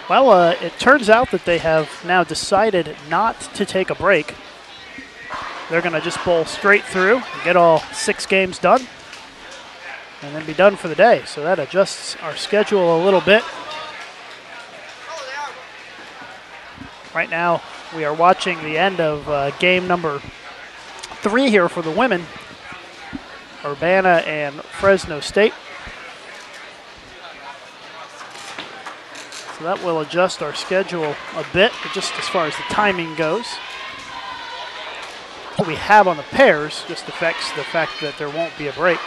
Well, it turns out that they have now decided not to take a break. They're going to just bowl straight through and get all 6 games done and then be done for the day. So that adjusts our schedule a little bit. Right now, we are watching the end of game number 3 here for the women, Urbana and Fresno State. So that will adjust our schedule a bit, just as far as the timing goes. What we have on the pairs just affects the fact that there won't be a break.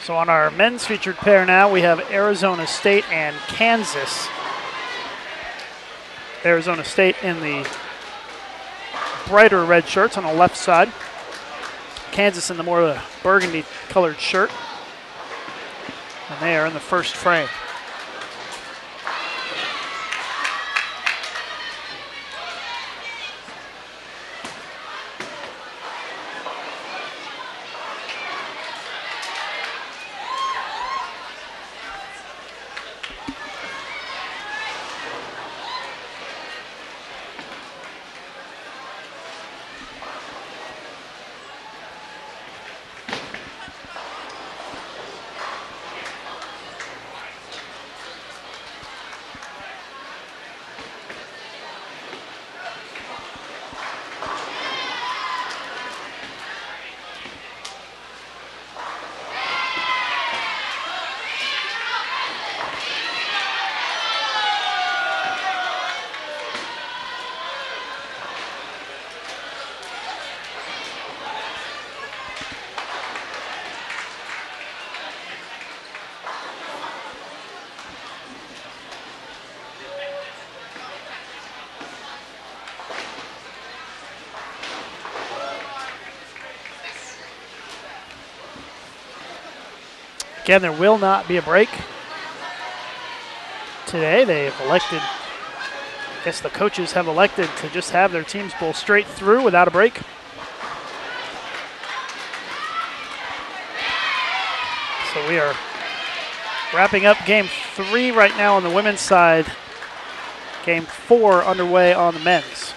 So on our men's featured pair now, we have Arizona State and Kansas. Arizona State in the brighter red shirts on the left side. Kansas in the more burgundy colored shirt. And they are in the first frame. Again, there will not be a break today. They have elected, I guess the coaches have elected to just have their teams bowl straight through without a break. So we are wrapping up game 3 right now on the women's side. Game 4 underway on the men's.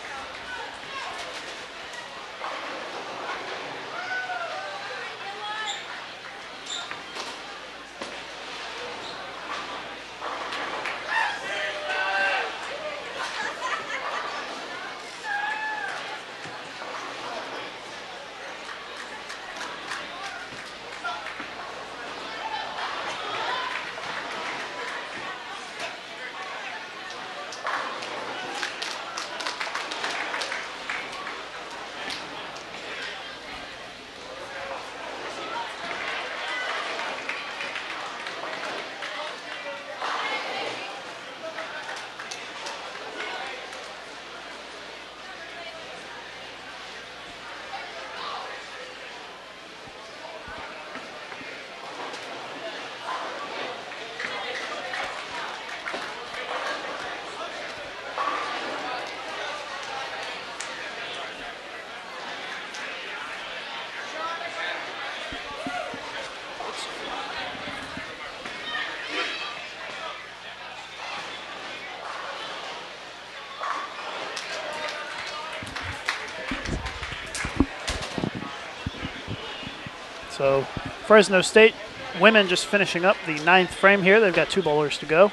So Fresno State women just finishing up the 9th frame here. They've got 2 bowlers to go.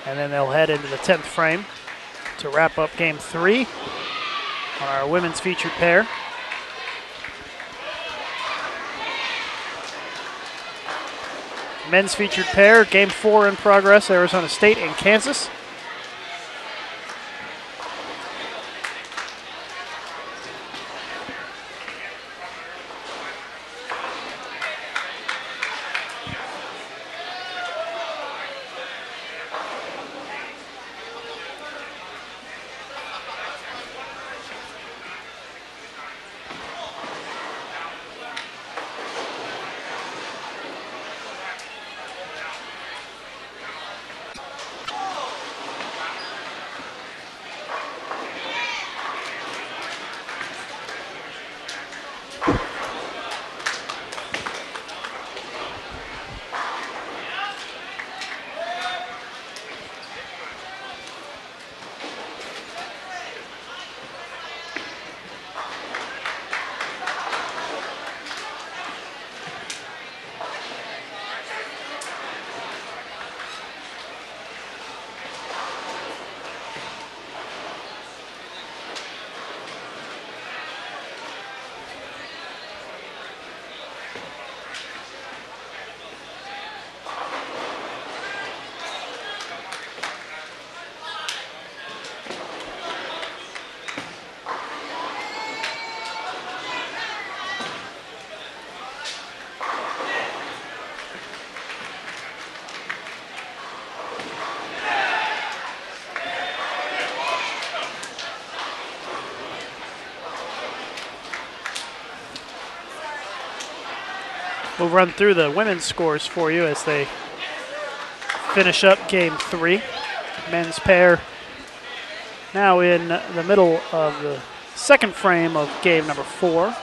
And then they'll head into the 10th frame to wrap up game 3 on our women's featured pair. Men's featured pair, Game 4 in progress, Arizona State and Kansas. We'll run through the women's scores for you as they finish up Game 3. Men's pair now in the middle of the second frame of game number 4.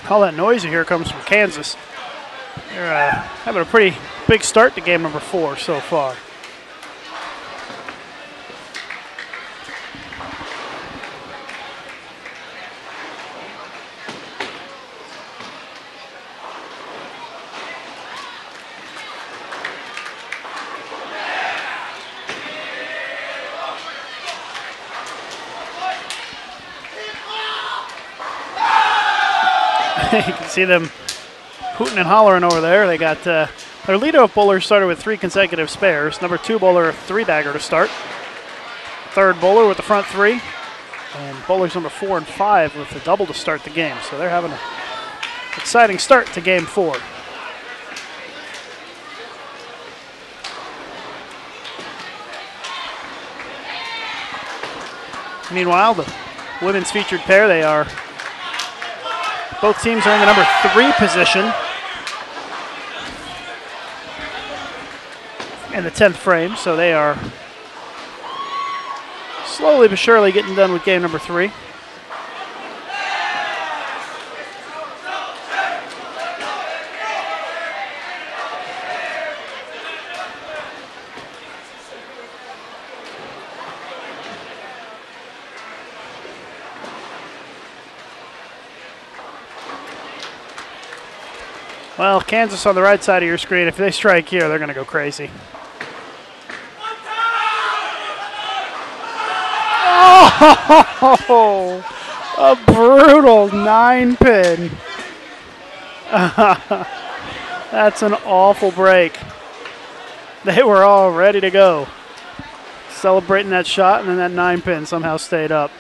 All that noise you hear comes from Kansas. They're having a pretty big start to game number 4 so far. You can see them hooting and hollering over there. They got their leadoff bowler started with 3 consecutive spares. Number 2 bowler, 3-bagger to start. Third bowler with the front 3. And bowlers number 4 and 5 with a double to start the game. So they're having an exciting start to game 4. Meanwhile, the women's featured pair, both teams are in the number 3 position in the 10th frame, so they are slowly but surely getting done with game number 3. Well, Kansas on the right side of your screen, if they strike here, they're going to go crazy. Oh, a brutal 9-pin. That's an awful break. They were all ready to go. Celebrating that shot, and then that 9-pin somehow stayed up.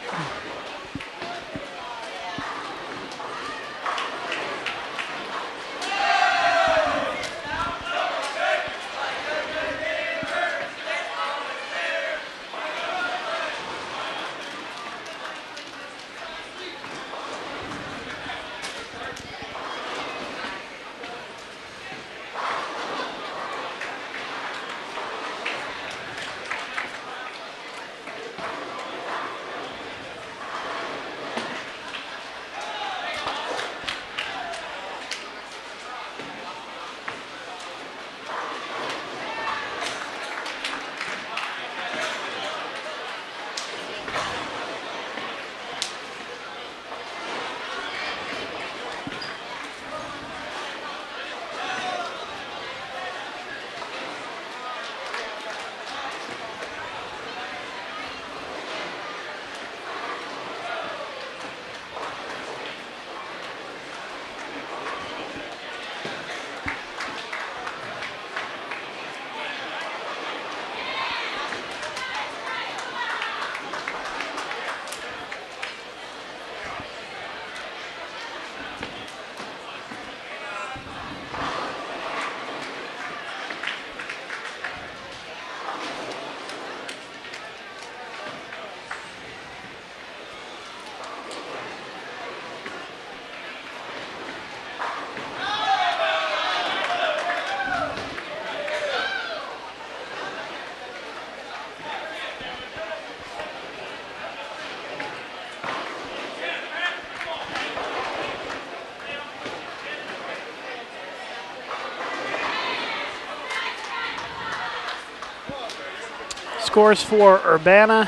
Scores for Urbana: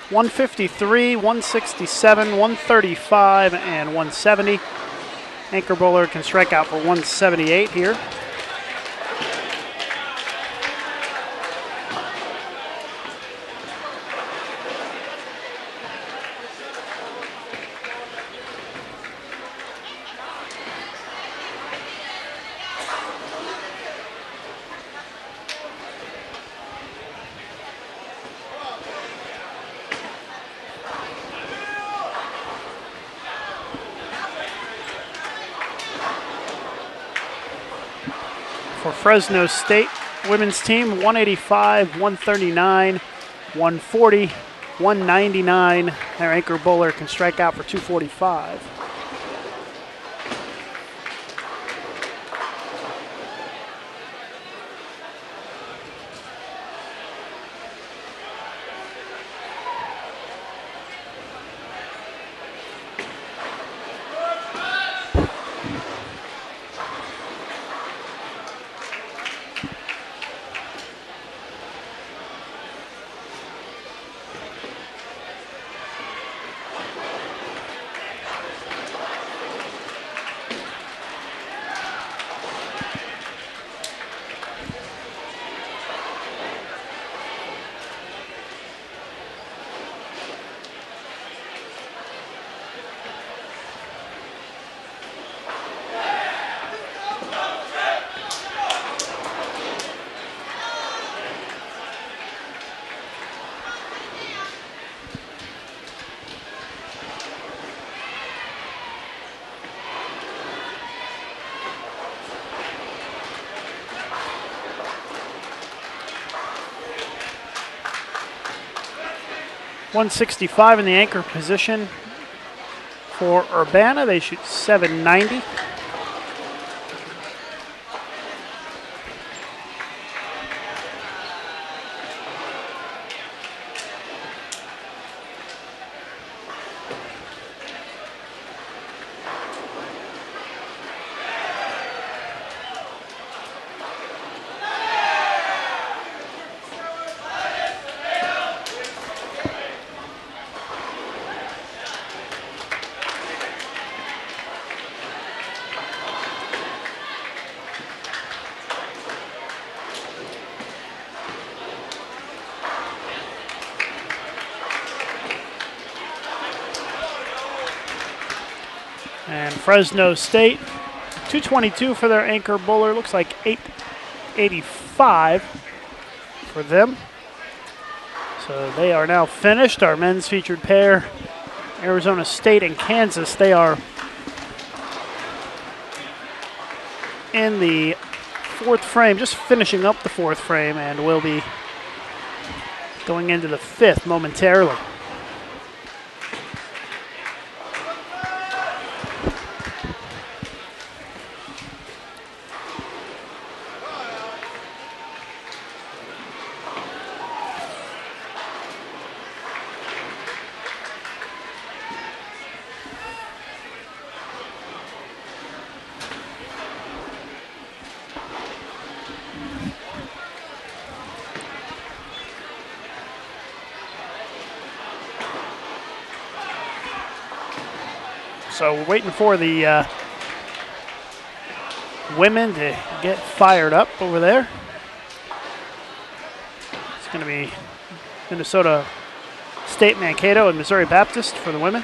153, 167, 135, and 170. Anchor bowler can strike out for 178 here. For Fresno State women's team, 185, 139, 140, 199. Their anchor bowler can strike out for 245. 165 in the anchor position for Urbana. They shoot 790. And Fresno State, 222 for their anchor bowler. Looks like 885 for them. So they are now finished. Our men's featured pair, Arizona State and Kansas, they are in the fourth frame, just finishing up the fourth frame, and will be going into the fifth momentarily. So we're waiting for the women to get fired up over there. It's going to be Minnesota State Mankato and Missouri Baptist for the women.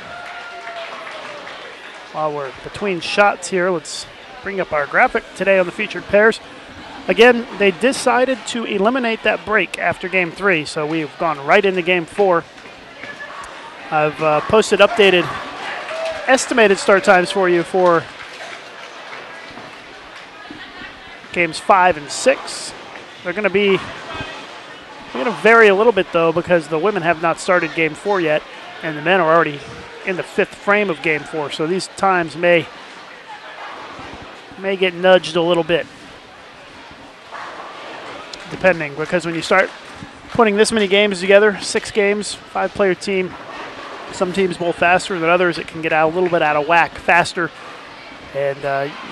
While we're between shots here, let's bring up our graphic today on the featured pairs. Again, they decided to eliminate that break after Game 3, so we've gone right into Game 4. I've posted updated estimated start times for you for Games 5 and 6. They're going to vary a little bit, though, because the women have not started Game 4 yet, and the men are already in the fifth frame of Game 4, so these times may get nudged a little bit, depending, because when you start putting this many games together, 6 games, 5-player team, some teams bowl faster than others. It can get a little bit out of whack faster, and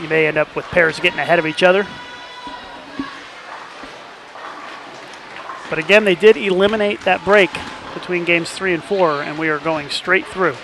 you may end up with pairs getting ahead of each other. But again, they did eliminate that break between Games 3 and 4, and we are going straight through.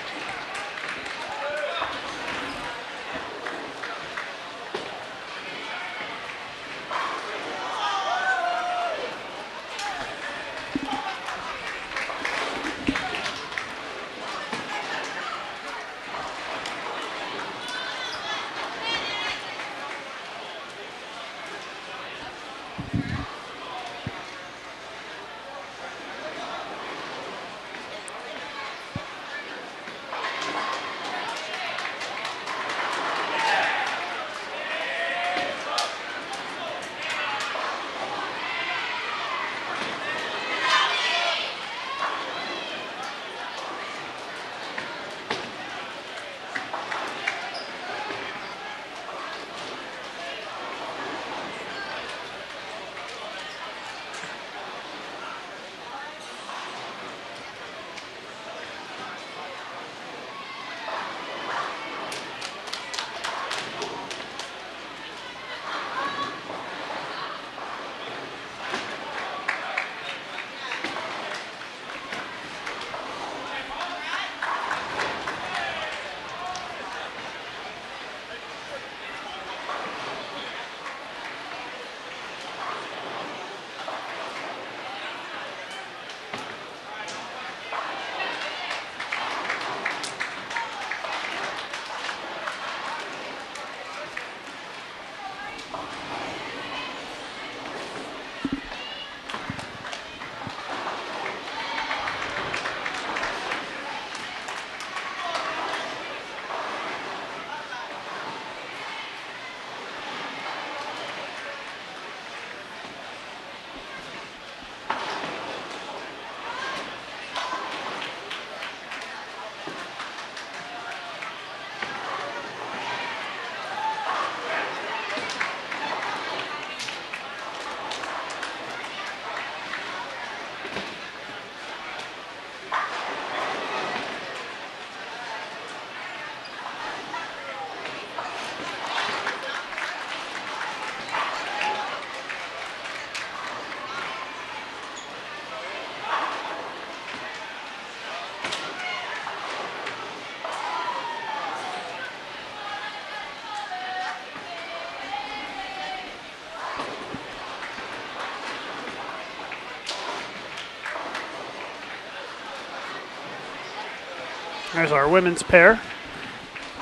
There's our women's pair.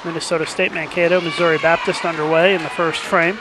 Minnesota State Mankato, Missouri Baptist underway in the first frame.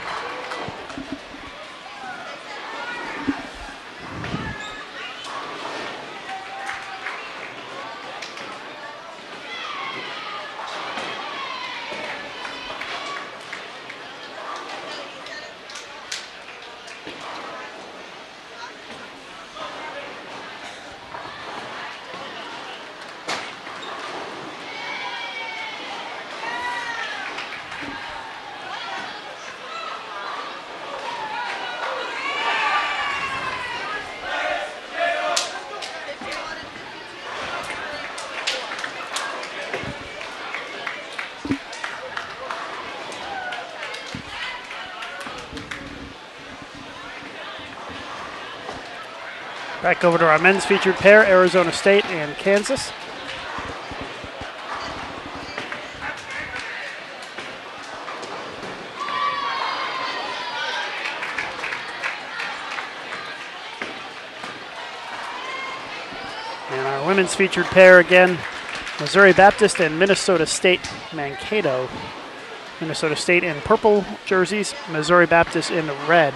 Back over to our men's featured pair, Arizona State and Kansas. And our women's featured pair again, Missouri Baptist and Minnesota State Mankato. Minnesota State in purple jerseys, Missouri Baptist in red.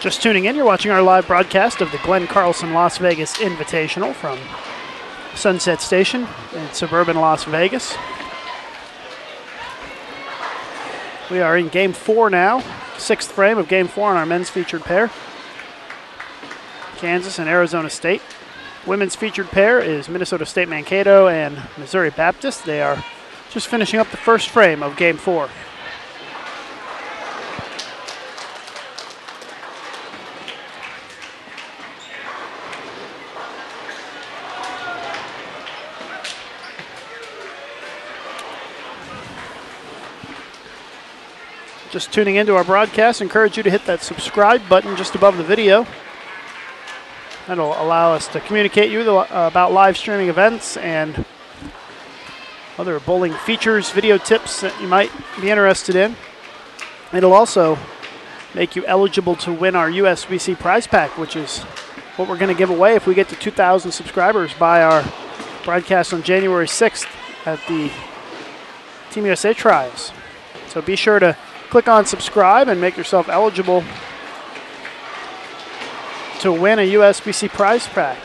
Just tuning in, you're watching our live broadcast of the Glenn Carlson Las Vegas Invitational from Sunset Station in suburban Las Vegas. We are in Game 4 now, 6th frame of Game 4 on our men's featured pair, Kansas and Arizona State. Women's featured pair is Minnesota State Mankato and Missouri Baptist. They are just finishing up the first frame of Game 4. Just tuning into our broadcast, encourage you to hit that subscribe button just above the video. That'll allow us to communicate you about live streaming events and other bowling features, video tips that you might be interested in. It'll also make you eligible to win our USBC prize pack, which is what we're going to give away if we get to 2,000 subscribers by our broadcast on January 6th at the Team USA Trials. So be sure to click on subscribe and make yourself eligible to win a USBC prize pack.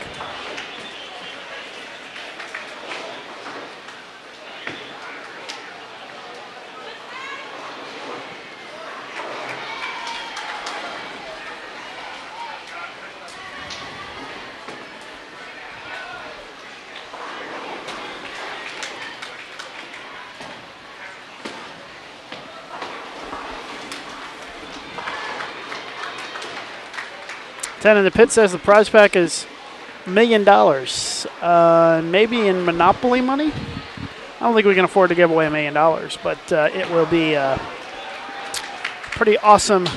10 in the pit says the prize pack is $1 million. Maybe in Monopoly money? I don't think we can afford to give away $1 million, but it will be a pretty awesome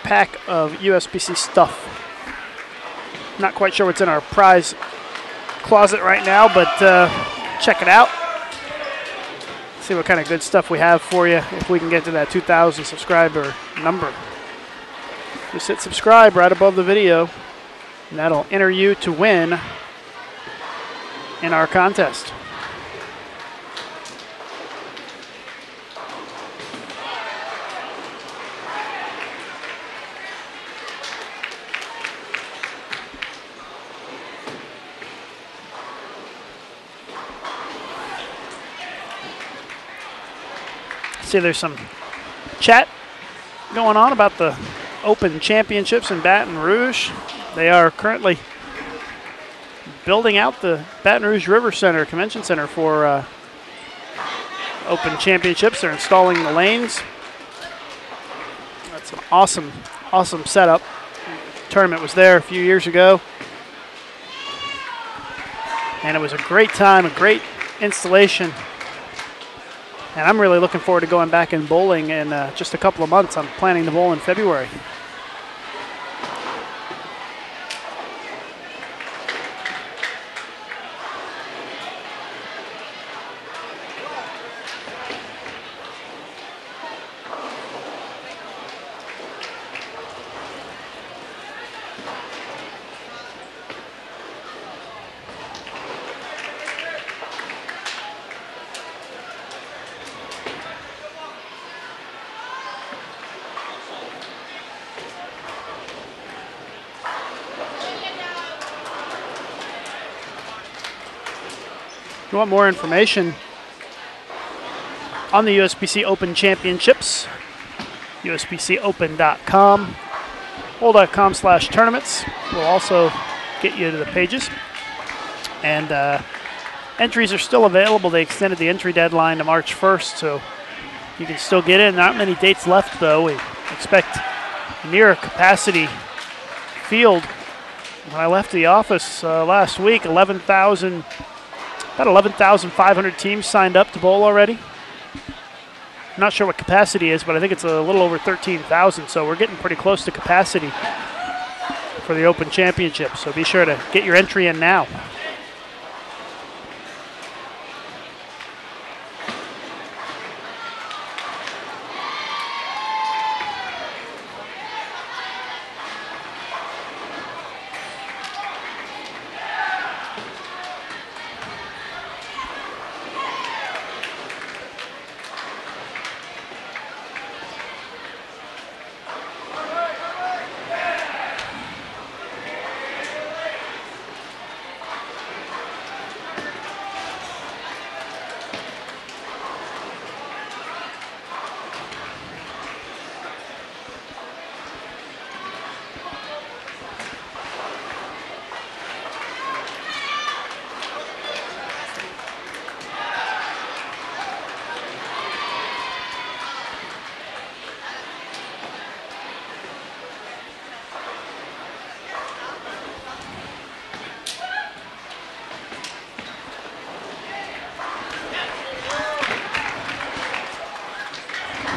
pack of USBC stuff. Not quite sure what's in our prize closet right now, but check it out. See what kind of good stuff we have for you if we can get to that 2,000 subscriber number. Just hit subscribe right above the video, and that'll enter you to win in our contest. See, there's some chat going on about the Open Championships in Baton Rouge. They are currently building out the Baton Rouge River Center Convention Center for Open Championships. They're installing the lanes. That's an awesome, awesome setup. The tournament was there a few years ago, and it was a great time, a great installation. And I'm really looking forward to going back and bowling in just a couple of months. I'm planning to bowl in February. If you want more information on the USBC Open Championships, usbcopen.com, bowl.com/tournaments will also get you to the pages. And entries are still available. They extended the entry deadline to March 1st, so you can still get in. Not many dates left, though. We expect near a capacity field. When I left the office last week, about 11,500 teams signed up to bowl already. I'm not sure what capacity is, but I think it's a little over 13,000, so we're getting pretty close to capacity for the Open Championship, so be sure to get your entry in now.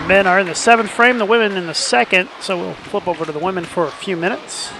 Men are in the 7th frame, the women in the 2nd, so we'll flip over to the women for a few minutes.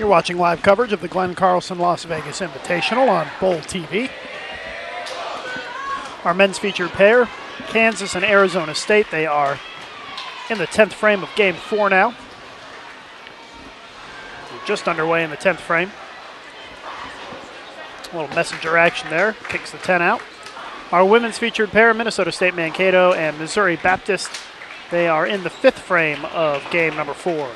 You're watching live coverage of the Glenn Carlson Las Vegas Invitational on Bowl TV. Our men's featured pair, Kansas and Arizona State. They are in the 10th frame of Game 4 now. We're just underway in the 10th frame. A little messenger action there, kicks the 10 out. Our women's featured pair, Minnesota State Mankato and Missouri Baptist. They are in the 5th frame of game number 4.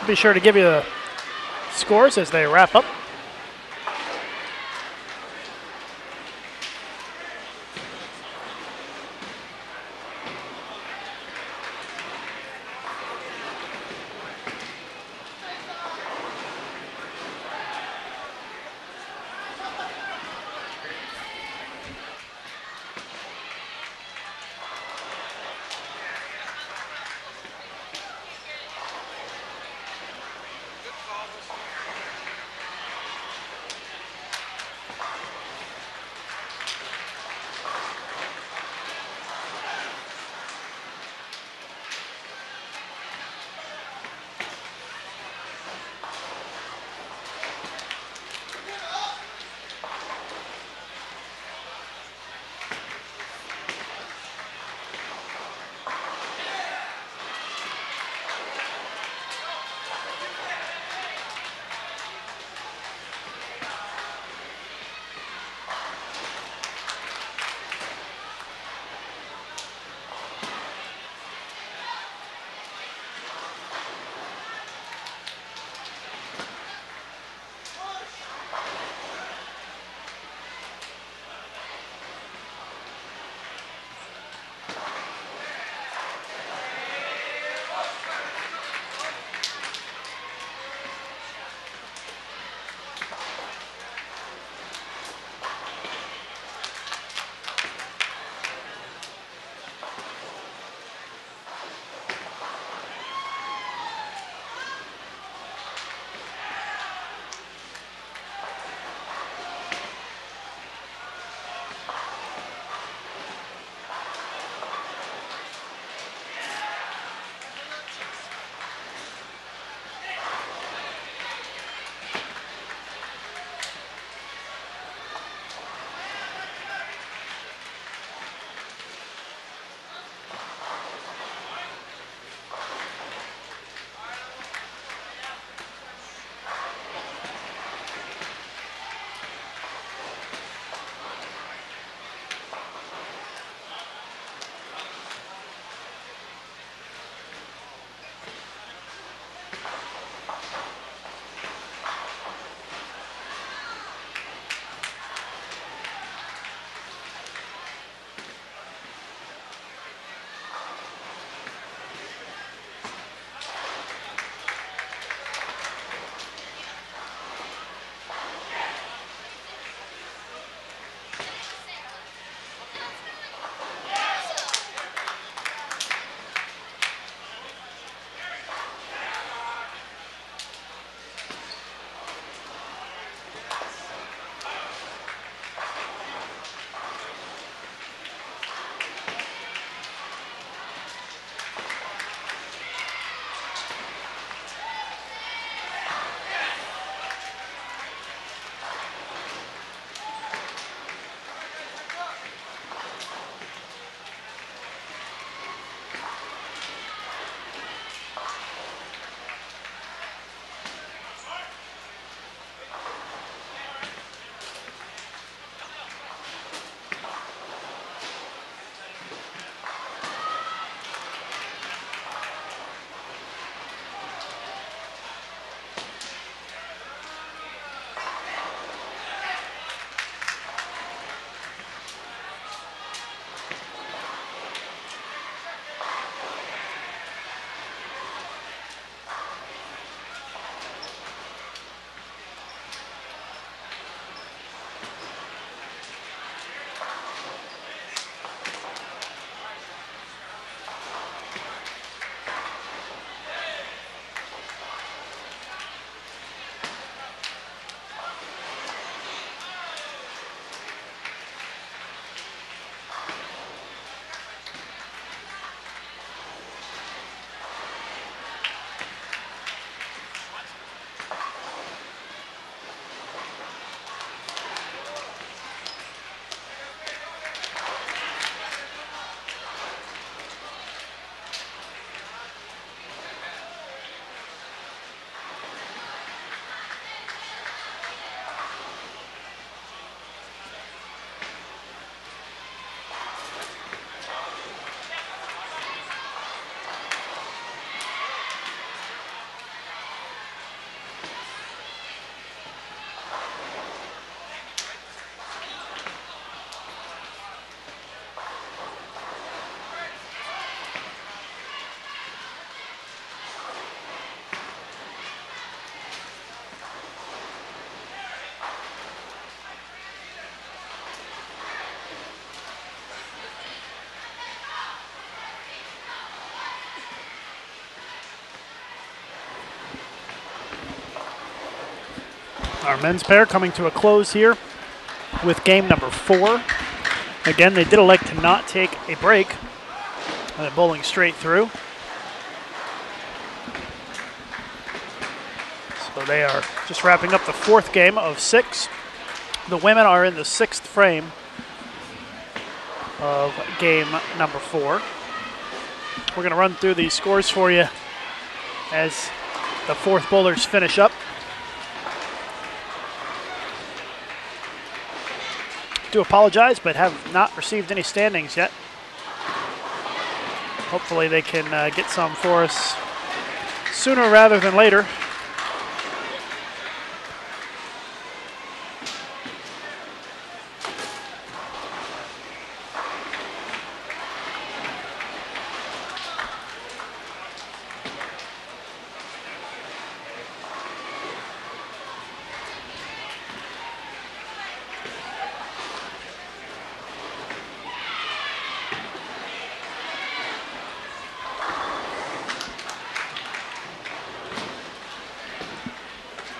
Be sure to give you the scores as they wrap up. Our men's pair coming to a close here with game number 4. Again, they did elect to not take a break. They're bowling straight through. So they are just wrapping up the 4th game of 6. The women are in the 6th frame of game number 4. We're going to run through these scores for you as the 4th bowlers finish up. Do apologize, but have not received any standings yet. Hopefully they can get some for us sooner rather than later.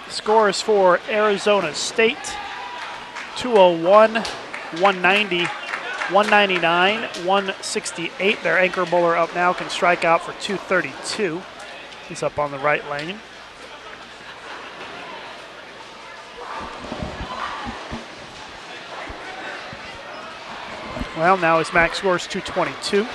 Scores for Arizona State, 201, 190, 199, 168. Their anchor bowler up now can strike out for 232. He's up on the right lane. Well, now his max score is 222.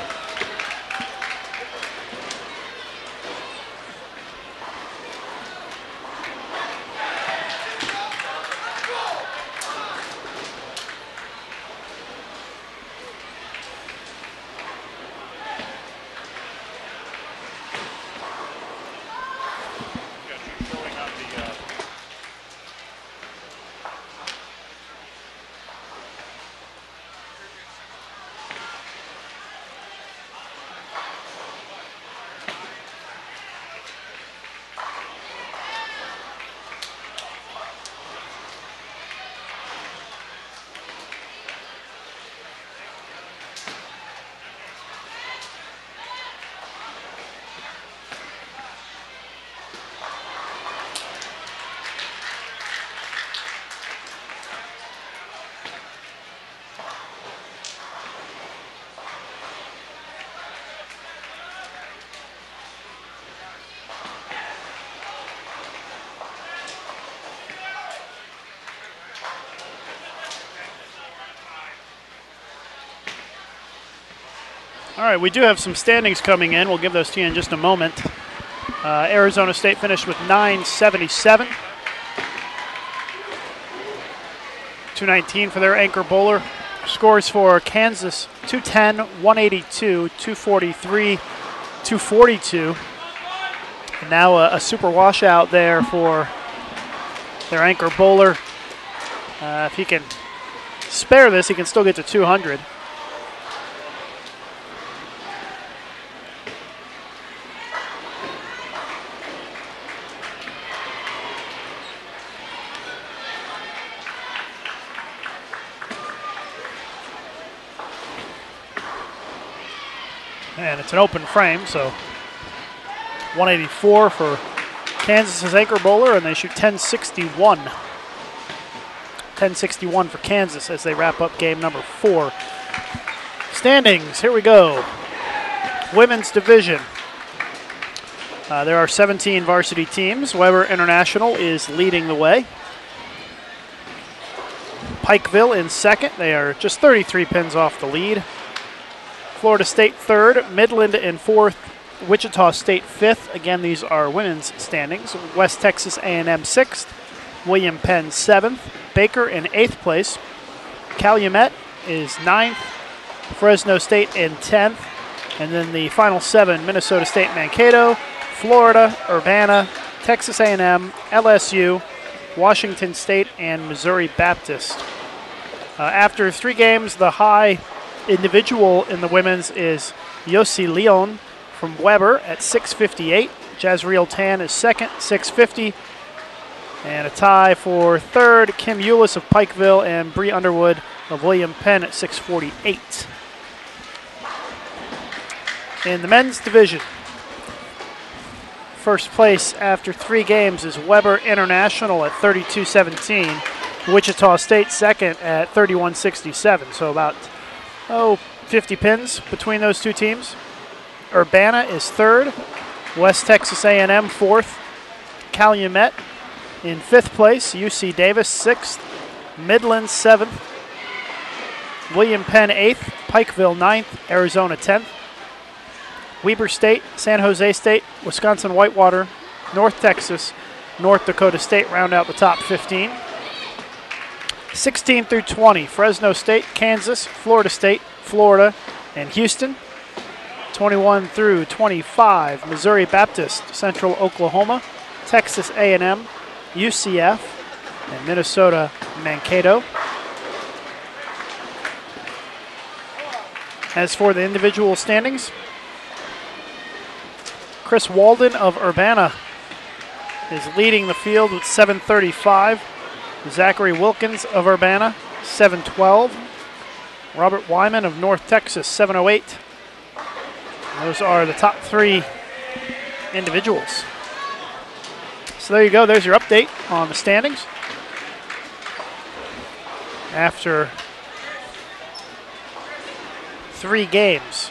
All right, we do have some standings coming in. We'll give those to you in just a moment. Arizona State finished with 977. 219 for their anchor bowler. Scores for Kansas, 210, 182, 243, 242. And now a super washout there for their anchor bowler. If he can spare this, he can still get to 200. And it's an open frame, so 184 for Kansas's anchor bowler, and they shoot 1061. 1061 for Kansas as they wrap up game number 4. Standings, here we go. Women's division. There are 17 varsity teams. Weber International is leading the way. Pikeville in second. They are just 33 pins off the lead. Florida State third, Midland in fourth, Wichita State fifth. Again, these are women's standings. West Texas A&M sixth, William Penn seventh, Baker in eighth place. Calumet is ninth, Fresno State in 10th, and then the final 7, Minnesota State Mankato, Florida, Urbana, Texas A&M, LSU, Washington State, and Missouri Baptist. After 3 games, the high individual in the women's is Yossi Leon from Weber at 658. Jazriel Tan is second, 650. And a tie for third, Kim Eulis of Pikeville and Bree Underwood of William Penn at 648. In the men's division, First place after 3 games is Weber International at 32-17. Wichita State second at 31-67. So about 50 pins between those two teams. Urbana is third. West Texas A&M fourth. Calumet in 5th place. UC Davis 6th. Midland 7th. William Penn 8th. Pikeville 9th. Arizona 10th. Weber State, San Jose State, Wisconsin Whitewater, North Texas, North Dakota State round out the top 15. 16 through 20, Fresno State, Kansas, Florida State, Florida, and Houston. 21 through 25, Missouri Baptist, Central Oklahoma, Texas A&M, UCF, and Minnesota Mankato. As for the individual standings, Chris Walden of Urbana is leading the field with 735. Zachary Wilkins of Urbana, 712. Robert Wyman of North Texas, 708. Those are the top 3 individuals. So there you go. There's your update on the standings. After 3 games.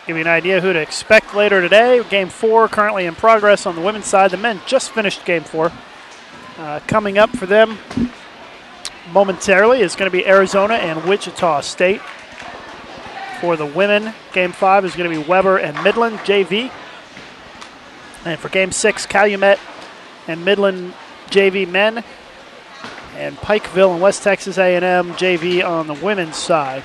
Give you an idea who to expect later today. Game 4 currently in progress on the women's side. The men just finished Game 4. Coming up for them momentarily is going to be Arizona and Wichita State. For the women, Game 5 is going to be Weber and Midland JV. And for Game 6, Calumet and Midland JV men. And Pikeville and West Texas A&M JV on the women's side.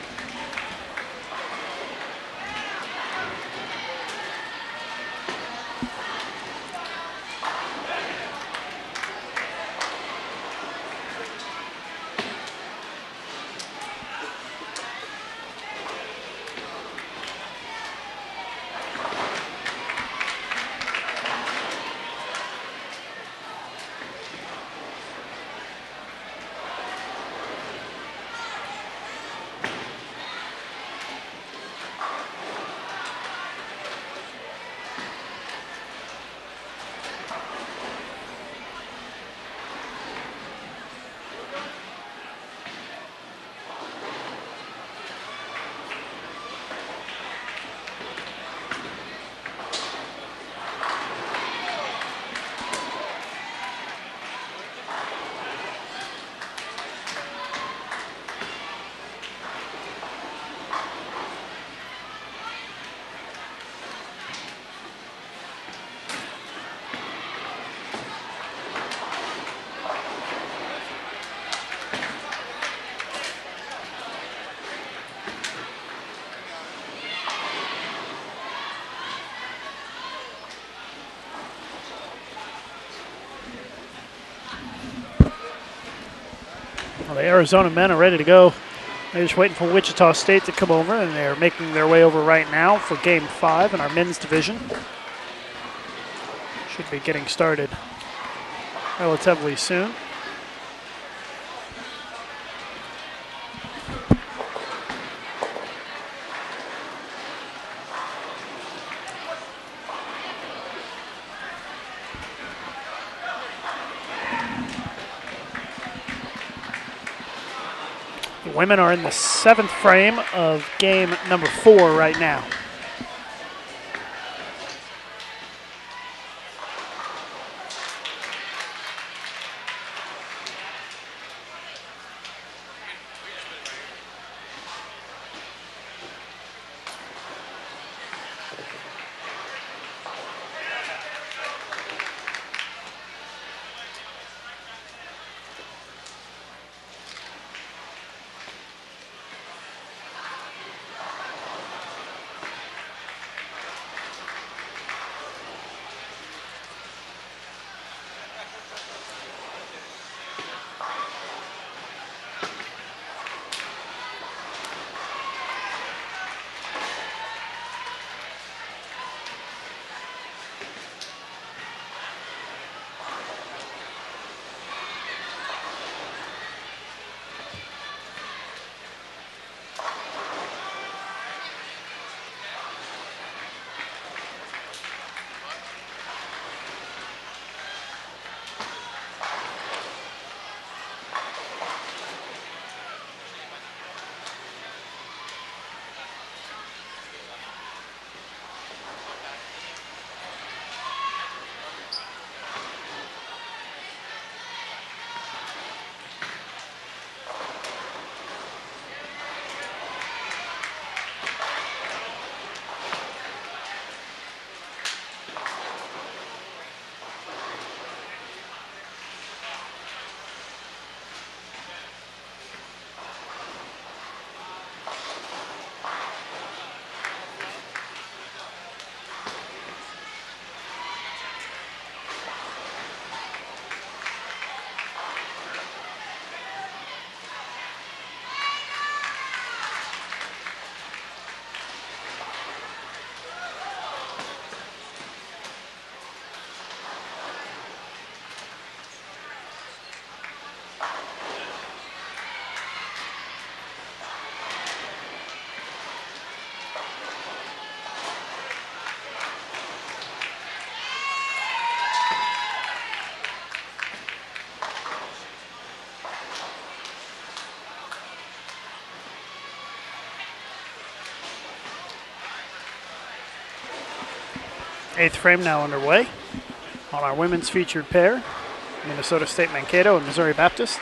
Well, the Arizona men are ready to go. They're just waiting for Wichita State to come over, and they're making their way over right now for Game 5 in our men's division. Should be getting started relatively soon. The women are in the 7th frame of game number 4 right now. Eighth frame now underway on our women's featured pair, Minnesota State Mankato and Missouri Baptist.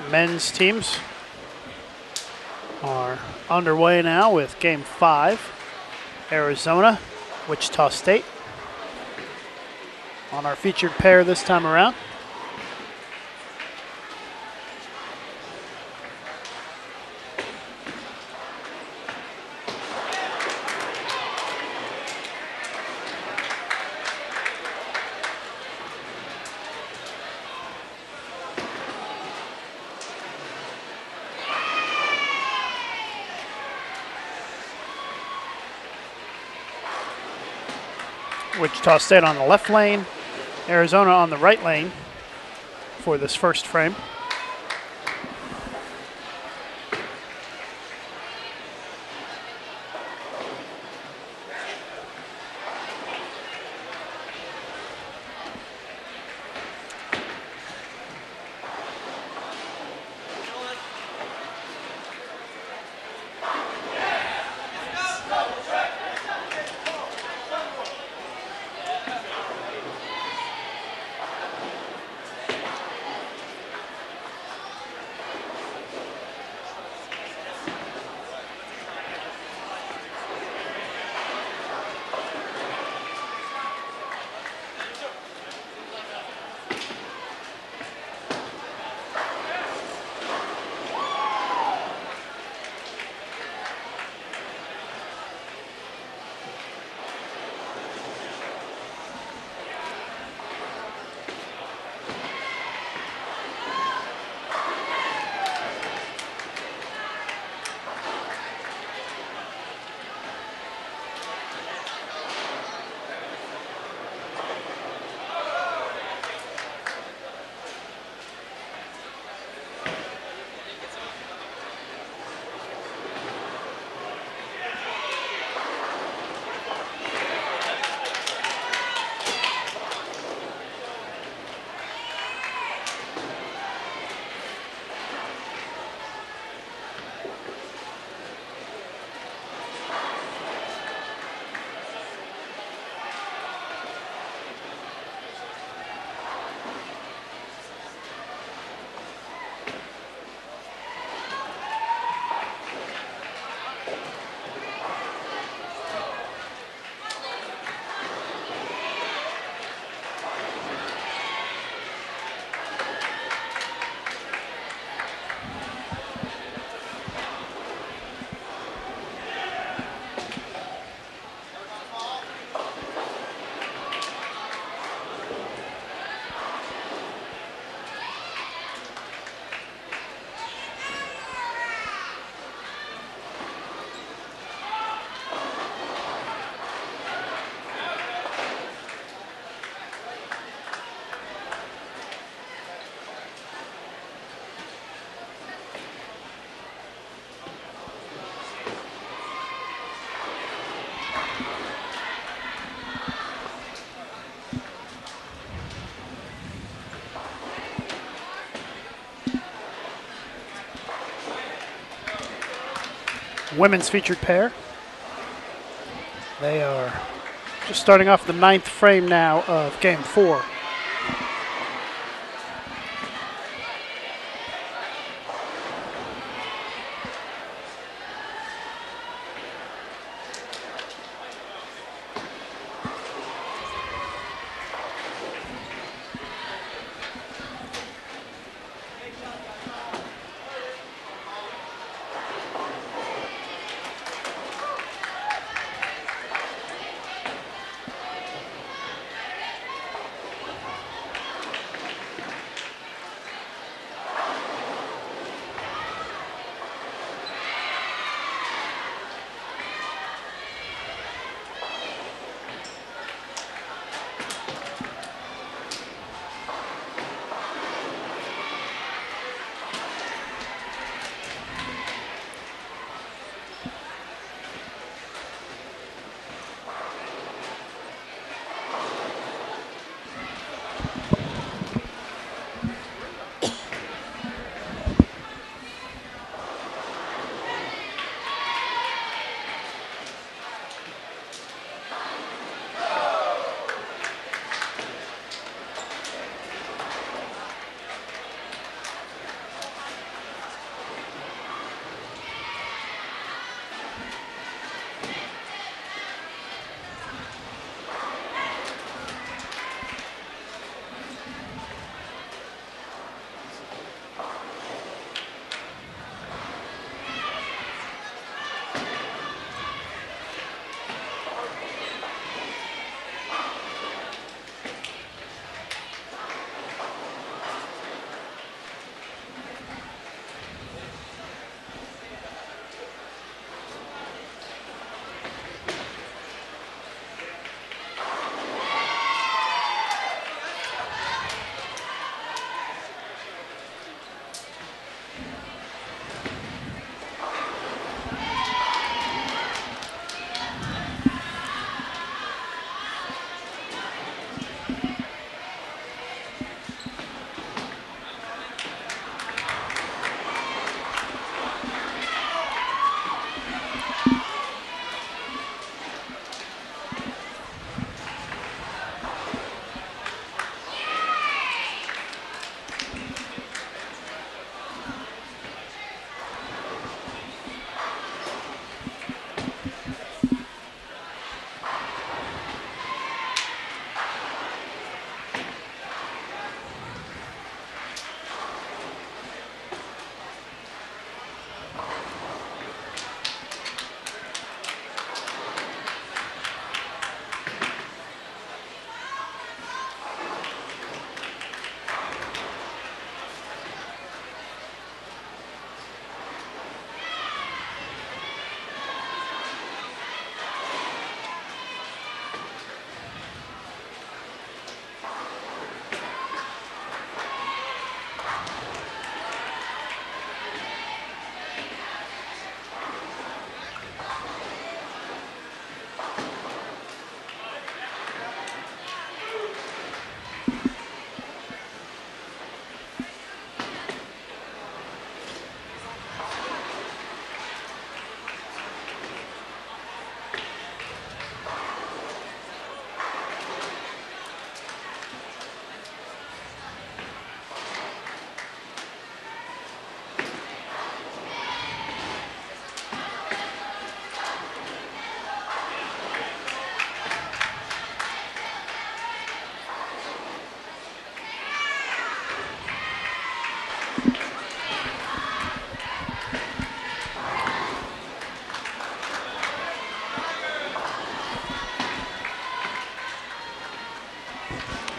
Men's teams are underway now with Game 5. Arizona, Wichita State. On our featured pair this time around. Wichita State on the left lane, Arizona on the right lane for this first frame. women's featured pair. They are just starting off the 9th frame now of game 4.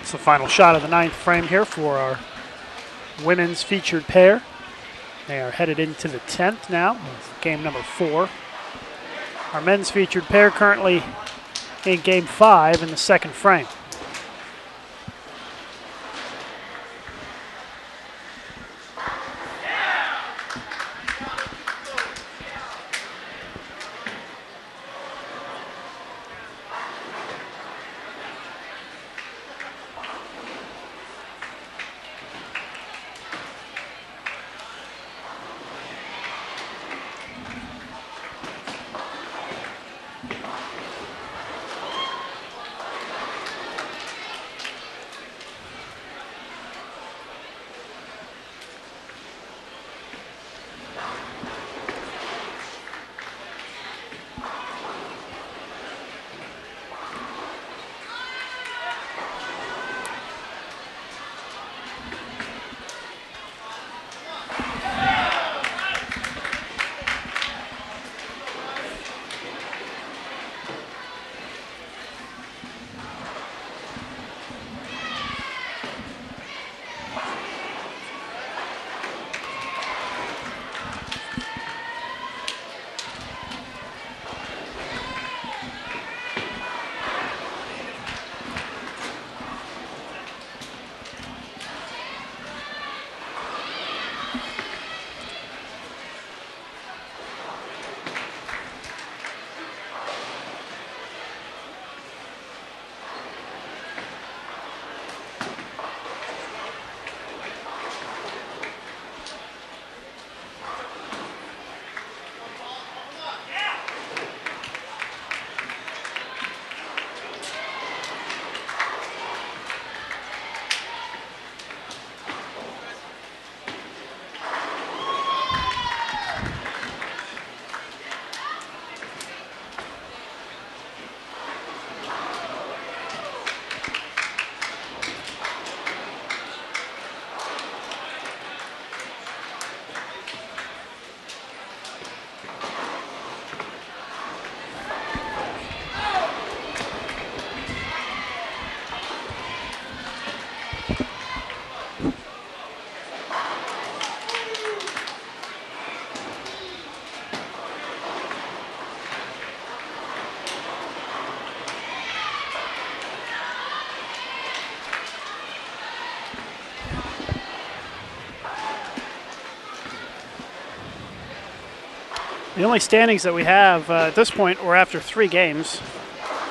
It's the final shot of the 9th frame here for our women's featured pair. They are headed into the 10th now, game number 4. Our men's featured pair currently in game 5 in the 2nd frame. The only standings that we have at this point were after 3 games.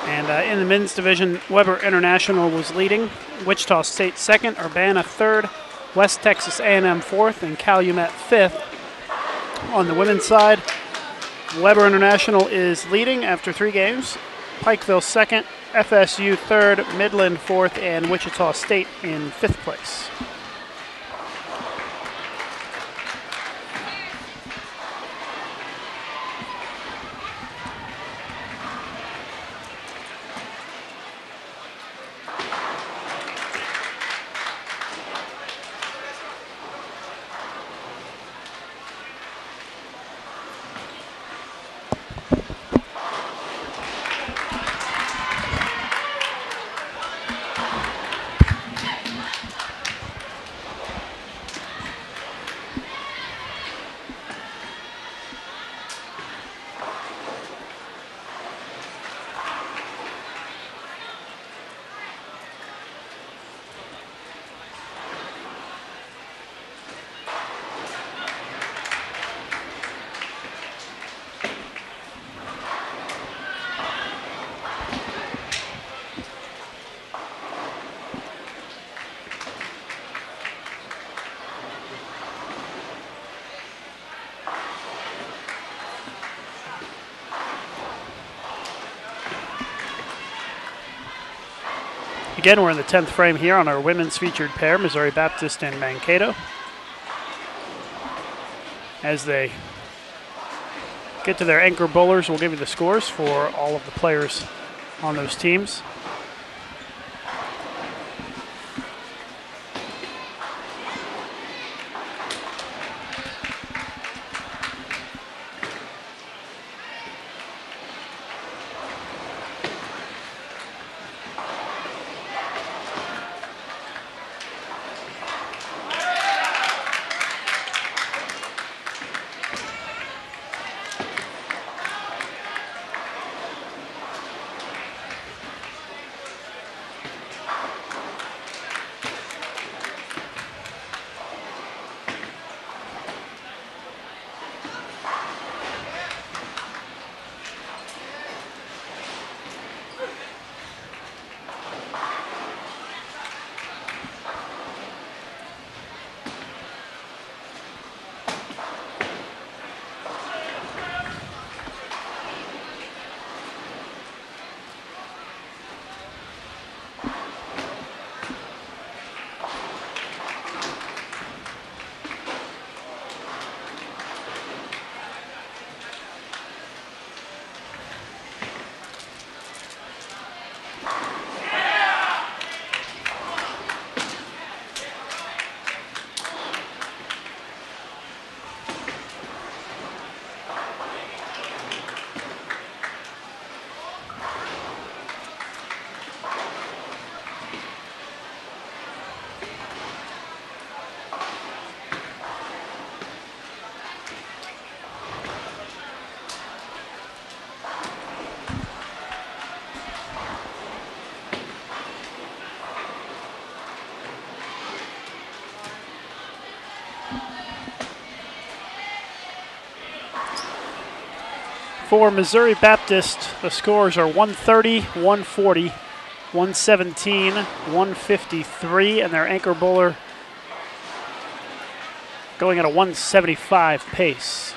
And in the men's division, Weber International was leading, Wichita State second, Urbana third, West Texas A&M fourth, and Calumet fifth. On the women's side, Weber International is leading after 3 games, Pikeville second, FSU third, Midland fourth, and Wichita State in 5th place. Again, we're in the 10th frame here on our women's featured pair, Missouri Baptist and Mankato. As they get to their anchor bowlers, we'll give you the scores for all of the players on those teams. For Missouri Baptist, the scores are 130, 140, 117, 153, and their anchor bowler going at a 175 pace.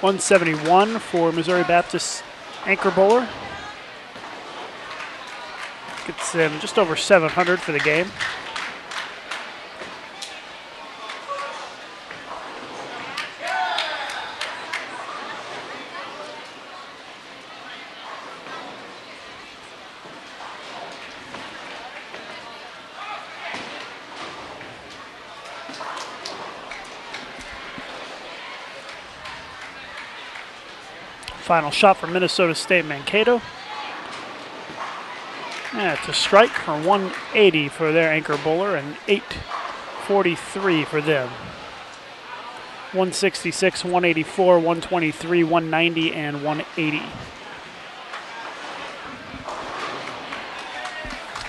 171 for Missouri Baptist anchor bowler. Gets them just over 700 for the game. Final shot for Minnesota State Mankato. And it's a strike for 180 for their anchor bowler and 843 for them. 166, 184, 123, 190, and 180.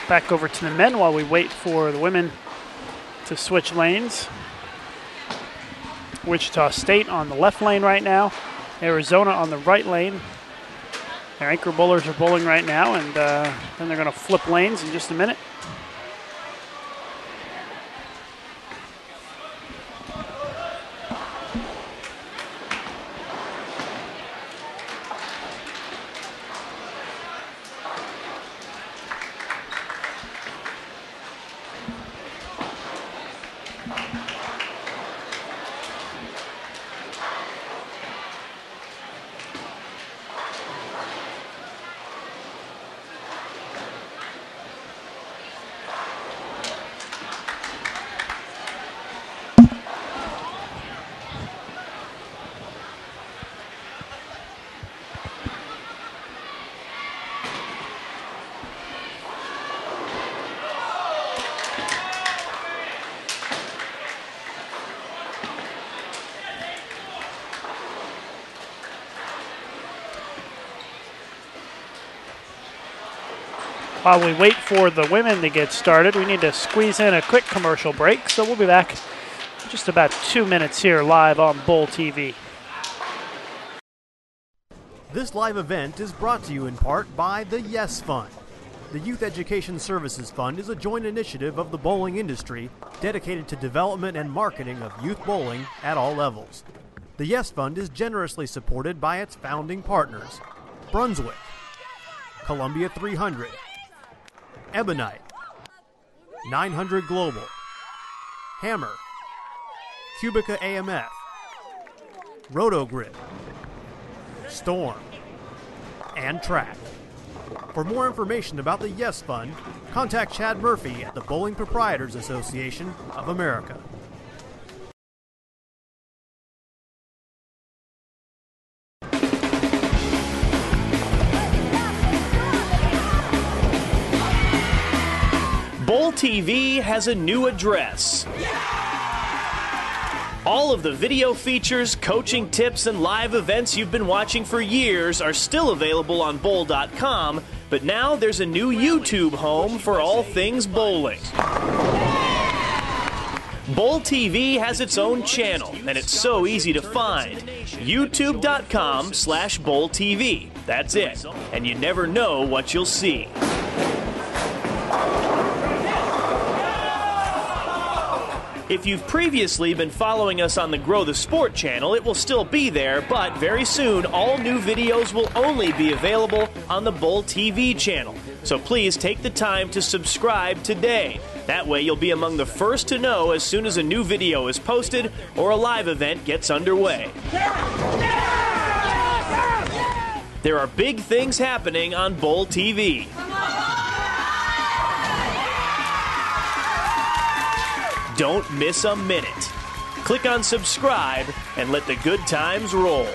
Back over to the men while we wait for the women to switch lanes. Wichita State on the left lane right now. Arizona on the right lane. Their anchor bowlers are bowling right now, and then they're going to flip lanes in just a minute. While we wait for the women to get started, we need to squeeze in a quick commercial break, so we'll be back in just about 2 minutes here live on Bowl TV. This live event is brought to you in part by the Yes Fund. The Youth Education Services Fund is a joint initiative of the bowling industry dedicated to development and marketing of youth bowling at all levels. The Yes Fund is generously supported by its founding partners: Brunswick, Columbia 300, Ebonite, 900 Global, Hammer, Cubica AMF, Rotogrid, Storm, and Track. For more information about the Yes Fund, contact Chad Murphy at the Bowling Proprietors Association of America. Bowl TV has a new address. All of the video features, coaching tips, and live events you've been watching for years are still available on bowl.com, but now there's a new YouTube home for all things bowling. Bowl TV has its own channel, and it's so easy to find. YouTube.com/BowlTV. That's it. And you never know what you'll see. If you've previously been following us on the Grow the Sport channel, it will still be there, but very soon all new videos will only be available on the Bowl TV channel. So please take the time to subscribe today. That way you'll be among the first to know as soon as a new video is posted or a live event gets underway. There are big things happening on Bowl TV. Don't miss a minute. Click on subscribe and let the good times roll.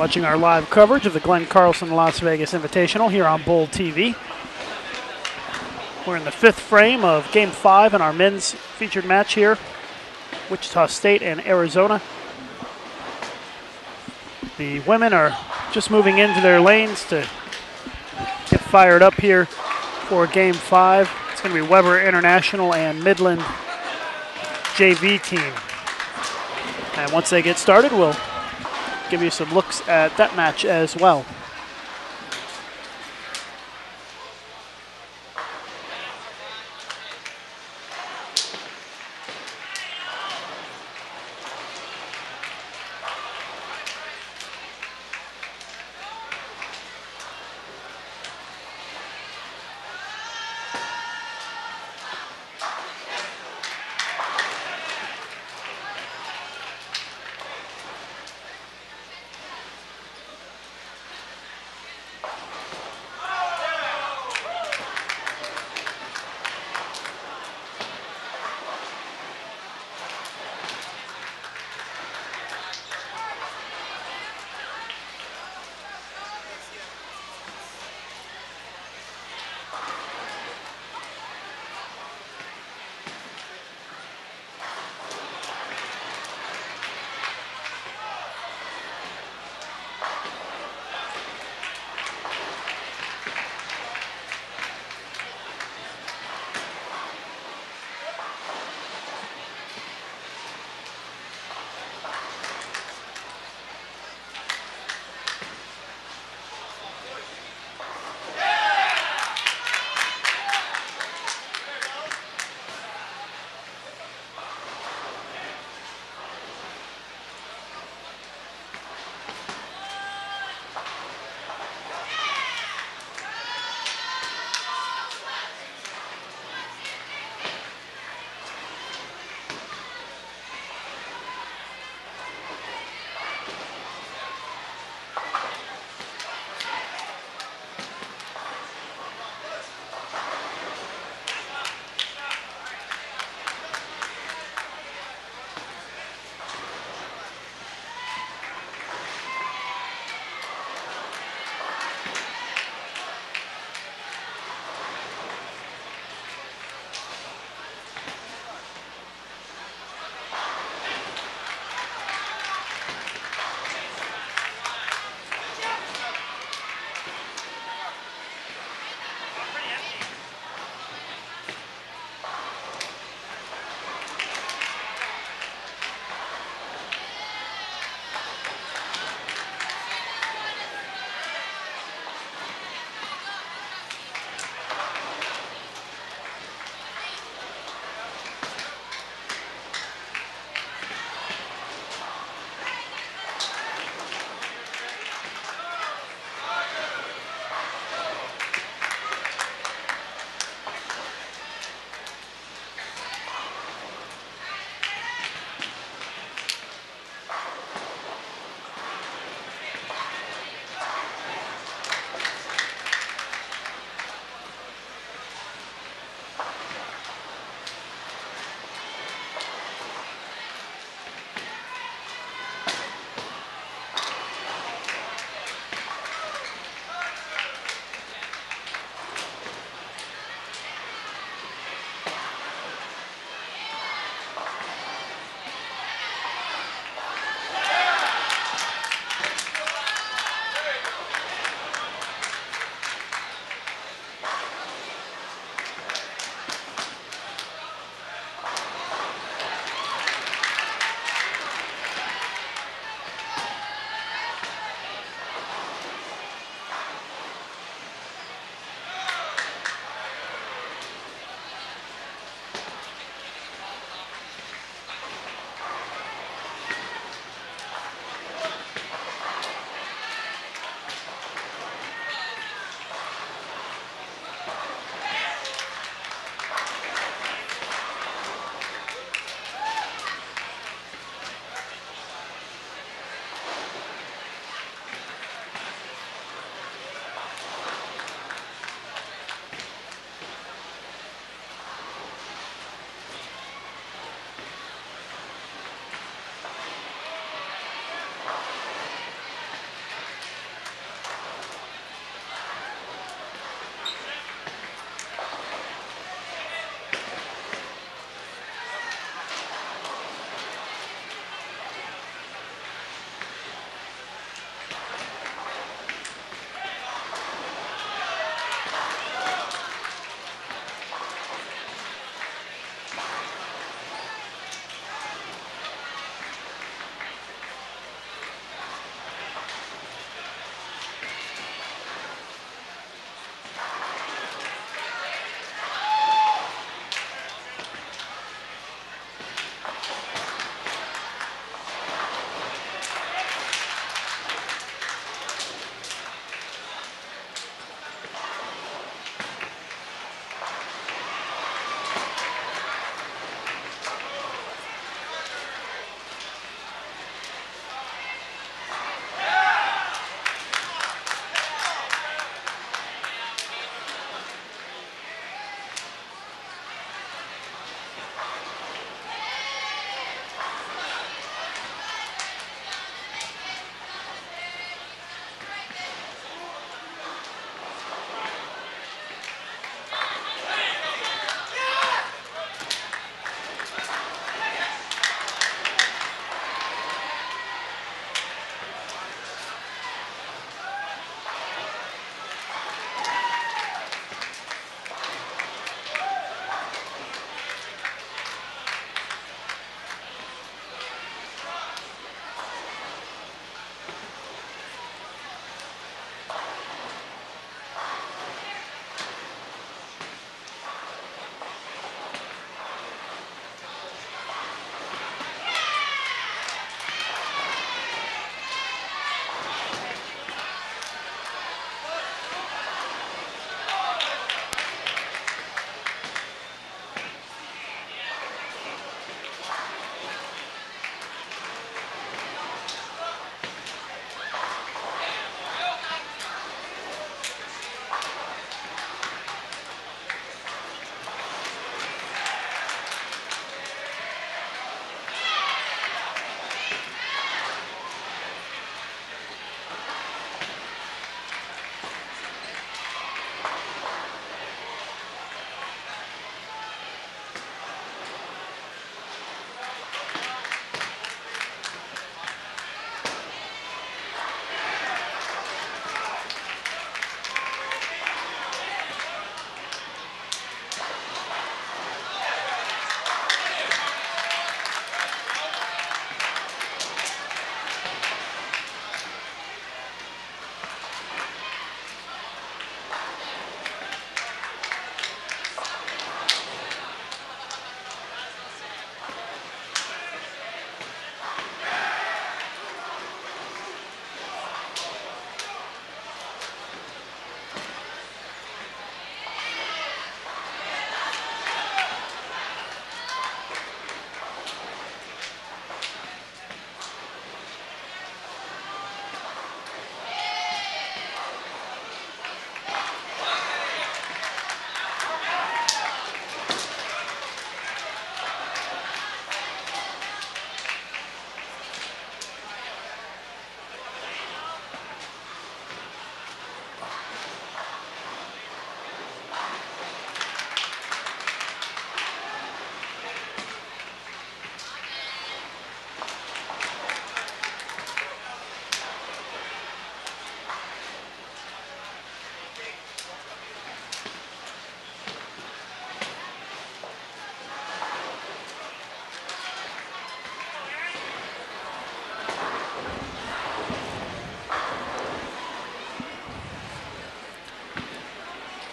Watching our live coverage of the Glenn Carlson Las Vegas Invitational here on Bowl TV. We're in the 5th frame of Game 5 in our men's featured match here. Wichita State and Arizona. The women are just moving into their lanes to get fired up here for Game 5. It's going to be Weber International and Midland JV team. And once they get started, we'll give you some looks at that match as well.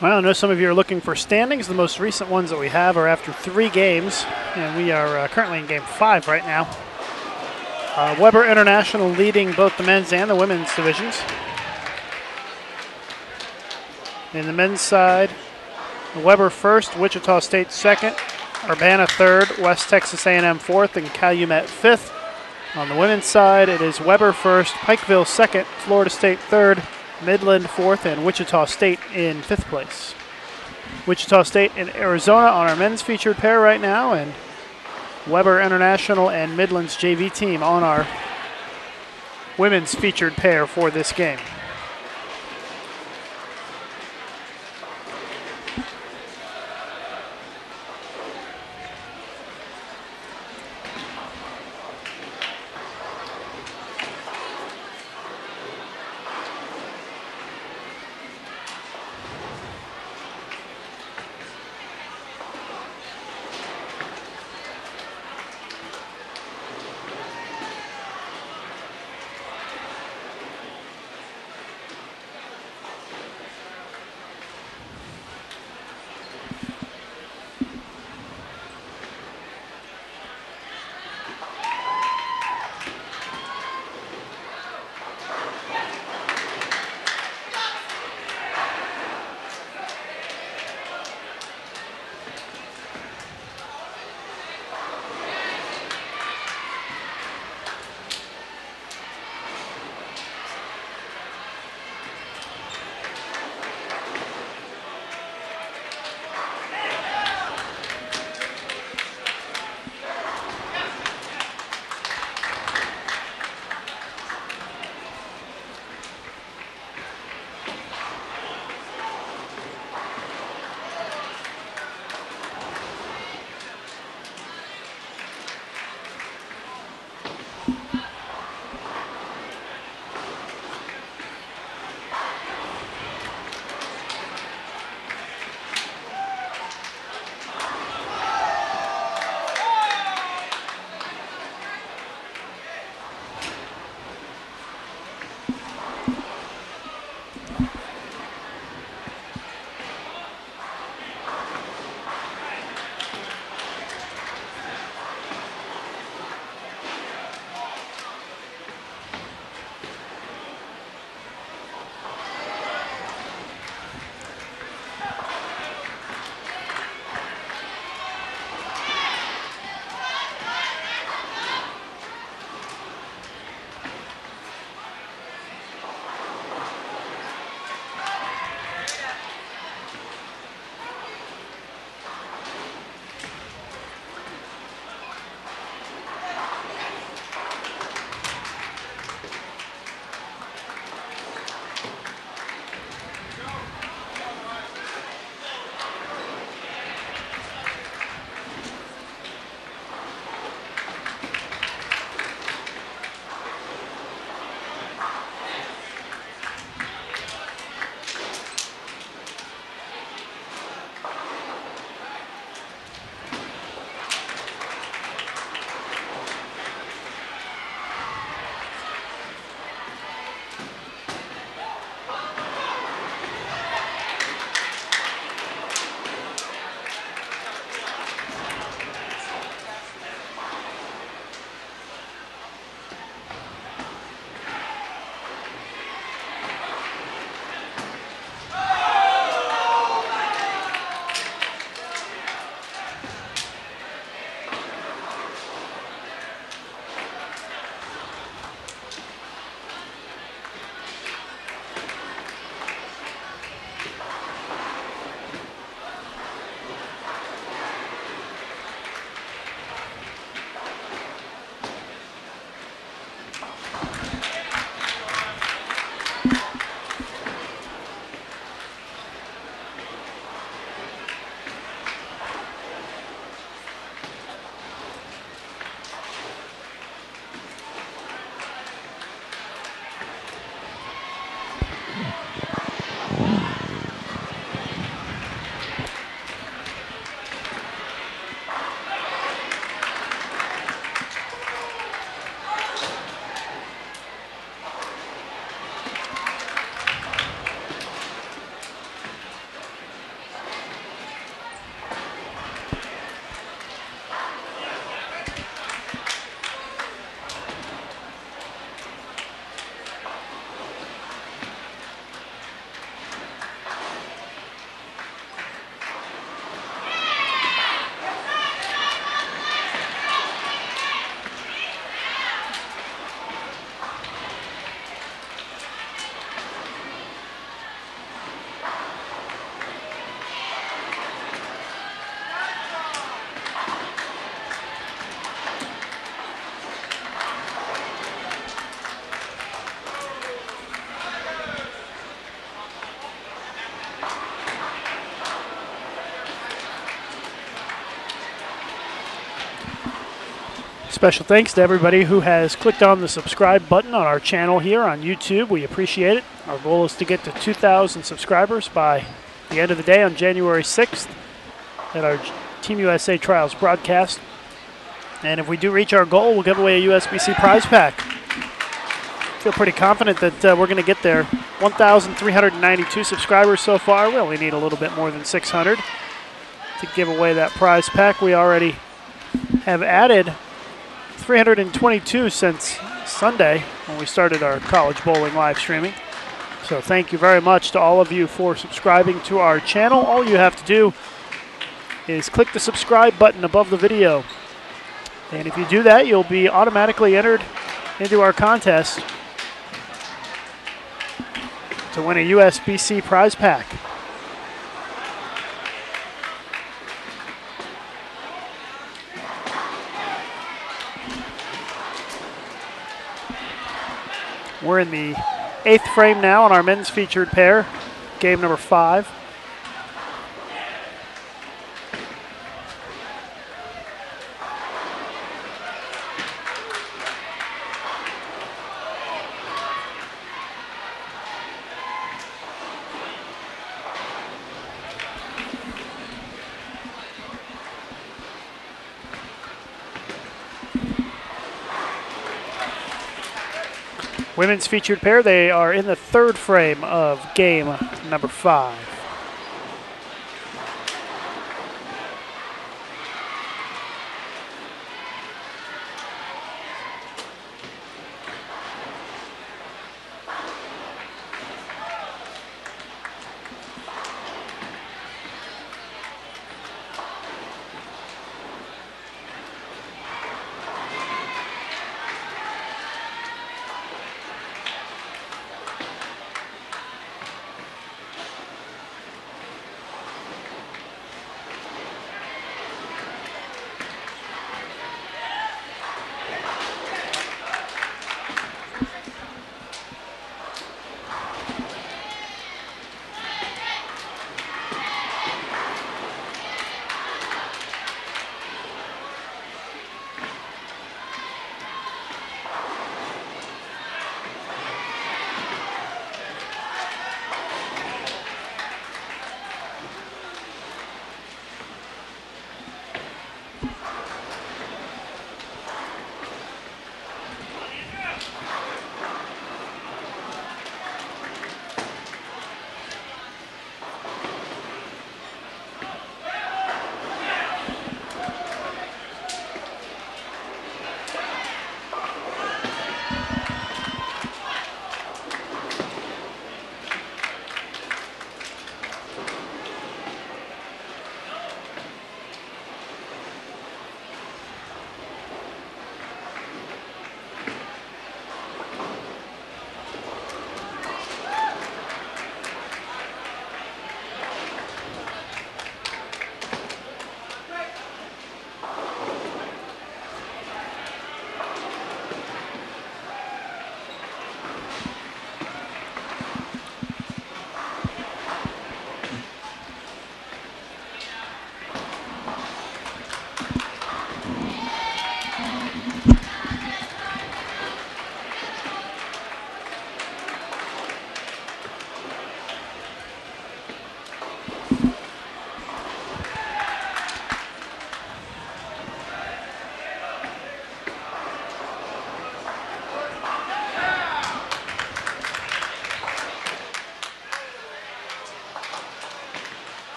Well, I know some of you are looking for standings. The most recent ones that we have are after 3 games, and we are currently in Game 5 right now. Weber International leading both the men's and the women's divisions. In the men's side, Weber first, Wichita State second, Urbana third, West Texas A&M fourth, and Calumet fifth. On the women's side, it is Weber first, Pikeville second, Florida State third, Midland fourth, and Wichita State in fifth place. Wichita State and Arizona on our men's featured pair right now, and Weber International and Midland's JV team on our women's featured pair for this game. Special thanks to everybody who has clicked on the subscribe button on our channel here on YouTube. We appreciate it. Our goal is to get to 2,000 subscribers by the end of the day on January 6th at our Team USA Trials broadcast. And if we do reach our goal, we'll give away a USBC prize pack. Feel pretty confident that we're going to get there. 1,392 subscribers so far. We only need a little bit more than 600 to give away that prize pack. We already have added 322 since Sunday when we started our college bowling live streaming. So thank you very much to all of you for subscribing to our channel. All you have to do is click the subscribe button above the video. And if you do that, you'll be automatically entered into our contest to win a USBC prize pack. We're in the 8th frame now on our men's featured pair, game number 5. Women's featured pair, they are in the 3rd frame of game number 5.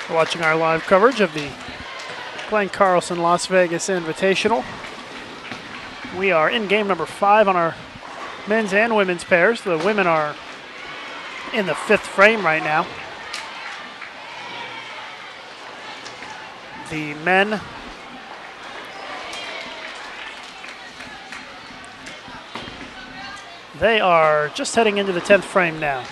We're watching our live coverage of the Glenn Carlson Las Vegas Invitational. We are in game number 5 on our men's and women's pairs. The women are in the 5th frame right now. The men they are just heading into the 10th frame now.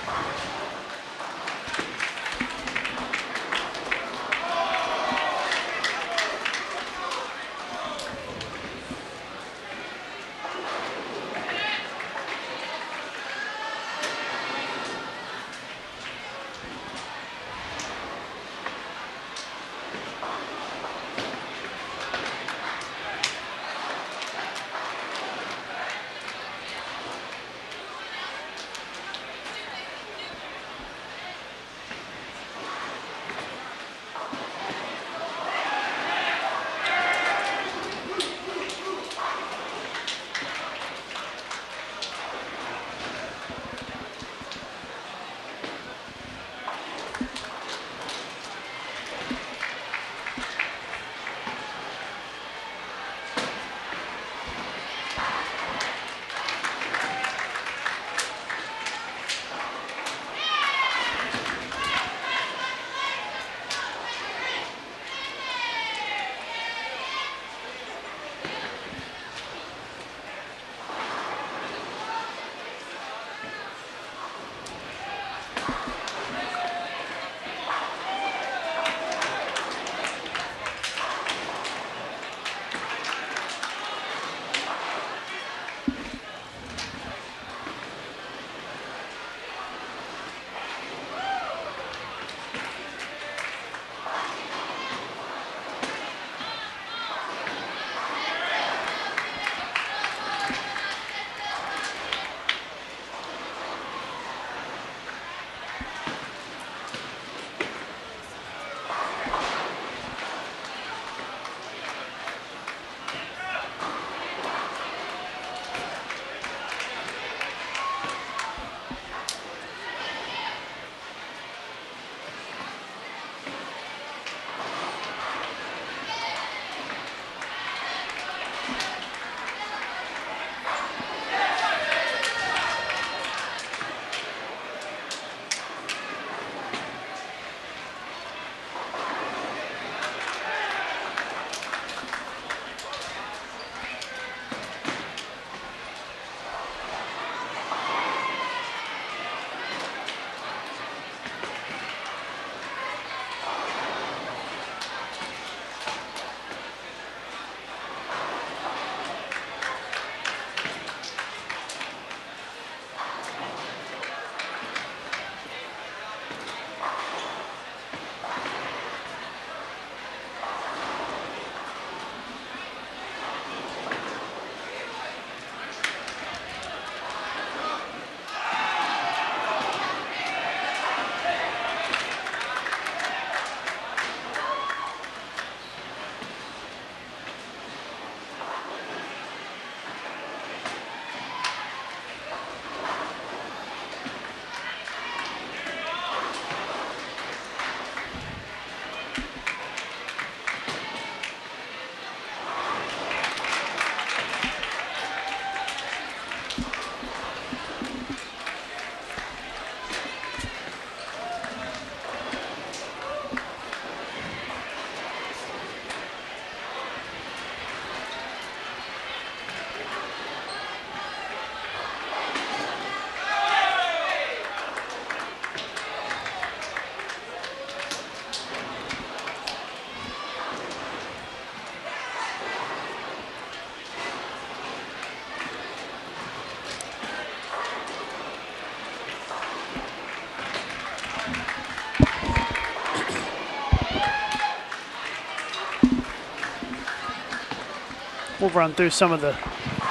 We'll run through some of the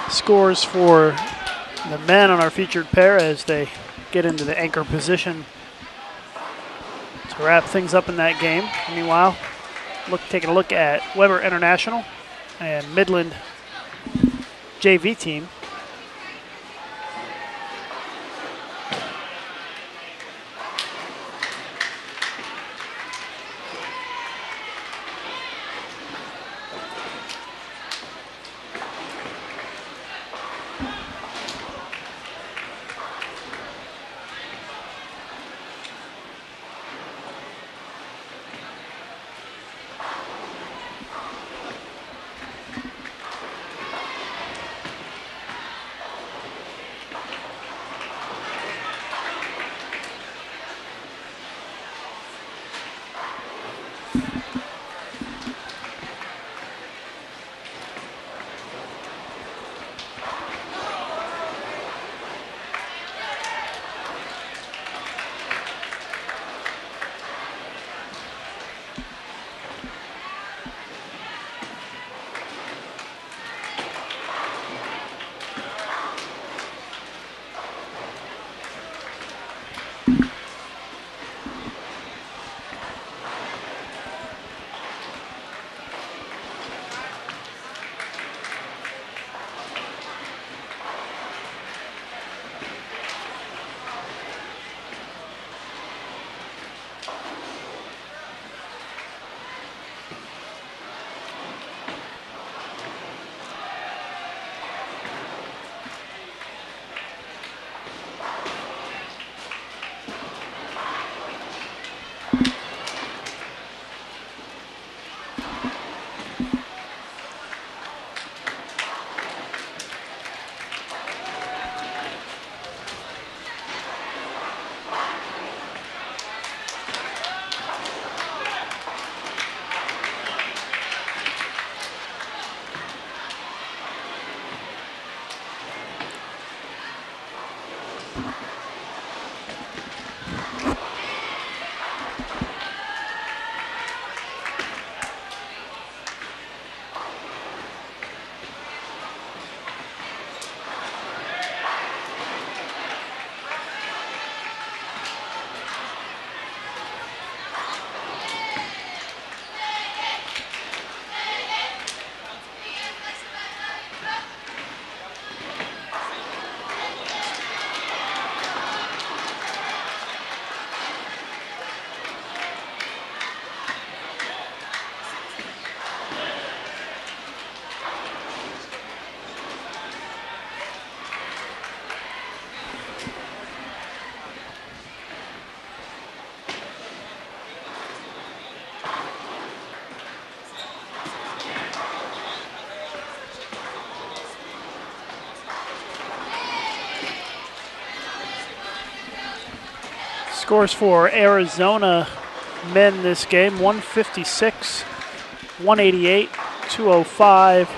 scores for the men on our featured pair as they get into the anchor position to wrap things up in that game. Meanwhile, taking a look at Weber International and Midland JV team. Scores for Arizona men this game: 156, 188, 205,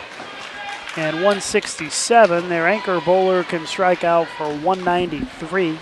and 167. Their anchor bowler can strike out for 193.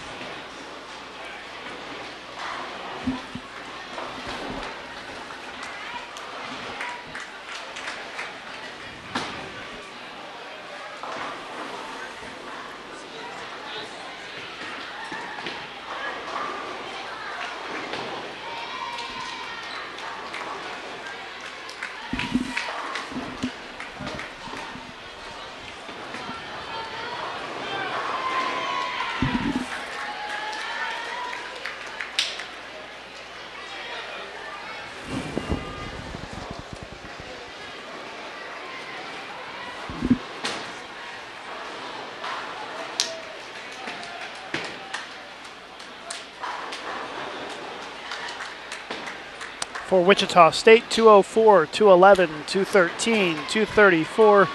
For Wichita State, 204, 211, 213, 234.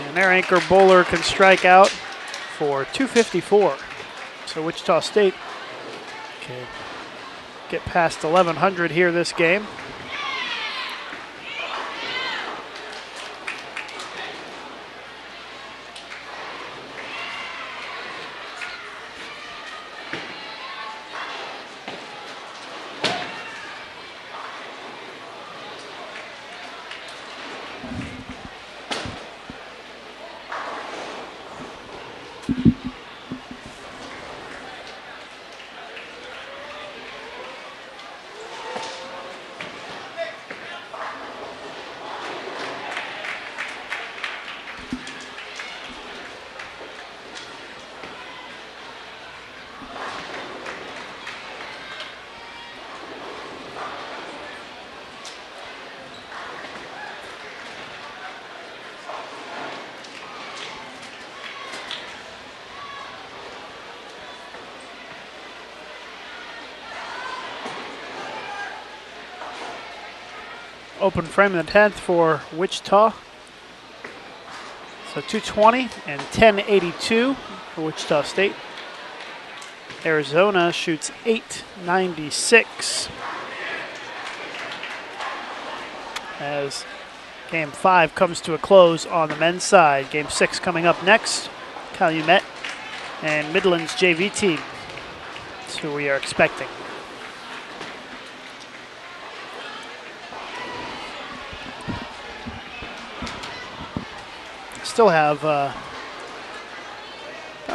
And their anchor bowler can strike out for 254. So Wichita State can get past 1,100 here this game. Open frame in the 10th for Wichita. So 220 and 1082 for Wichita State. Arizona shoots 896 as game 5 comes to a close on the men's side. Game 6 coming up next. Calumet and Midland's JV team. That's who we are expecting. Still have about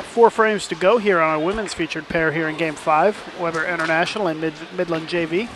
4 frames to go here on our women's featured pair here in Game 5, Weber International and Midland JV.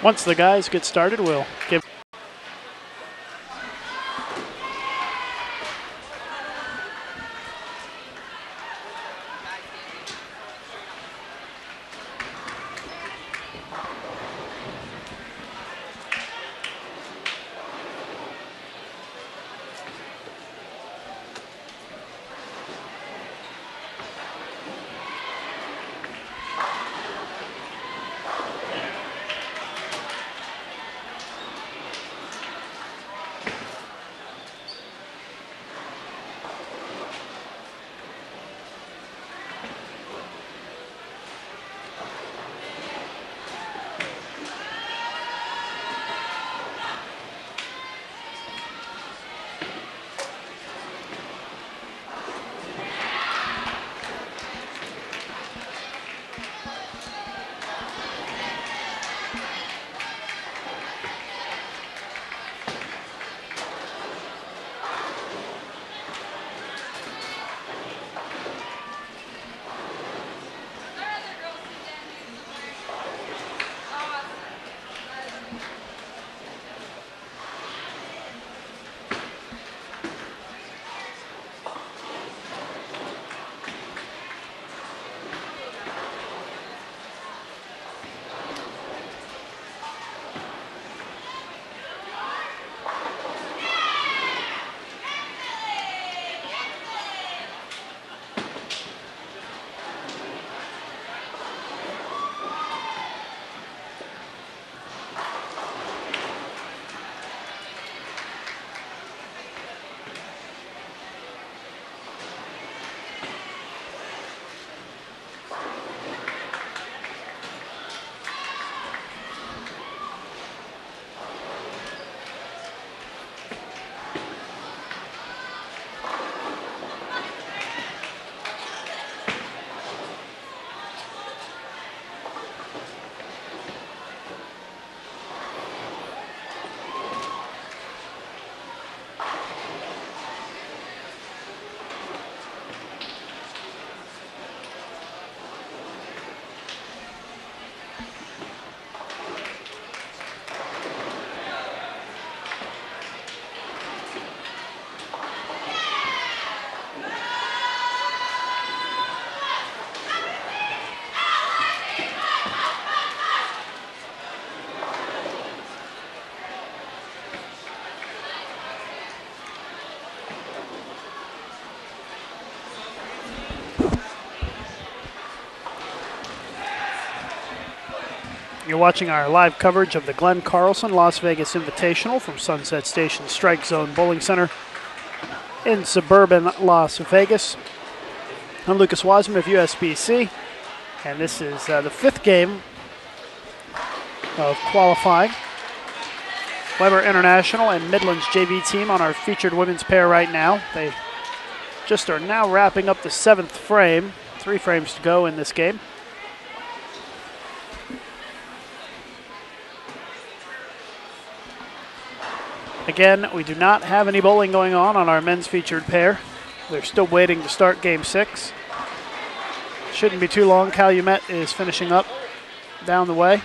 Once the guys get started, we'll give. You're watching our live coverage of the Glenn Carlson Las Vegas Invitational from Sunset Station Strike Zone Bowling Center in suburban Las Vegas. I'm Lucas Wiseman of USBC, and this is the fifth game of qualifying. Weber International and Midlands JV team on our featured women's pair right now. They just are now wrapping up the seventh frame. 3 frames to go in this game. Again, we do not have any bowling going on our men's featured pair. They're still waiting to start game 6. Shouldn't be too long. Calumet is finishing up down the way.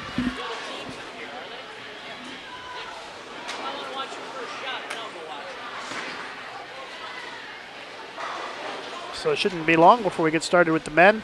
So it shouldn't be long before we get started with the men.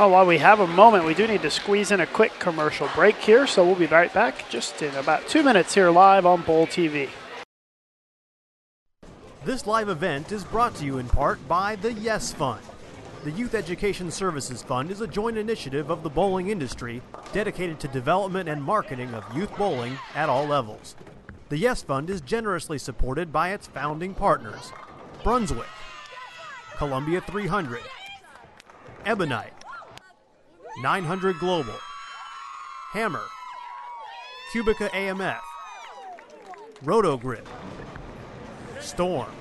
Well, while we have a moment, we do need to squeeze in a quick commercial break here, so we'll be right back just in about 2 minutes here live on Bowl TV. This live event is brought to you in part by the Yes Fund. The Youth Education Services Fund is a joint initiative of the bowling industry dedicated to development and marketing of youth bowling at all levels. The Yes Fund is generously supported by its founding partners: Brunswick, Columbia 300, Ebonite, 900 Global, Hammer, Cubica AMF, Rotogrid, Storm,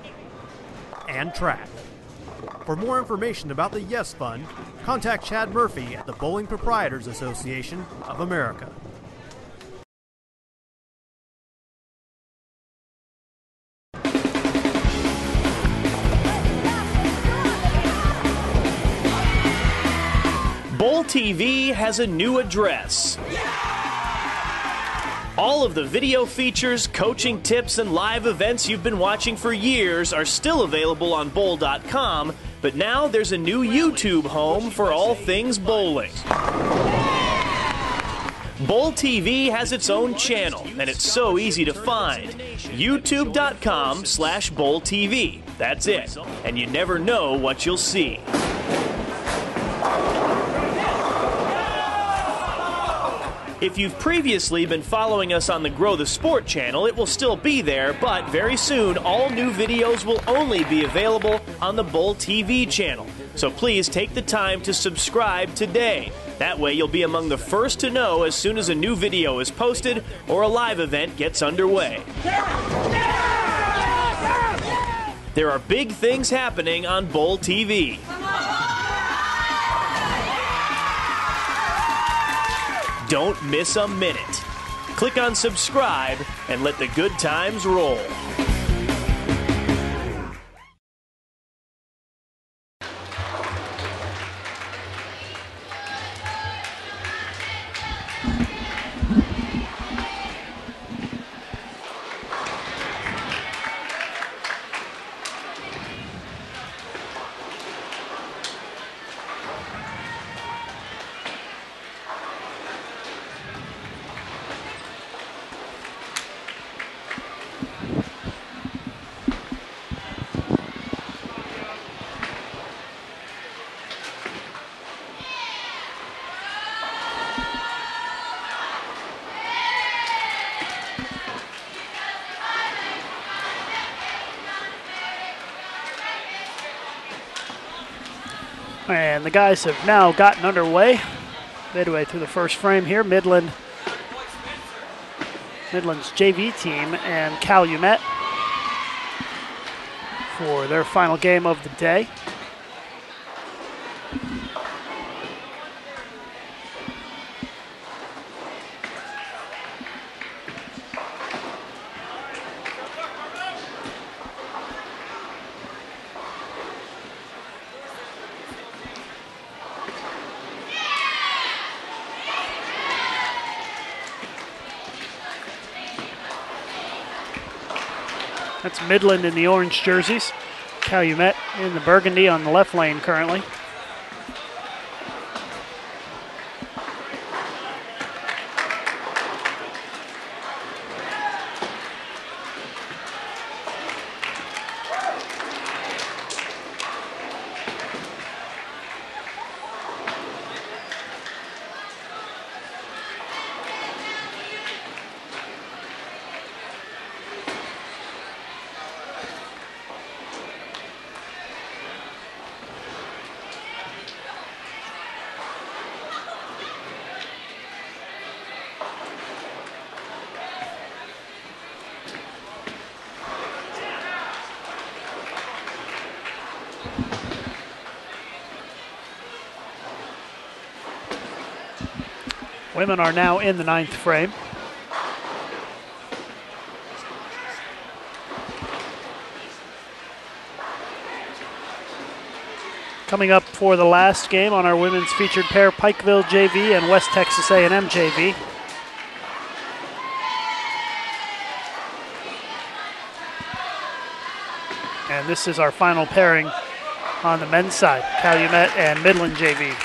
and Track. For more information about the Yes Fund, contact Chad Murphy at the Bowling Proprietors Association of America. Bowl TV has a new address. All of the video features, coaching tips, and live events you've been watching for years are still available on bowl.com, but now there's a new YouTube home for all things bowling. Bowl TV has its own channel, and it's so easy to find. YouTube.com/BowlTV. That's it. And you never know what you'll see. If you've previously been following us on the Grow the Sport channel, it will still be there, but very soon all new videos will only be available on the Bowl TV channel. So please take the time to subscribe today. That way you'll be among the first to know as soon as a new video is posted or a live event gets underway. There are big things happening on Bowl TV. Don't miss a minute. Click on subscribe and let the good times roll. And the guys have now gotten underway. Midway through the first frame here, Midland's JV team and Calumet for their final game of the day. That's Midland in the orange jerseys. Calumet in the burgundy on the left lane currently. Women are now in the ninth frame. Coming up for the last game on our women's featured pair, Pikeville JV and West Texas A&M JV. And this is our final pairing on the men's side, Calumet and Midland JV.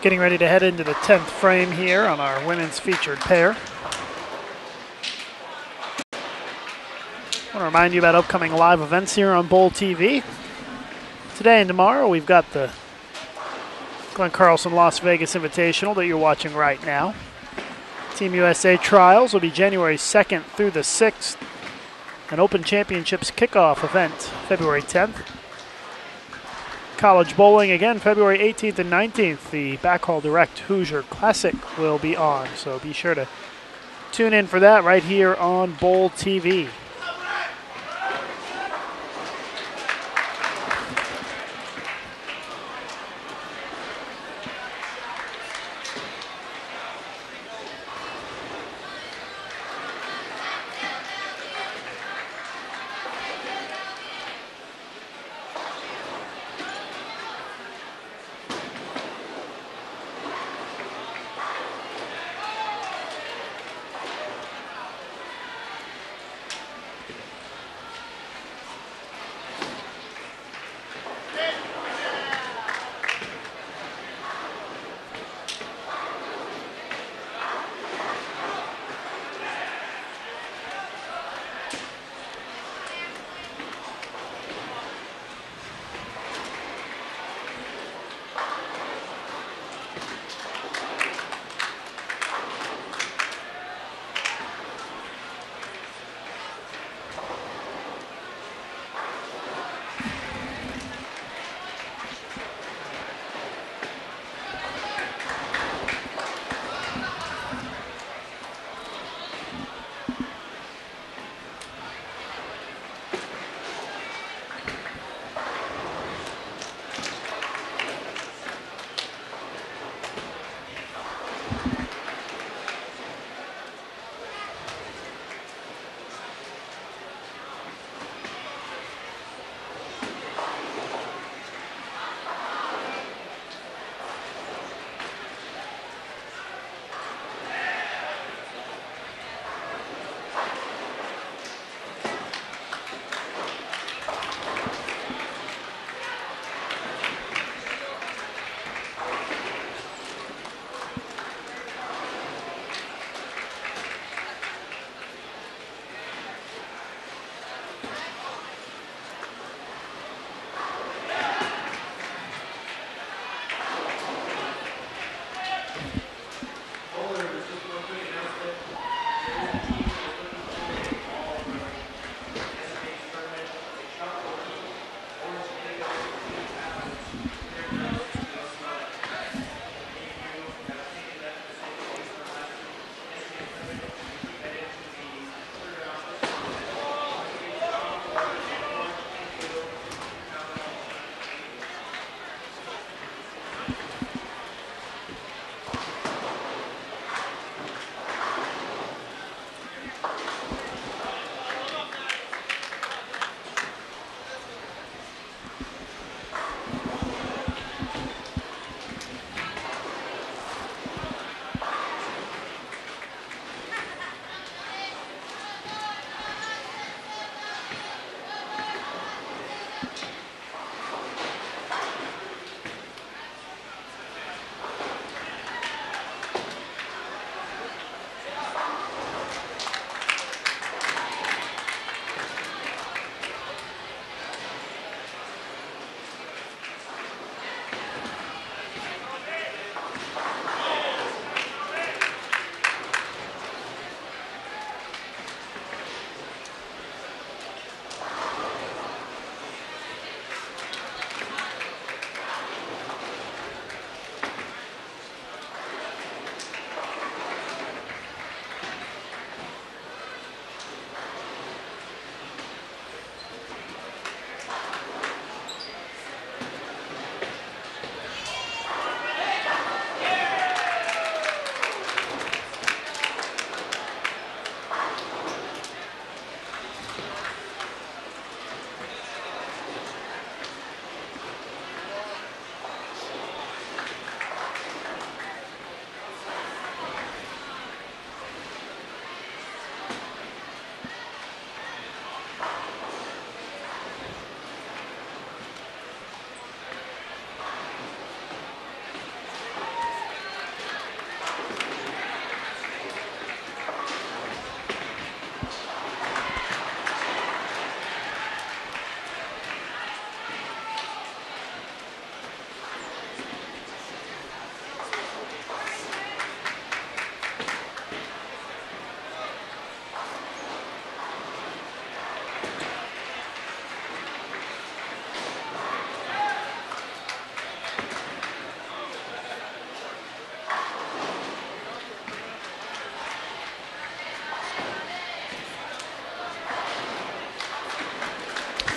Getting ready to head into the 10th frame here on our women's featured pair. I want to remind you about upcoming live events here on Bowl TV. Today and tomorrow we've got the Glenn Carlson Las Vegas Invitational that you're watching right now. Team USA Trials will be January 2nd through the 6th. An Open Championships kickoff event February 10th. College bowling again February 18th and 19th. The Backhaul Direct Hoosier Classic will be on, so be sure to tune in for that right here on Bowl TV.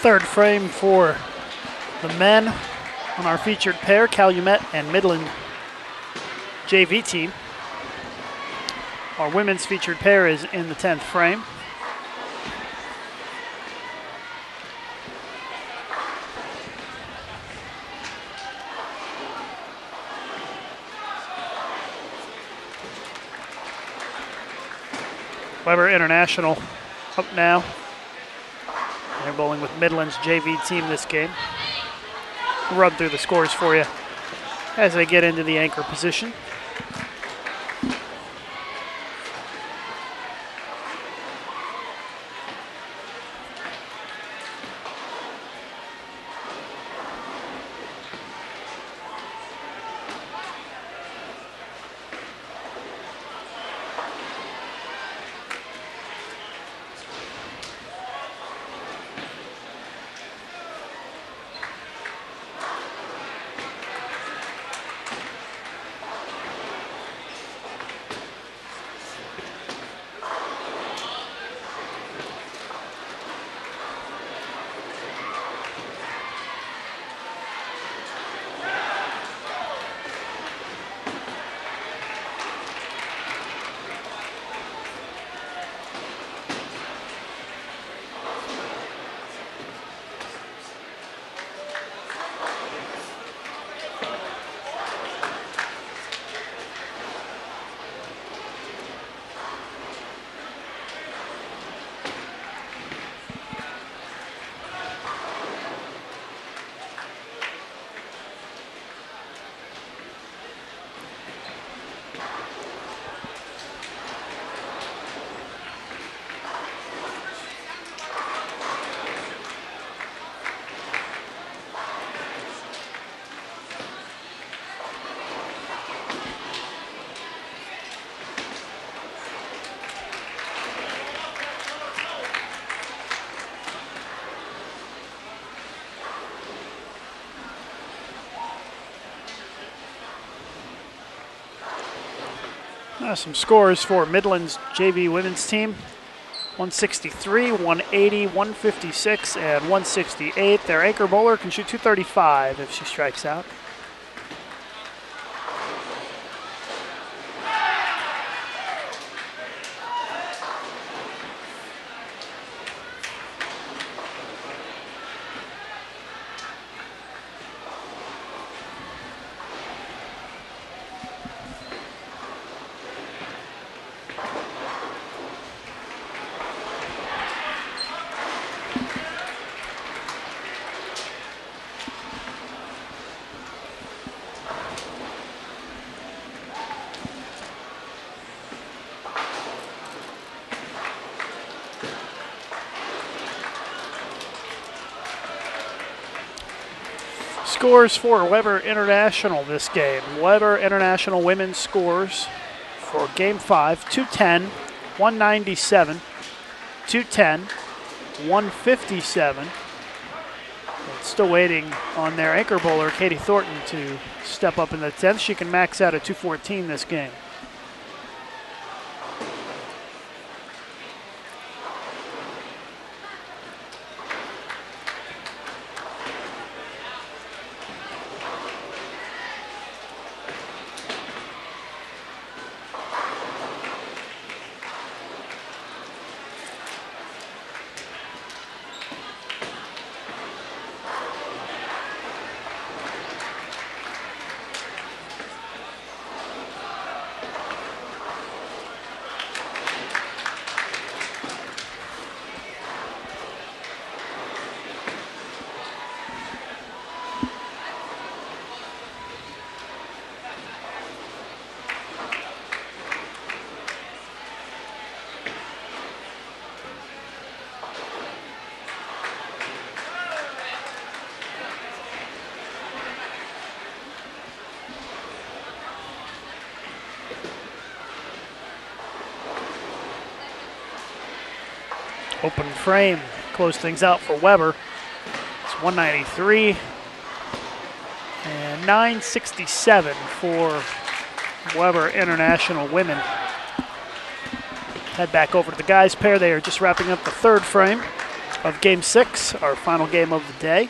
Third frame for the men on our featured pair, Calumet and Midland JV team. Our women's featured pair is in the 10th frame. Weber International up now. They're bowling with Midland's JV team this game. We'll run through the scores for you as they get into the anchor position. Some scores for Midland's JV women's team. 163, 180, 156, and 168. Their anchor bowler can shoot 235 if she strikes out. Scores for Weber International this game. Weber International women's scores for Game 5, 210, 197, 210, 157. Still waiting on their anchor bowler, Katie Thornton, to step up in the 10th. She can max out at 214 this game. Open frame, close things out for Weber. It's 193 and 967 for Weber International women. Head back over to the guys pair. They are just wrapping up the third frame. of Game 6, our final game of the day.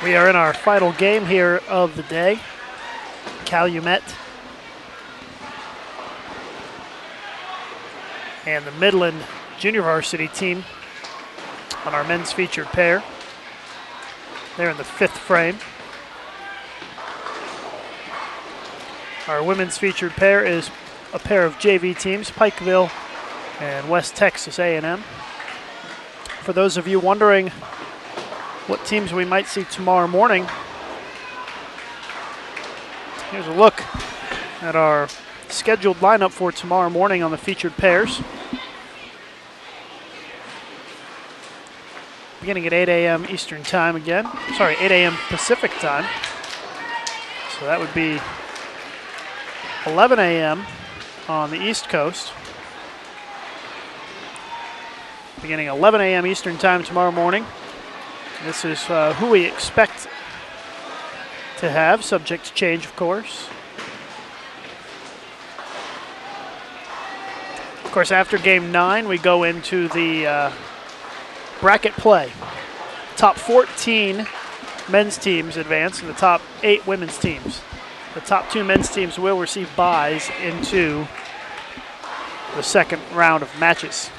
We are in our final game here of the day. Calumet and the Midland Junior Varsity team on our men's featured pair. They're in the 5th frame. Our women's featured pair is a pair of JV teams, Pikeville and West Texas A&M. For those of you wondering what teams we might see tomorrow morning, here's a look at our scheduled lineup for tomorrow morning on the featured pairs. Beginning at 8 a.m. Eastern time again. Sorry, 8 a.m. Pacific time. So that would be 11 a.m. on the East Coast. Beginning 11 a.m. Eastern time tomorrow morning. This is who we expect to have, subject to change, of course. Of course, after game 9, we go into the bracket play. Top 14 men's teams advance, and the top 8 women's teams. The top 2 men's teams will receive byes into the second round of matches.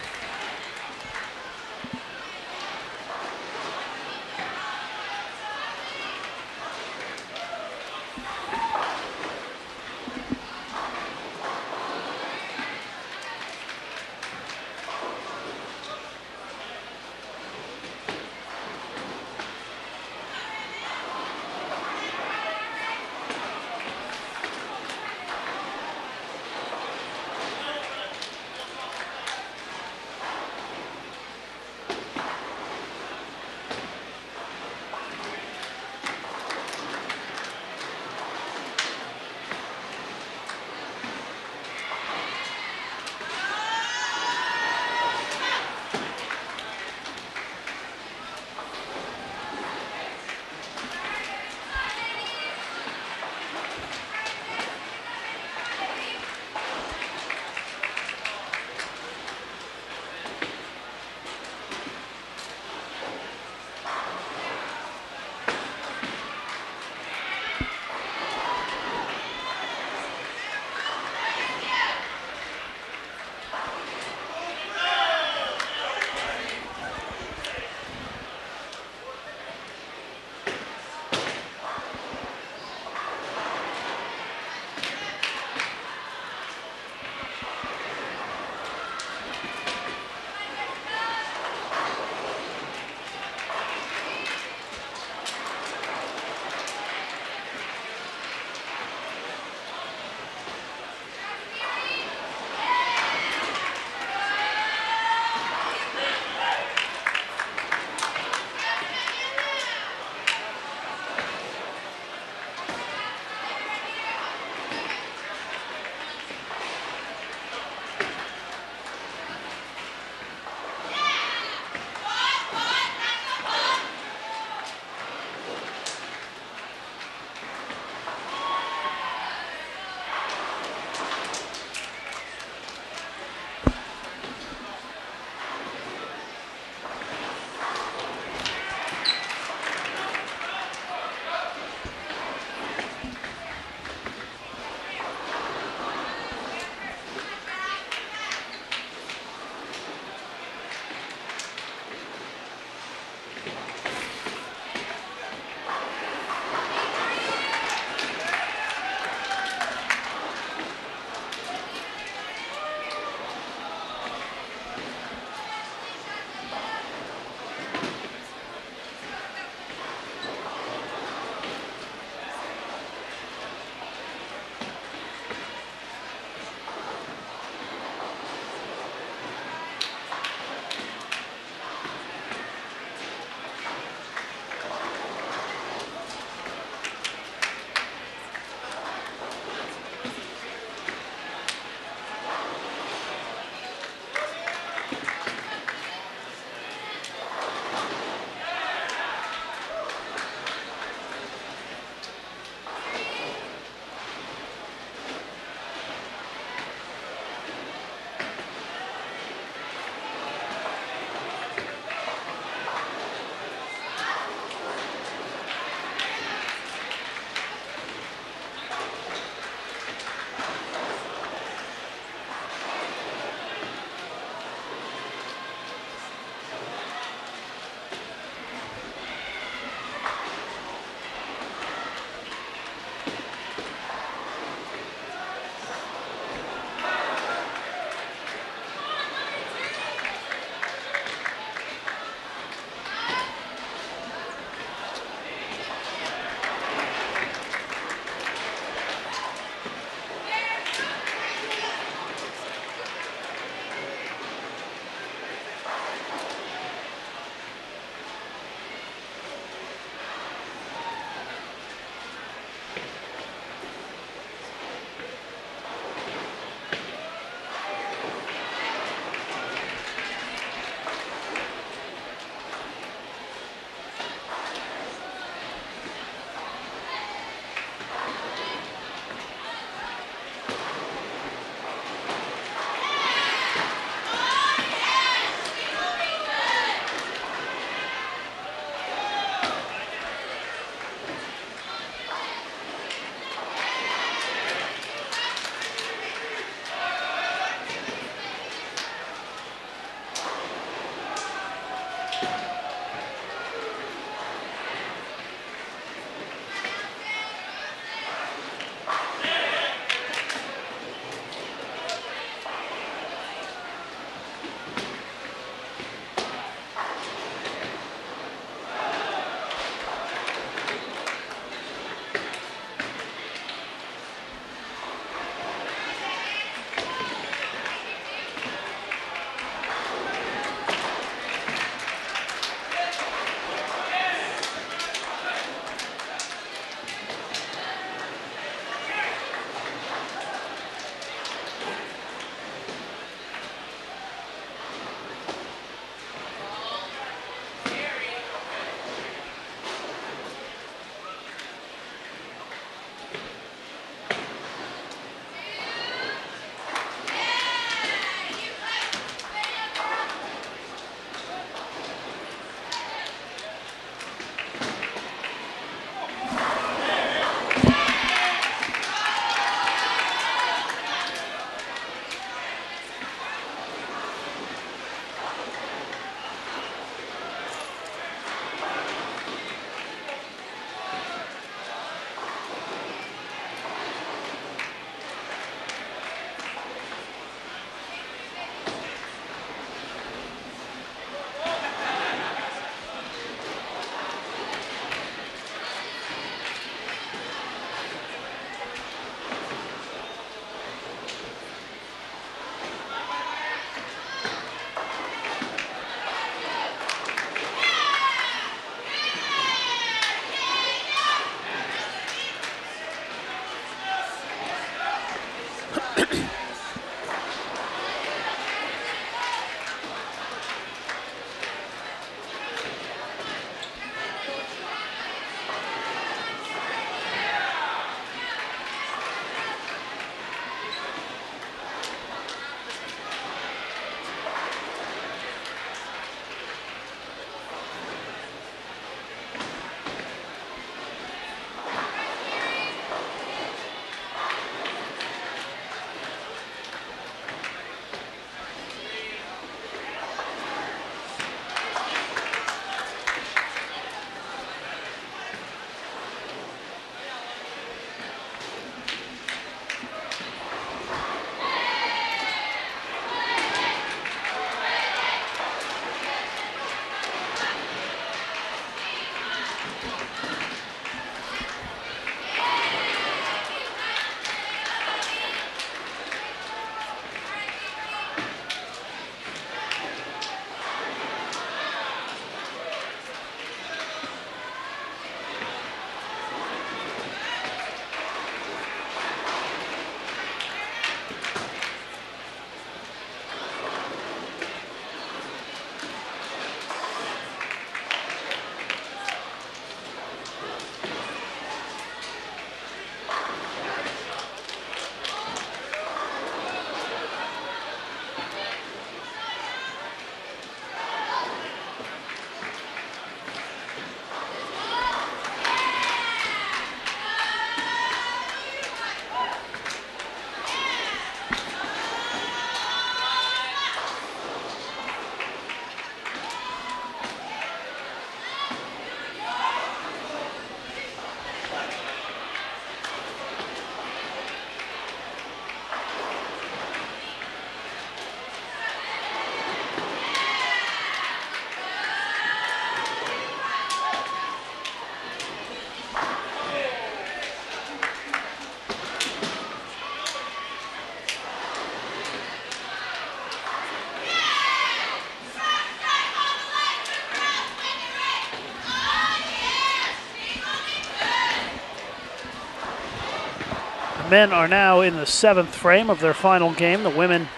Men are now in the 7th frame of their final game. The women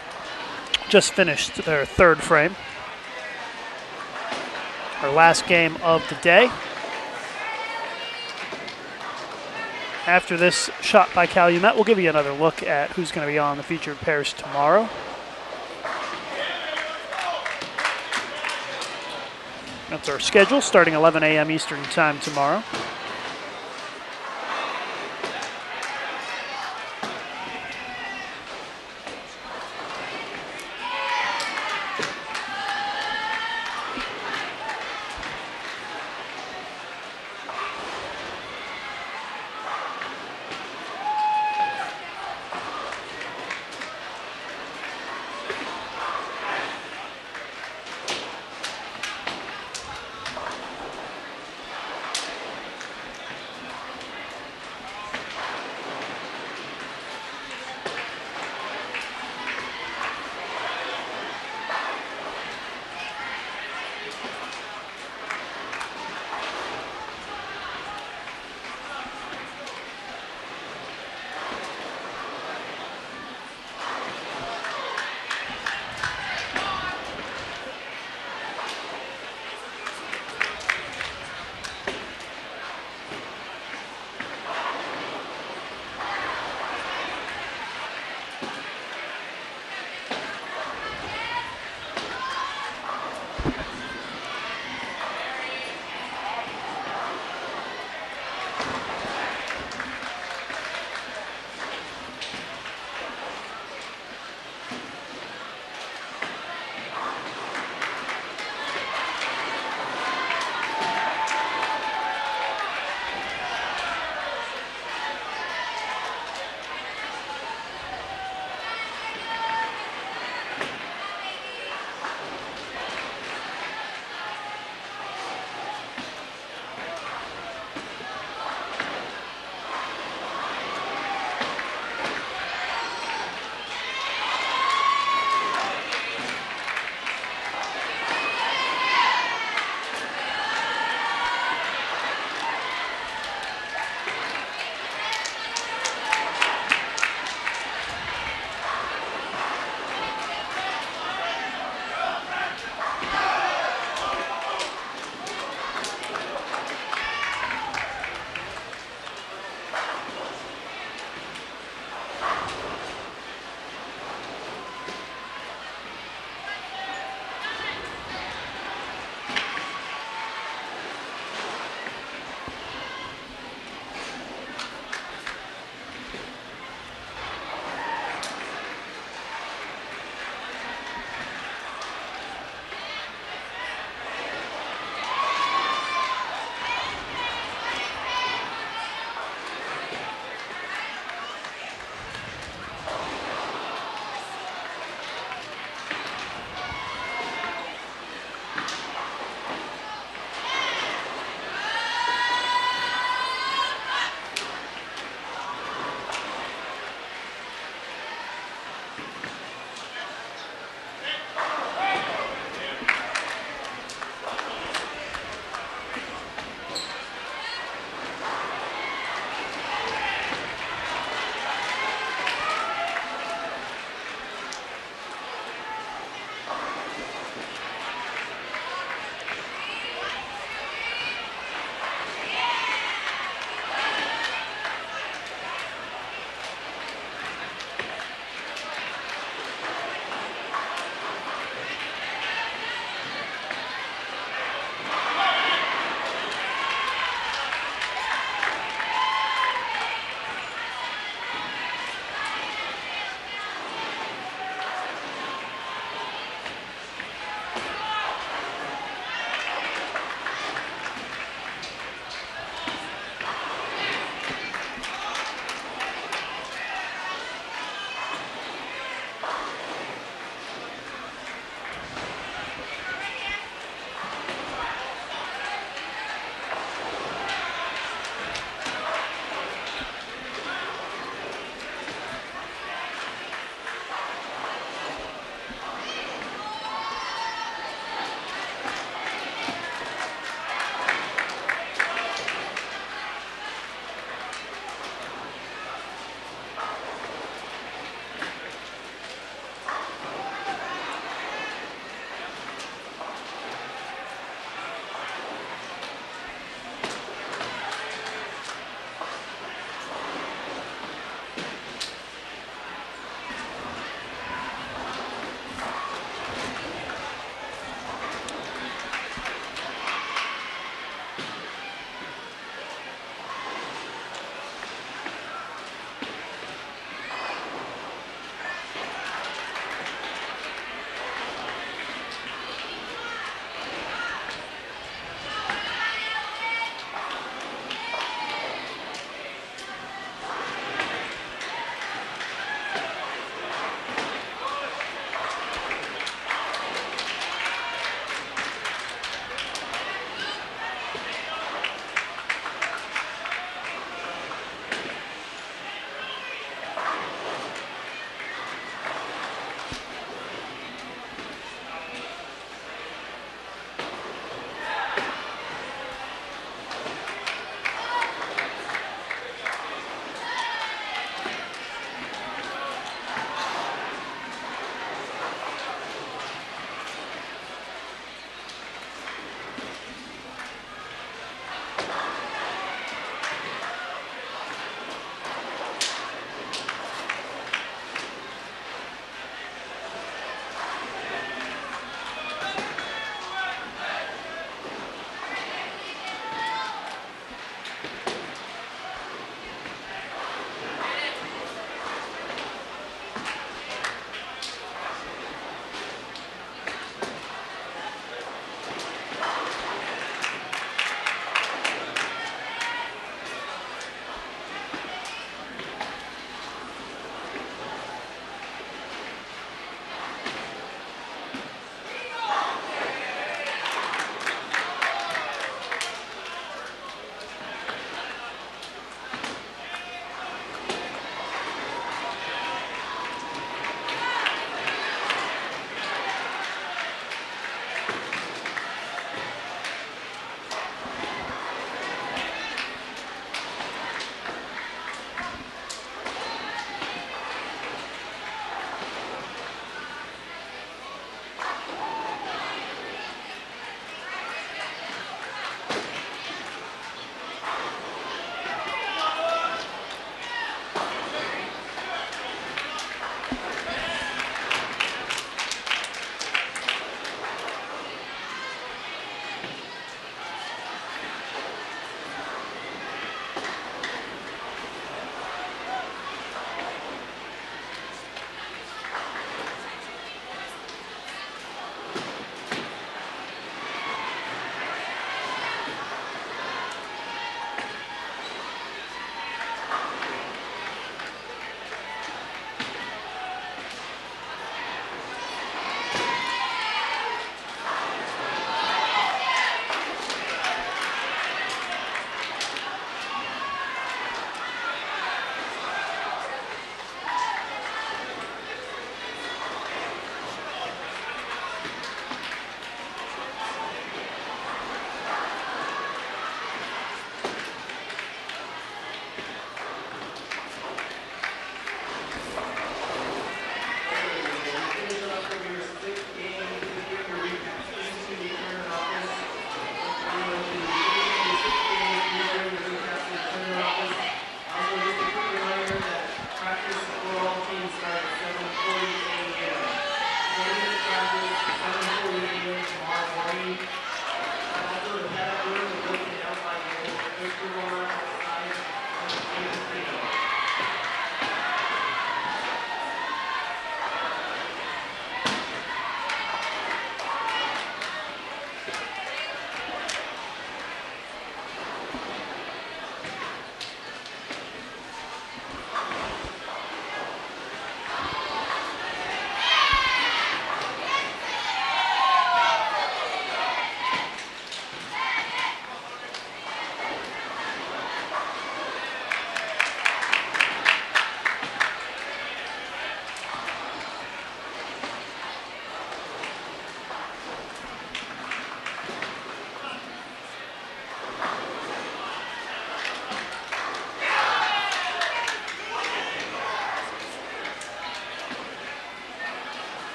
just finished their 3rd frame. Our last game of the day. After this shot by Calumet, we'll give you another look at who's going to be on the featured pairs tomorrow. That's our schedule, starting 11 a.m. Eastern Time tomorrow.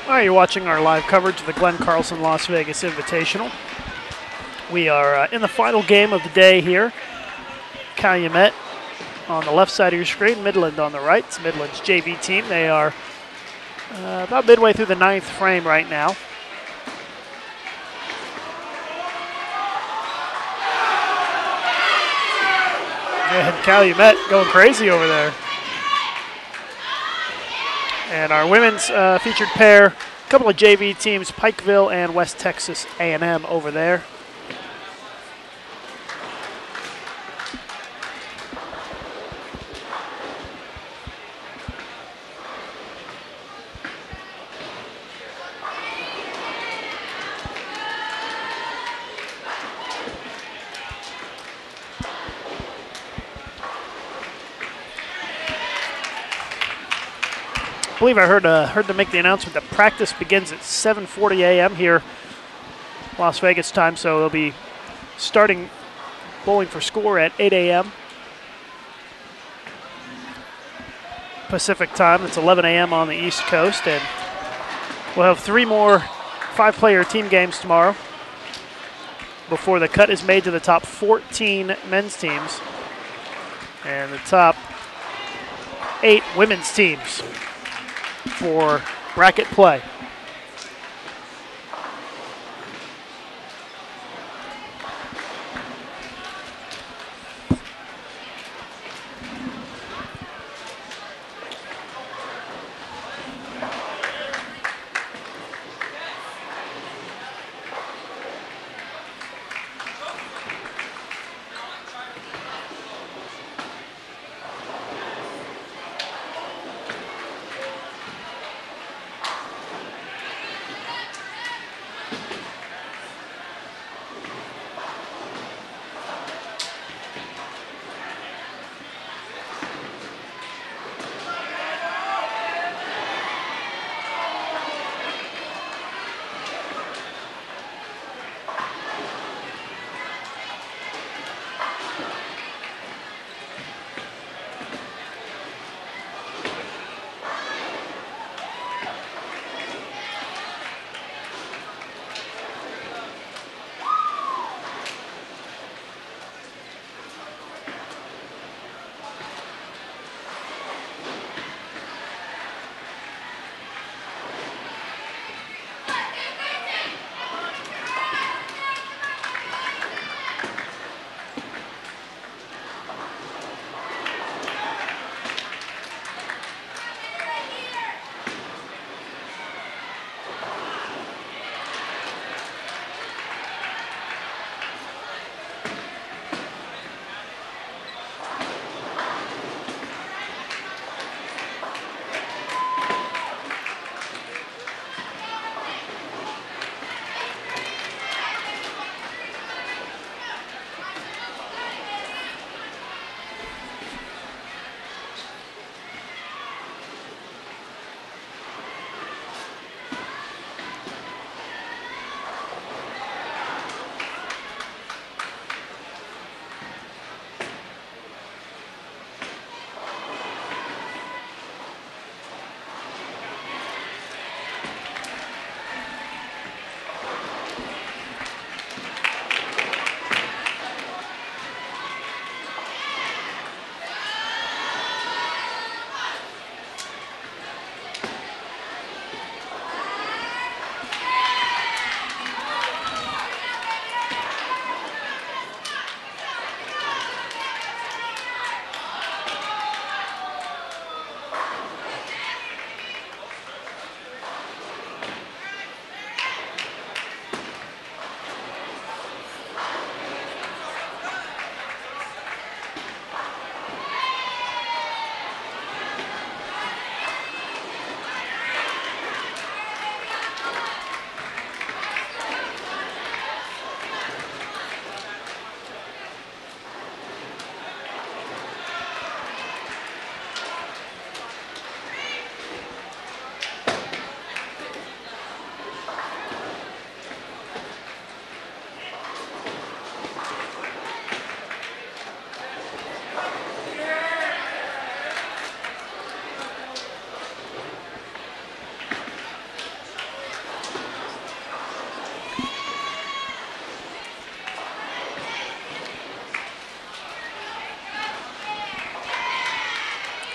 All right, you're watching our live coverage of the Glenn Carlson Las Vegas Invitational. We are in the final game of the day here. Calumet on the left side of your screen, Midland on the right. It's Midland's JV team. They are about midway through the 9th frame right now. And Calumet going crazy over there. And our women's featured pair, a couple of JV teams, Pikeville and West Texas A&M over there. I believe I heard them make the announcement that practice begins at 7:40 a.m. here, Las Vegas time, so they'll be starting Bowling for Score at 8 a.m. Pacific time. It's 11 a.m. on the East Coast, and we'll have 3 more 5-player team games tomorrow before the cut is made to the top 14 men's teams and the top 8 women's teams for bracket play.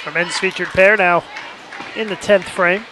Our men's featured pair now in the 10th frame.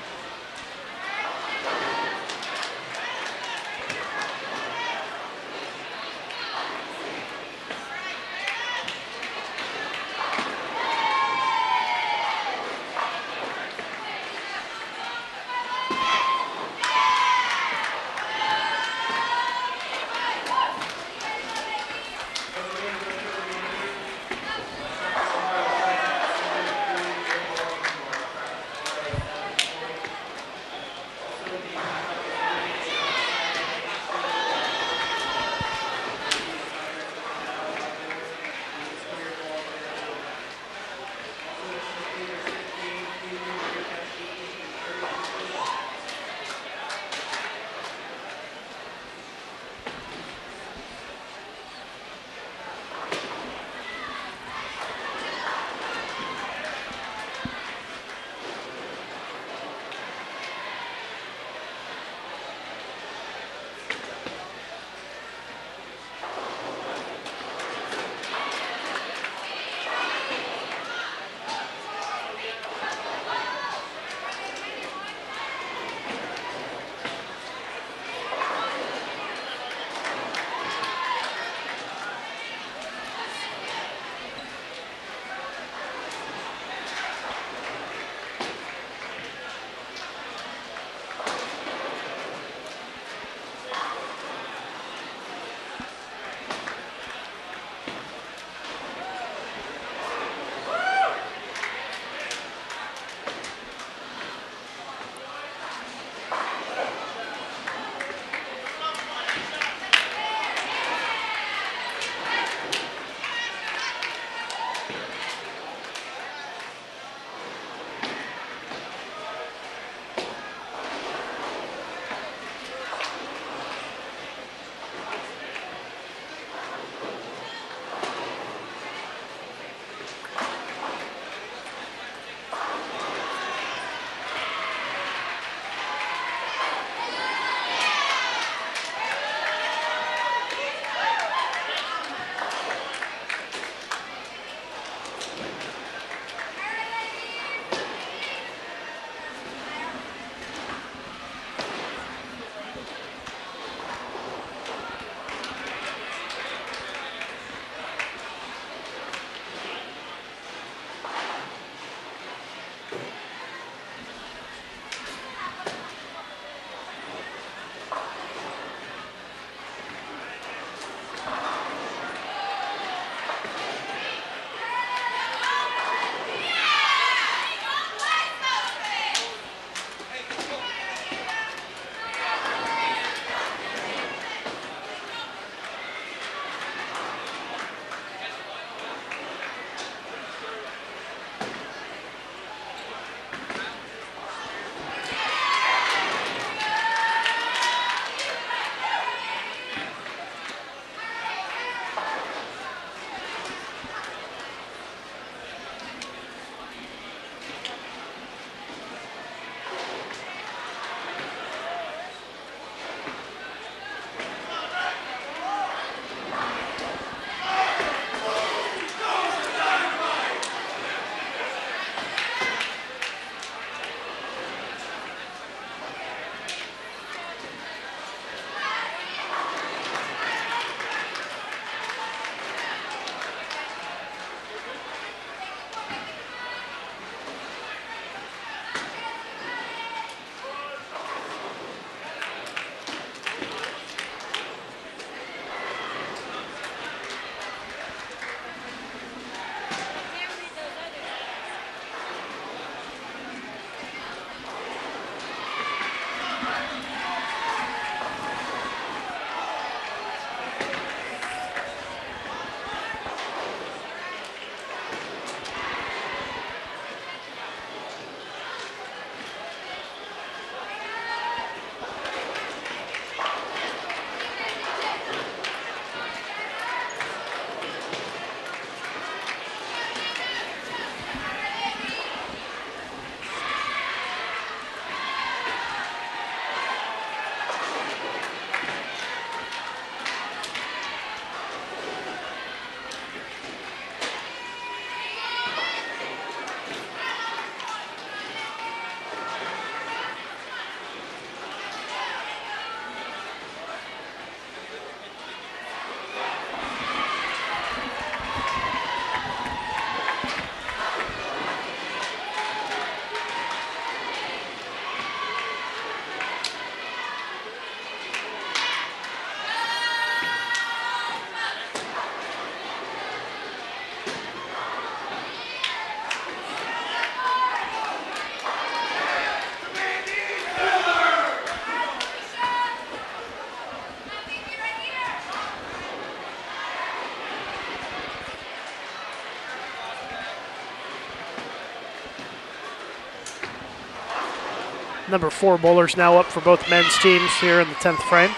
Number 4 bowlers now up for both men's teams here in the 10th frame.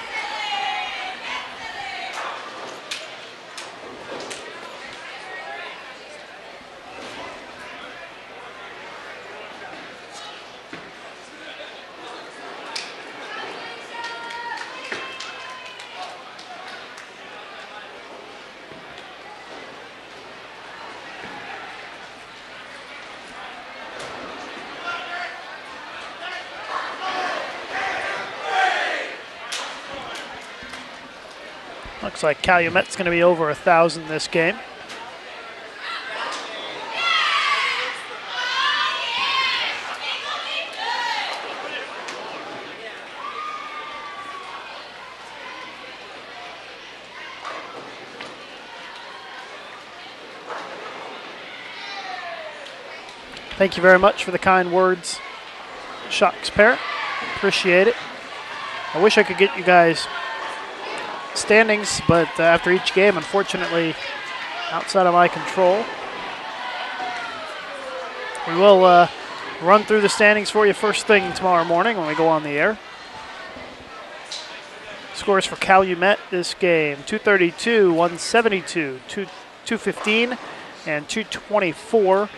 Looks like Calumet's going to be over 1,000 this game. Thank you very much for the kind words, Shock's parent. Appreciate it. I wish I could get you guys standings, but after each game, unfortunately, outside of my control. We will run through the standings for you first thing tomorrow morning when we go on the air. Scores for Calumet this game: 232, 172, 215, and 224.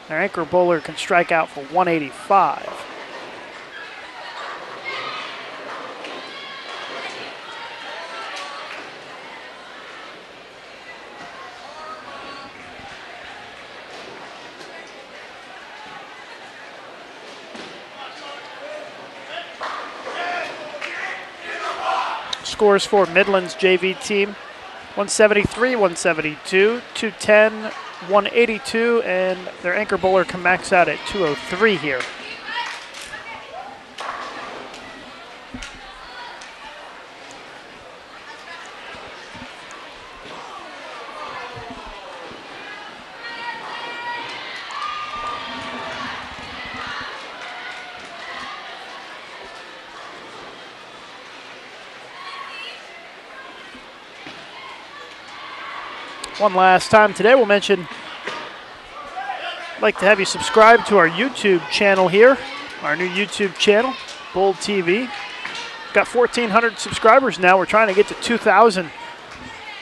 Their anchor bowler can strike out for 185. Scores for Midland's JV team: 173, 172, 210, 182, and their anchor bowler can max out at 203 here. One last time today, we'll mention, I'd like to have you subscribe to our YouTube channel here, our new YouTube channel, Bold TV. We've got 1,400 subscribers now. We're trying to get to 2,000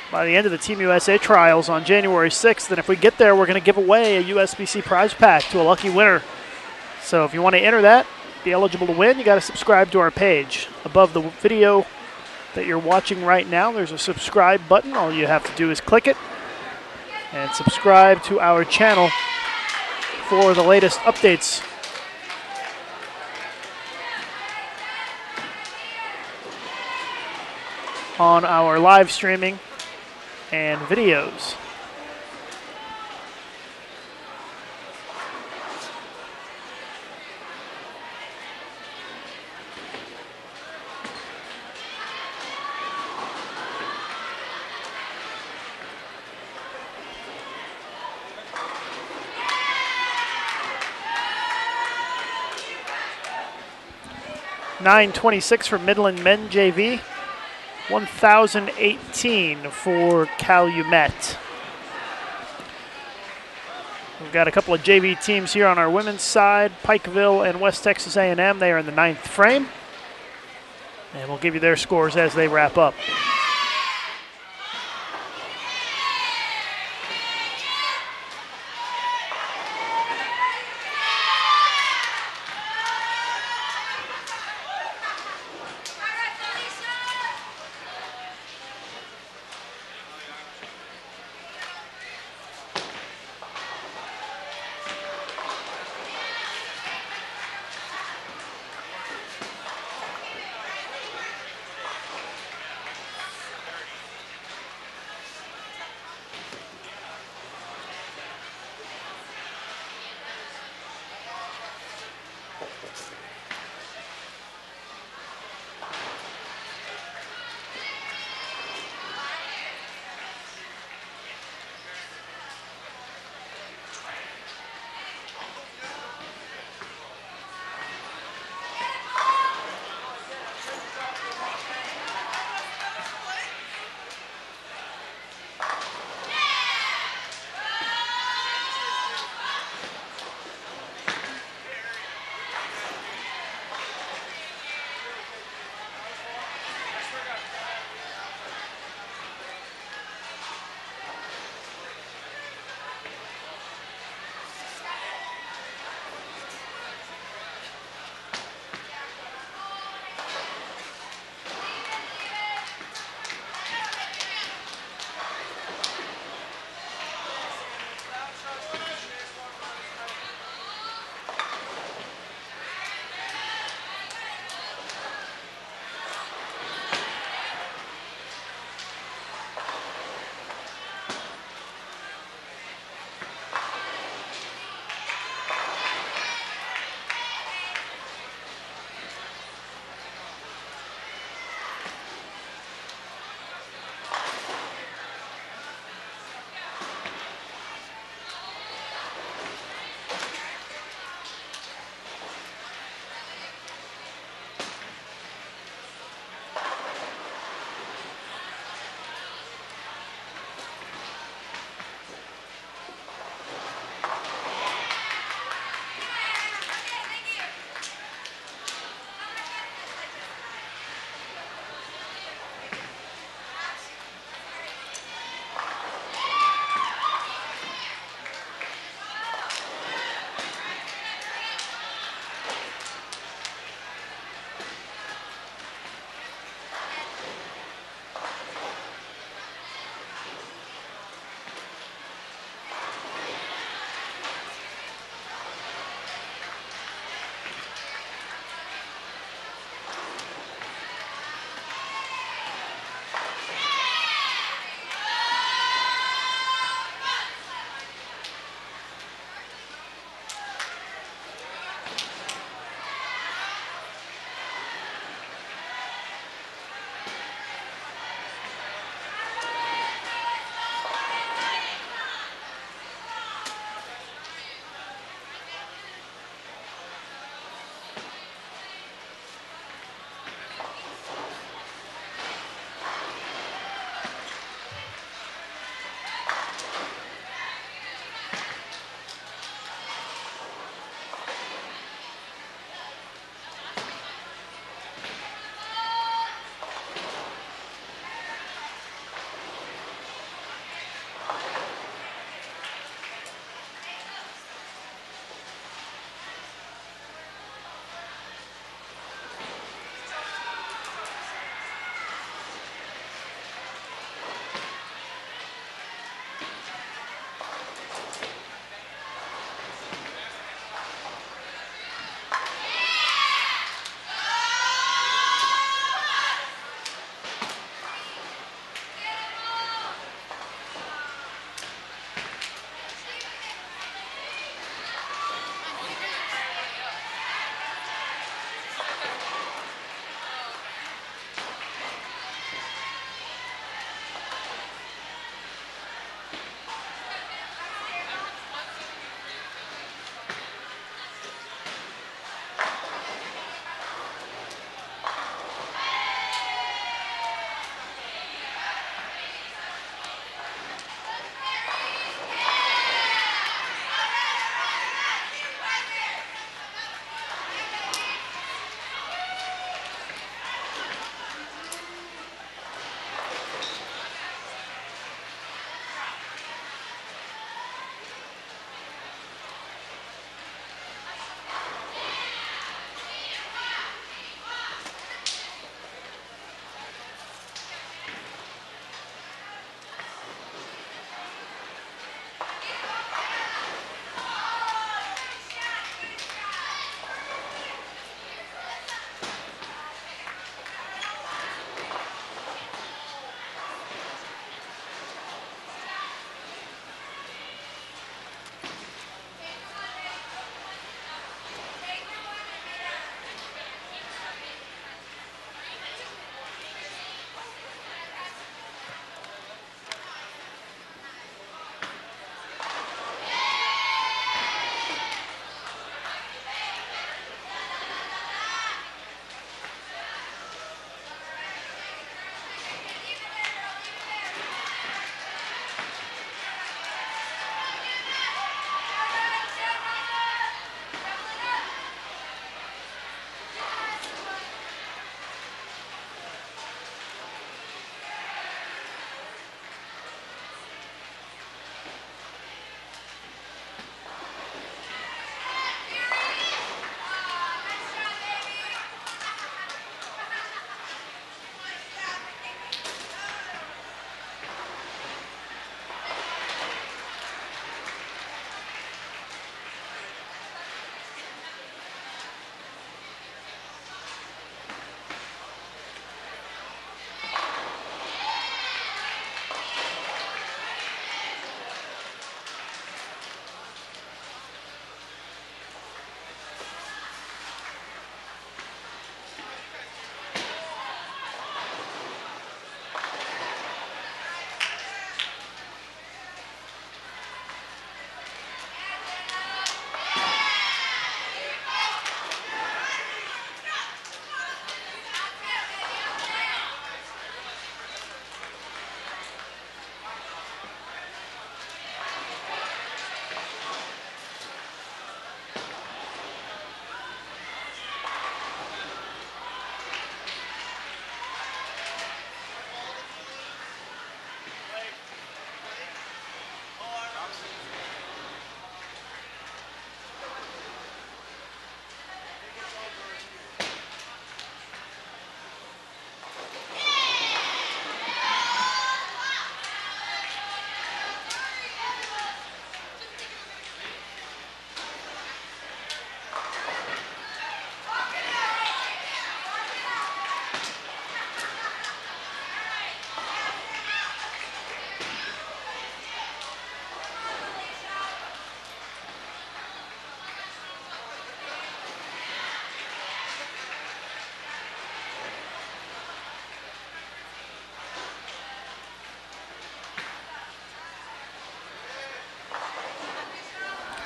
by the end of the Team USA trials on January 6th. And if we get there, we're going to give away a USBC prize pack to a lucky winner. So if you want to enter that, be eligible to win, you got to subscribe to our page. Above the video that you're watching right now, there's a subscribe button. All you have to do is click it and subscribe to our channel for the latest updates. On our live streaming and videos. .926 for Midland Men JV, 1,018 for Calumet. We've got a couple of JV teams here on our women's side, Pikeville and West Texas A&M. They are in the 9th frame, and we'll give you their scores as they wrap up.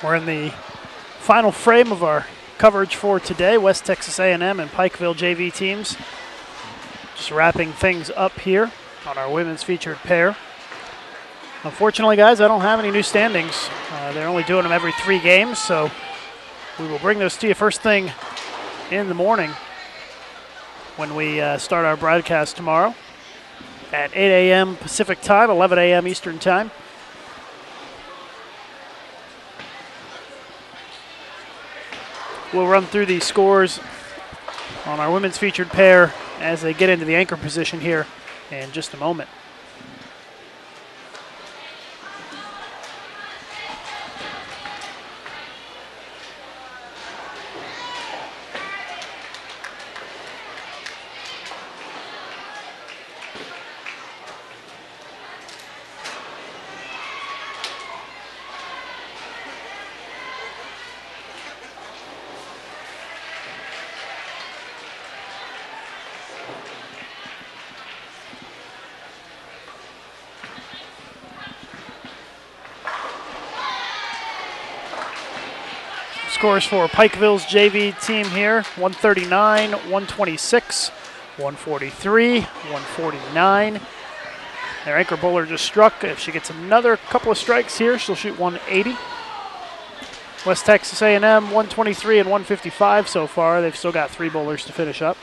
We're in the final frame of our coverage for today. West Texas A&M and Pikeville JV teams just wrapping things up here on our women's featured pair. Unfortunately, guys, I don't have any new standings. They're only doing them every 3 games, so we will bring those to you first thing in the morning when we start our broadcast tomorrow at 8 a.m. Pacific time, 11 a.m. Eastern time. We'll run through these scores on our women's featured pair as they get into the anchor position here in just a moment. Scores for Pikeville's JV team here: 139, 126, 143, 149. Their anchor bowler just struck. If she gets another couple of strikes here, she'll shoot 180. West Texas A&M 123 and 155 so far. They've still got 3 bowlers to finish up.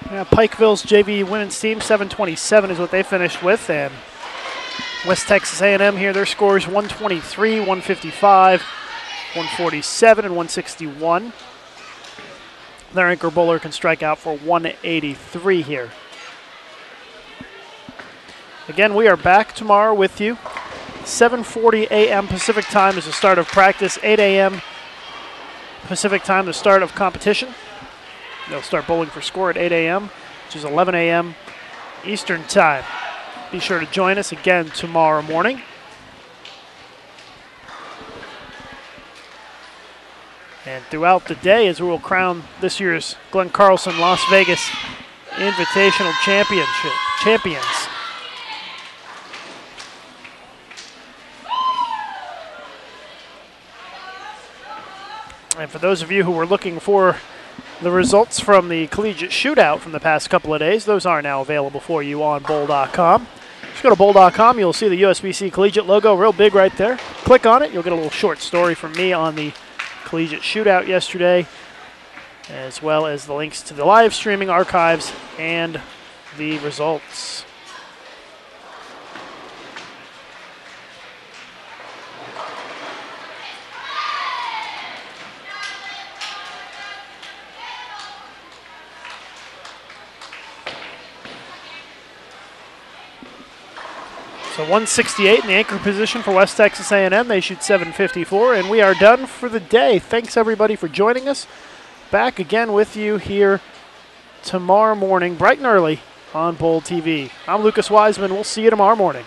Yeah, Pikeville's JV women's team, 727 is what they finished with, and West Texas A&M here, their scores 123, 155, 147, and 161. Their anchor bowler can strike out for 183 here. Again, we are back tomorrow with you. 7:40 a.m. Pacific time is the start of practice. 8 a.m. Pacific time, the start of competition. They'll start bowling for score at 8 a.m., which is 11 a.m. Eastern time. Be sure to join us again tomorrow morning. And throughout the day, as we will crown this year's Glenn Carlson Las Vegas Invitational champions. And for those of you who were looking for the results from the collegiate shootout from the past couple of days, those are now available for you on bowl.com. Just go to bowl.com, you'll see the USBC collegiate logo real big right there. Click on it, you'll get a little short story from me on the collegiate shootout yesterday, as well as the links to the live streaming archives and the results. So 168 in the anchor position for West Texas A&M. They shoot 754, and we are done for the day. Thanks, everybody, for joining us. Back again with you here tomorrow morning, bright and early, on Bowl TV. I'm Lucas Wiseman. We'll see you tomorrow morning.